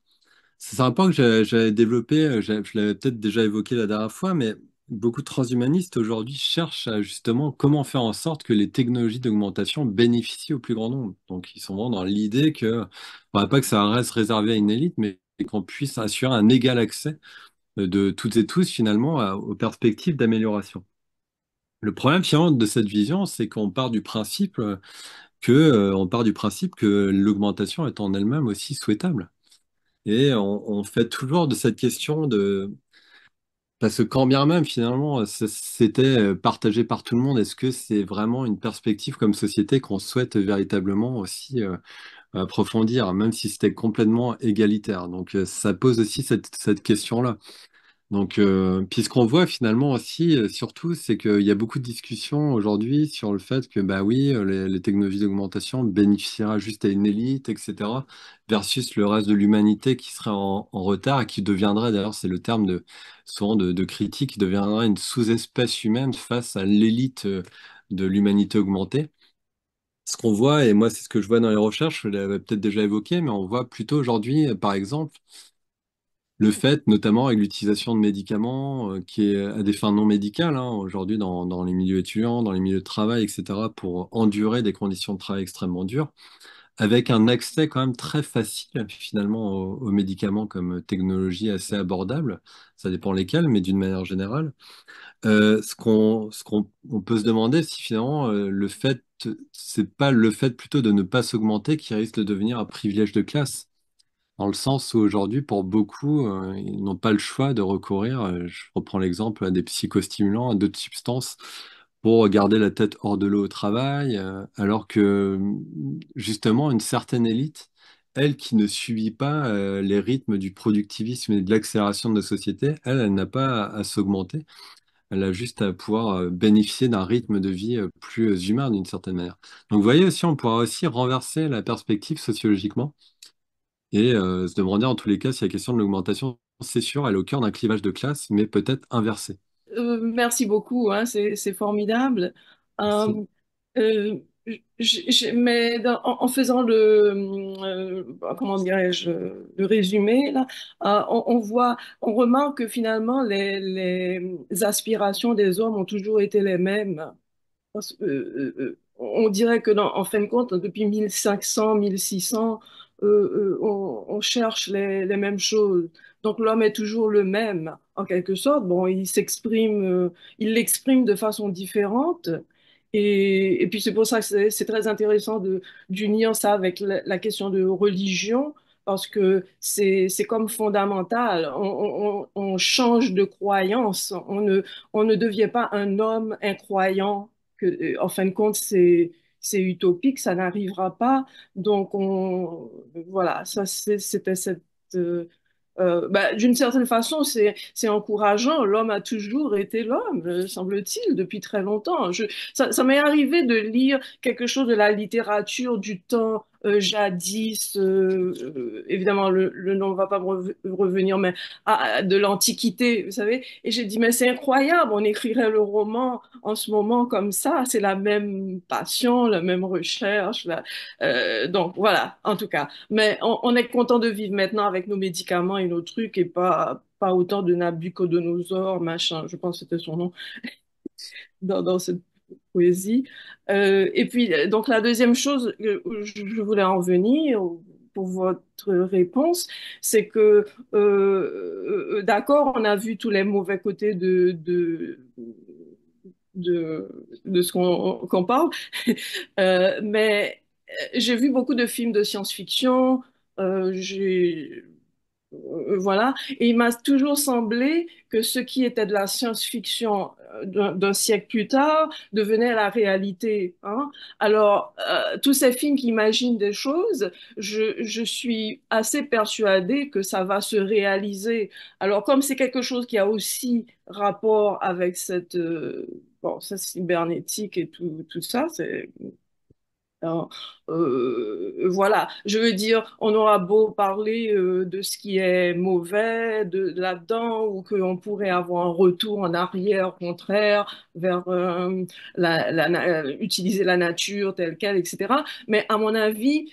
C'est un point que j'avais développé, je l'avais peut-être déjà évoqué la dernière fois, mais beaucoup de transhumanistes aujourd'hui cherchent à justement comment faire en sorte que les technologies d'augmentation bénéficient au plus grand nombre. Donc, ils sont vraiment dans l'idée que, faudrait pas que ça reste réservé à une élite, mais qu'on puisse assurer un égal accès de toutes et tous finalement aux perspectives d'amélioration. Le problème finalement de cette vision, c'est qu'on part du principe on part du principe que l'augmentation est en elle-même aussi souhaitable. Et on fait toujours de cette question parce que quand bien même finalement c'était partagé par tout le monde, est-ce que c'est vraiment une perspective comme société qu'on souhaite véritablement aussi approfondir, même si c'était complètement égalitaire. Donc ça pose aussi cette question-là. Donc, puis ce qu'on voit finalement aussi, surtout, c'est qu'il y a beaucoup de discussions aujourd'hui sur le fait que, bah oui, les technologies d'augmentation bénéficiera juste à une élite, etc., versus le reste de l'humanité qui serait en retard et qui deviendrait, d'ailleurs, c'est le terme souvent de critique, qui deviendrait une sous-espèce humaine face à l'élite de l'humanité augmentée. Ce qu'on voit, et moi c'est ce que je vois dans les recherches, je l'avais peut-être déjà évoqué, mais on voit plutôt aujourd'hui, par exemple, le fait, notamment avec l'utilisation de médicaments qui est à des fins non médicales, hein, aujourd'hui dans les milieux étudiants, dans les milieux de travail, etc., pour endurer des conditions de travail extrêmement dures, avec un accès quand même très facile finalement aux médicaments comme technologie assez abordable. Ça dépend lesquels, mais d'une manière générale. On peut se demander si finalement c'est pas le fait plutôt de ne pas s'augmenter qui risque de devenir un privilège de classe. Dans le sens où aujourd'hui, pour beaucoup, ils n'ont pas le choix de recourir, je reprends l'exemple, à des psychostimulants, à d'autres substances pour garder la tête hors de l'eau au travail, alors que justement, une certaine élite, elle qui ne subit pas les rythmes du productivisme et de l'accélération de nos sociétés, elle n'a pas à s'augmenter, elle a juste à pouvoir bénéficier d'un rythme de vie plus humain d'une certaine manière. Donc vous voyez aussi, on pourra aussi renverser la perspective sociologiquement et se demander en tous les cas si la question de l'augmentation, c'est sûr, elle est au cœur d'un clivage de classe, mais peut-être inversé. Merci beaucoup, hein, c'est formidable. Merci. Euh, euh, mais en faisant comment dirais-je, le résumé, là, on remarque que finalement les aspirations des hommes ont toujours été les mêmes. On dirait que en fin de compte, depuis 1500, 1600, on cherche les mêmes choses. Donc l'homme est toujours le même, en quelque sorte. Bon, il l'exprime de façon différente. Et puis c'est pour ça que c'est très intéressant d'unir ça avec la question de religion, parce que c'est comme fondamental. On change de croyance. On ne devient pas un homme incroyant que, en fin de compte, c'est utopique, ça n'arrivera pas. Donc, voilà, c'était cette. D'une certaine façon, c'est encourageant. L'homme a toujours été l'homme, semble-t-il, depuis très longtemps. Ça m'est arrivé de lire quelque chose de la littérature du temps jadis, évidemment, le nom ne va pas me revenir, mais de l'Antiquité, vous savez. Et j'ai dit, mais c'est incroyable, on écrirait le roman en ce moment comme ça, c'est la même passion, la même recherche. Donc voilà, en tout cas. Mais on est content de vivre maintenant avec nos médicaments et nos trucs et pas autant de Nabucodonosor, machin, je pense que c'était son nom, dans cette poésie. Et puis, donc la deuxième chose que je voulais en venir pour votre réponse, c'est que, d'accord, on a vu tous les mauvais côtés de ce qu'on parle, mais j'ai vu beaucoup de films de science-fiction, j'ai voilà. Et il m'a toujours semblé que ce qui était de la science-fiction d'un siècle plus tard devenait la réalité, hein. Alors, tous ces films qui imaginent des choses, je suis assez persuadée que ça va se réaliser. Alors, comme c'est quelque chose qui a aussi rapport avec bon, cette cybernétique et tout ça, c'est alors, voilà, je veux dire, on aura beau parler de ce qui est mauvais là-dedans ou qu'on pourrait avoir un retour en arrière, au contraire, vers utiliser la nature telle qu'elle, etc. Mais à mon avis,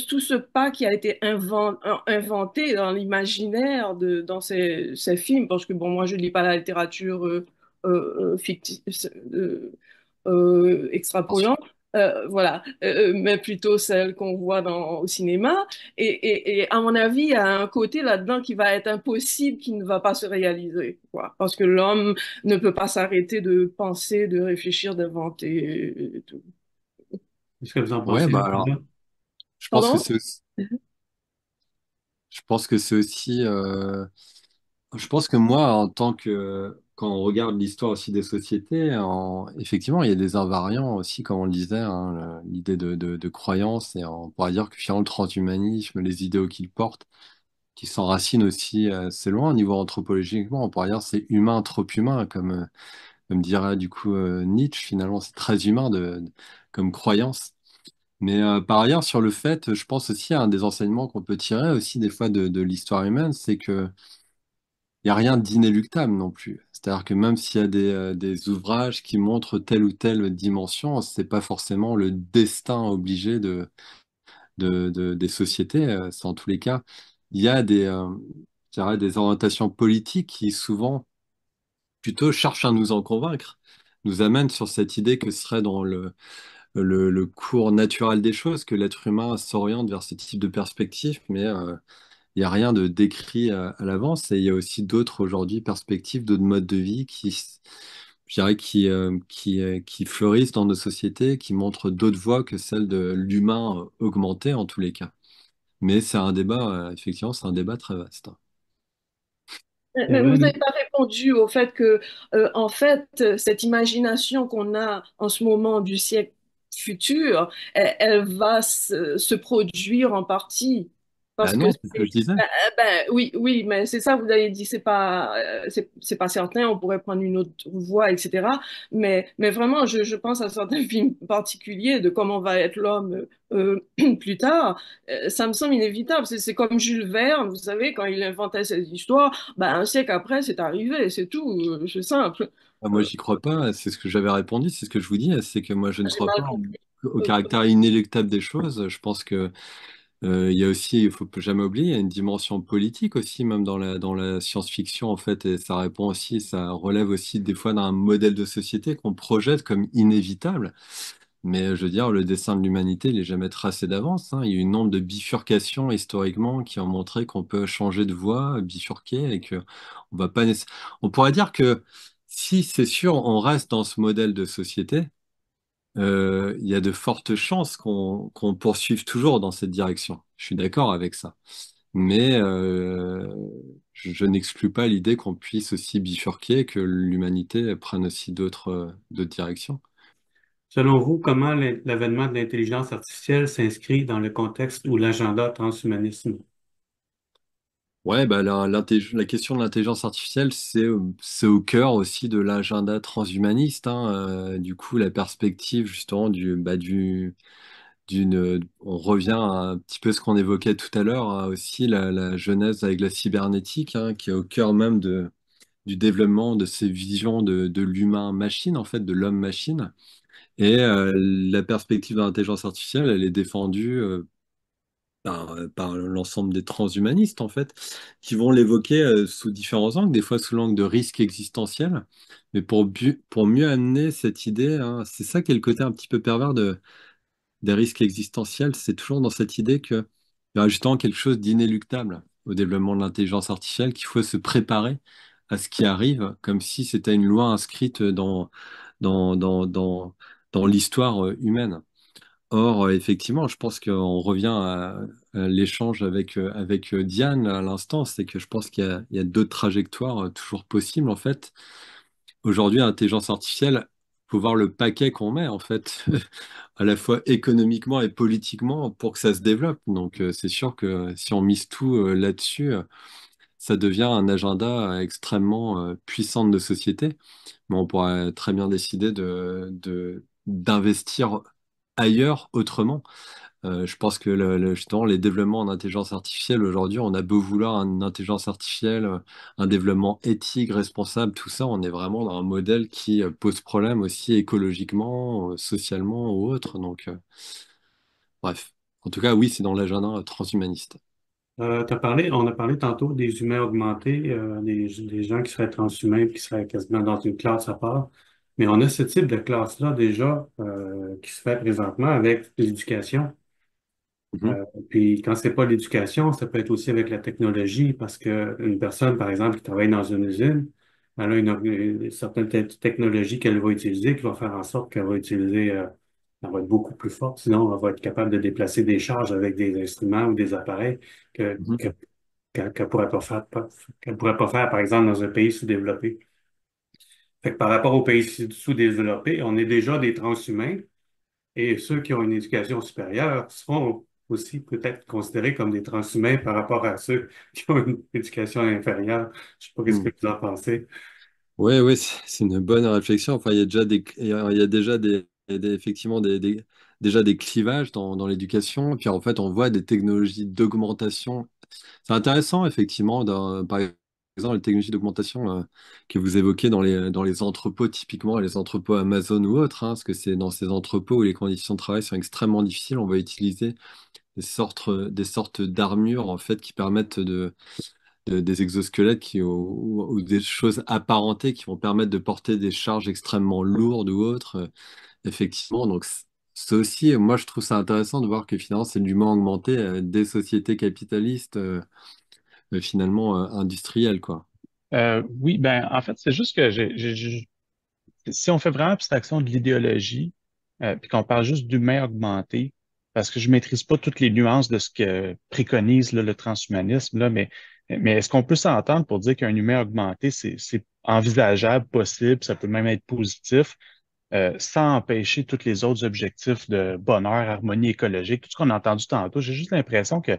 tout ce pas qui a été inventé dans l'imaginaire dans ces films, parce que bon, moi je lis pas la littérature fictive, extrapolante. Voilà, mais plutôt celle qu'on voit au cinéma. Et à mon avis, il y a un côté là-dedans qui va être impossible, qui ne va pas se réaliser, quoi. Parce que l'homme ne peut pas s'arrêter de penser, de réfléchir, d'inventer et tout. Qu'est-ce que vous en Ouais, pensez, bah alors, Nicolas? je pense que Pardon? c'est aussi, je pense que c'est aussi, je pense que moi, en tant que, quand on regarde l'histoire aussi des sociétés, effectivement, il y a des invariants aussi, comme on le disait, hein, l'idée de croyance, et on pourrait dire que finalement, le transhumanisme, les idéaux qu'il porte, qui s'enracine aussi assez loin au niveau anthropologiquement. On pourrait dire c'est humain trop humain, comme dirait du coup Nietzsche. Finalement, c'est très humain comme croyance. Mais par ailleurs, sur le fait, je pense aussi à un des enseignements qu'on peut tirer aussi des fois de l'histoire humaine, c'est que il n'y a rien d'inéluctable non plus. C'est-à-dire que même s'il y a des ouvrages qui montrent telle ou telle dimension, c'est pas forcément le destin obligé des sociétés. C'est en tous les cas, il y a je dirais des orientations politiques qui souvent plutôt cherchent à nous en convaincre, nous amènent sur cette idée que ce serait dans le cours naturel des choses que l'être humain s'oriente vers ce type de perspective, mais il n'y a rien de décrit à l'avance et il y a aussi d'autres aujourd'hui perspectives, d'autres modes de vie je dirais, qui fleurissent dans nos sociétés, qui montrent d'autres voies que celles de l'humain augmenté en tous les cas. Mais c'est un débat, effectivement, c'est un débat très vaste. Mais vous n'avez Kevin, pas répondu au fait que, en fait, cette imagination qu'on a en ce moment du siècle futur, elle va se produire en partie. Bah Parce que non, c'est ce que je disais. oui, oui, mais c'est ça, vous avez dit, c'est pas certain, on pourrait prendre une autre voie, etc. Mais vraiment, je pense à certains films particuliers de comment va être l'homme plus tard. Ça me semble inévitable. C'est comme Jules Verne, vous savez, quand il inventait cette histoire, ben, un siècle après, c'est arrivé, c'est tout, c'est simple. Ah, moi, j'y crois pas. C'est ce que j'avais répondu, c'est ce que je vous dis, c'est que moi, je ne J'ai crois mal pas compris. au Ok. caractère inéluctable des choses. Je pense que il y a aussi, il faut jamais oublier, il y a une dimension politique aussi, même dans la science-fiction, en fait, et ça répond aussi, ça relève aussi des fois d'un modèle de société qu'on projette comme inévitable. Mais je veux dire, le destin de l'humanité, il n'est jamais tracé d'avance, hein. Il y a eu un nombre de bifurcations historiquement qui ont montré qu'on peut changer de voie, bifurquer, et que on va pas on pourrait dire que si c'est sûr, on reste dans ce modèle de société, il y a de fortes chances qu'on poursuive toujours dans cette direction. Je suis d'accord avec ça. Mais je n'exclus pas l'idée qu'on puisse aussi bifurquer, que l'humanité prenne aussi d'autres directions. selon vous, comment l'avènement de l'intelligence artificielle s'inscrit dans le contexte ou l'agenda transhumanisme? Ouais, bah la question de l'intelligence artificielle, c'est au cœur aussi de l'agenda transhumaniste, hein. Du coup, la perspective justement on revient à un petit peu ce qu'on évoquait tout à l'heure, hein, aussi la genèse avec la cybernétique, hein, qui est au cœur même du développement de ces visions de l'humain-machine, en fait, de l'homme-machine. Et la perspective de l'intelligence artificielle, elle est défendue par l'ensemble des transhumanistes, en fait, qui vont l'évoquer sous différents angles, des fois sous l'angle de risque existentiel, mais pour mieux amener cette idée, hein, c'est ça qui est le côté un petit peu pervers des risques existentiels, c'est toujours dans cette idée qu'il y a justement quelque chose d'inéluctable au développement de l'intelligence artificielle, qu'il faut se préparer à ce qui arrive, comme si c'était une loi inscrite dans, dans, dans, dans l'histoire humaine. Or, effectivement, je pense qu'on revient à l'échange avec Diane à l'instant, c'est que je pense qu'il y a d'autres trajectoires toujours possibles, en fait. Aujourd'hui, l'intelligence artificielle, faut voir le paquet qu'on met, en fait, à la fois économiquement et politiquement pour que ça se développe. Donc, c'est sûr que si on mise tout là-dessus, ça devient un agenda extrêmement puissant de nos sociétés. Mais on pourrait très bien décider d'investir ailleurs, autrement. Je pense que justement, les développements en intelligence artificielle aujourd'hui, on a beau vouloir une intelligence artificielle, un développement éthique, responsable, tout ça, on est vraiment dans un modèle qui pose problème aussi écologiquement, socialement ou autre. Donc, bref. En tout cas, oui, c'est dans l'agenda transhumaniste. On a parlé tantôt des humains augmentés, des gens qui seraient transhumains, qui seraient quasiment dans une classe à part. Mais on a ce type de classe-là déjà qui se fait présentement avec l'éducation. Mhm, Puis quand c'est pas l'éducation, ça peut être aussi avec la technologie, parce que une personne, par exemple, qui travaille dans une usine, elle a une certaine technologie qu'elle va utiliser, qui va faire en sorte qu'elle va utiliser, elle va être beaucoup plus forte, sinon elle va être capable de déplacer des charges avec des instruments ou des appareils que, mhm, que- qu'elle pourrait pas faire, qu'elle pourrait pas faire, par exemple, dans un pays sous-développé. Fait que par rapport aux pays sous-développés, on est déjà des transhumains et ceux qui ont une éducation supérieure seront aussi peut-être considérés comme des transhumains par rapport à ceux qui ont une éducation inférieure. Je sais pas qu'est-ce que vous en pensez. Oui, oui, c'est une bonne réflexion. Enfin, il y a déjà effectivement déjà des clivages dans l'éducation. Puis en fait, on voit des technologies d'augmentation. C'est intéressant, effectivement, par exemple, les technologies d'augmentation que vous évoquez dans les entrepôts, typiquement les entrepôts Amazon ou autres, hein, parce que c'est dans ces entrepôts où les conditions de travail sont extrêmement difficiles, on va utiliser des sortes d'armures en fait qui permettent des exosquelettes ou des choses apparentées qui vont permettre de porter des charges extrêmement lourdes ou autres, effectivement. Donc, c'est aussi, moi, je trouve ça intéressant de voir que finalement, c'est l'humain augmenté des sociétés capitalistes, finalement, industrielles, quoi. Oui, ben en fait, c'est juste que si on fait vraiment abstraction de l'idéologie, puis qu'on parle juste d'humain augmenté, parce que je maîtrise pas toutes les nuances de ce que préconise là, le transhumanisme, là, mais est-ce qu'on peut s'entendre pour dire qu'un humain augmenté, c'est envisageable, possible, ça peut même être positif, sans empêcher tous les autres objectifs de bonheur, harmonie écologique, tout ce qu'on a entendu tantôt. J'ai juste l'impression que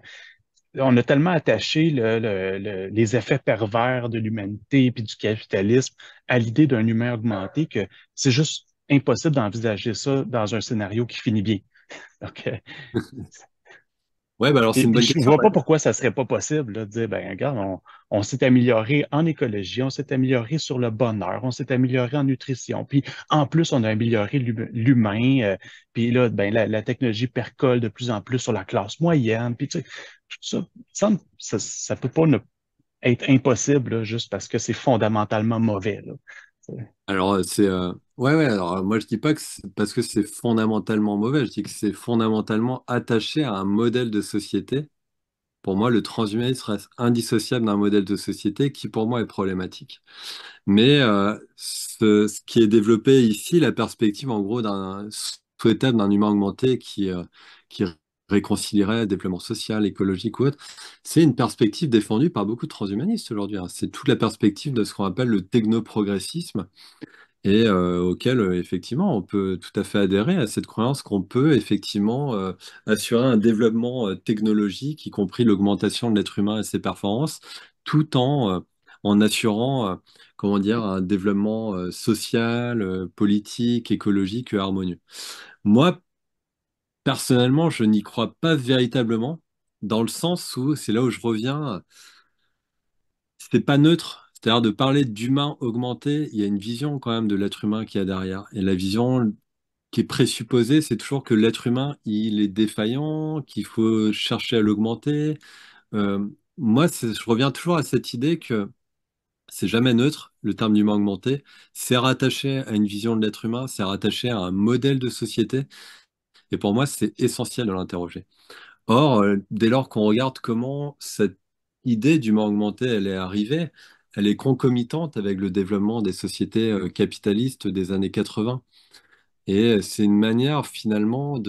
on a tellement attaché les effets pervers de l'humanité puis du capitalisme à l'idée d'un humain augmenté que c'est juste impossible d'envisager ça dans un scénario qui finit bien. Donc, Ouais, bah alors c'est une puis bonne je ne question. vois pas pourquoi ça serait pas possible là, de dire, ben regarde, on s'est amélioré en écologie, on s'est amélioré sur le bonheur, on s'est amélioré en nutrition, puis en plus, on a amélioré l'humain, puis là, ben, la technologie percole de plus en plus sur la classe moyenne, puis tu sais, tout ça, ça peut pas être impossible là, juste parce que c'est fondamentalement mauvais, là. Alors, ouais, ouais, alors moi je dis pas que c'est parce que c'est fondamentalement mauvais, je dis que c'est fondamentalement attaché à un modèle de société. Pour moi, le transhumanisme reste indissociable d'un modèle de société qui, pour moi, est problématique. Mais ce qui est développé ici, la perspective, en gros, d'un souhaitable d'un humain augmenté qui réconcilierait développement social, écologique ou autre, c'est une perspective défendue par beaucoup de transhumanistes aujourd'hui, hein. C'est toute la perspective de ce qu'on appelle le technoprogressisme et auquel, effectivement, on peut tout à fait adhérer à cette croyance qu'on peut, effectivement, assurer un développement technologique, y compris l'augmentation de l'être humain et ses performances, tout en assurant, comment dire, un développement social, politique, écologique harmonieux. Moi, personnellement, je n'y crois pas véritablement, dans le sens où, c'est là où je reviens, c'est pas neutre. C'est-à-dire de parler d'humain augmenté, il y a une vision quand même de l'être humain qui y a derrière. Et la vision qui est présupposée, c'est toujours que l'être humain, il est défaillant, qu'il faut chercher à l'augmenter. Moi, je reviens toujours à cette idée que c'est jamais neutre, le terme d'humain augmenté. C'est rattaché à une vision de l'être humain, c'est rattaché à un modèle de société. Et pour moi, c'est essentiel de l'interroger. Or, dès lors qu'on regarde comment cette idée d'humain augmenté, elle est arrivée, elle est concomitante avec le développement des sociétés capitalistes des années 80. Et c'est une manière finalement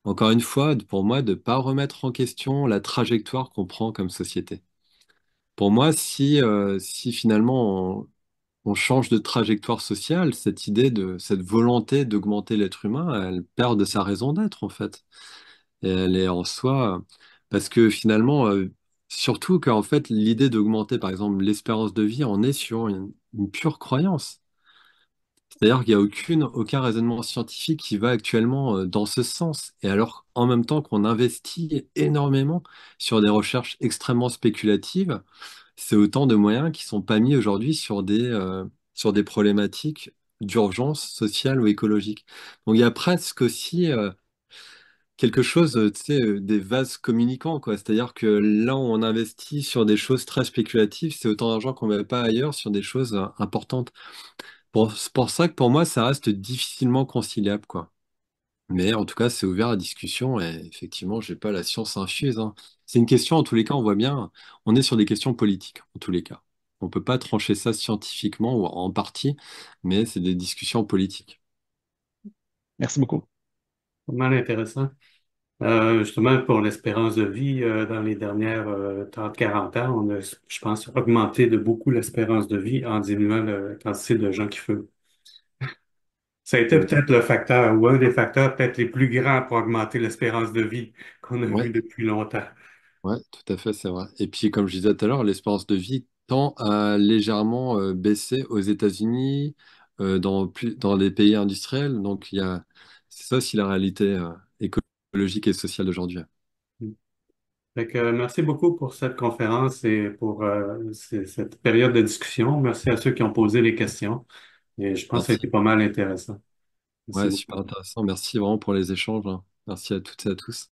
encore une fois, pour moi, de ne pas remettre en question la trajectoire qu'on prend comme société. Pour moi, si finalement on change de trajectoire sociale, cette volonté d'augmenter l'être humain, elle perd de sa raison d'être en fait. Et elle est en soi, parce que finalement, surtout qu'en fait, l'idée d'augmenter, par exemple, l'espérance de vie, on est sur une pure croyance. C'est-à-dire qu'il n'y a aucun raisonnement scientifique qui va actuellement dans ce sens. Et alors, en même temps qu'on investit énormément sur des recherches extrêmement spéculatives, c'est autant de moyens qui sont pas mis aujourd'hui sur des problématiques d'urgence sociale ou écologique. Donc il y a presque aussi quelque chose, tu sais, des vases communicants, quoi. C'est-à-dire que là où on investit sur des choses très spéculatives, c'est autant d'argent qu'on ne met pas ailleurs sur des choses importantes. C'est pour ça que pour moi, ça reste difficilement conciliable, quoi. Mais en tout cas, c'est ouvert à discussion et effectivement, j'ai pas la science infuse, hein. C'est une question, en tous les cas, on voit bien, on est sur des questions politiques, en tous les cas. On peut pas trancher ça scientifiquement ou en partie, mais c'est des discussions politiques. Merci beaucoup. Pas mal intéressant. Justement, pour l'espérance de vie, dans les dernières 30-40 ans, on a, je pense, augmenté de beaucoup l'espérance de vie en diminuant la quantité de gens qui fument. Ça a été peut-être le facteur ou un des facteurs peut-être les plus grands pour augmenter l'espérance de vie qu'on a vu Ouais, depuis longtemps. ouais, tout à fait, c'est vrai. Et puis, comme je disais tout à l'heure, l'espérance de vie tend à légèrement baisser aux États-Unis, dans les pays industriels. Donc, c'est ça aussi la réalité écologique et sociale d'aujourd'hui. Fait que, merci beaucoup pour cette conférence et pour cette période de discussion. Merci à ceux qui ont posé les questions. Et je pense que ça a été Merci. pas mal intéressant. Merci Ouais, super beaucoup. intéressant. Merci vraiment pour les échanges, hein. Merci à toutes et à tous.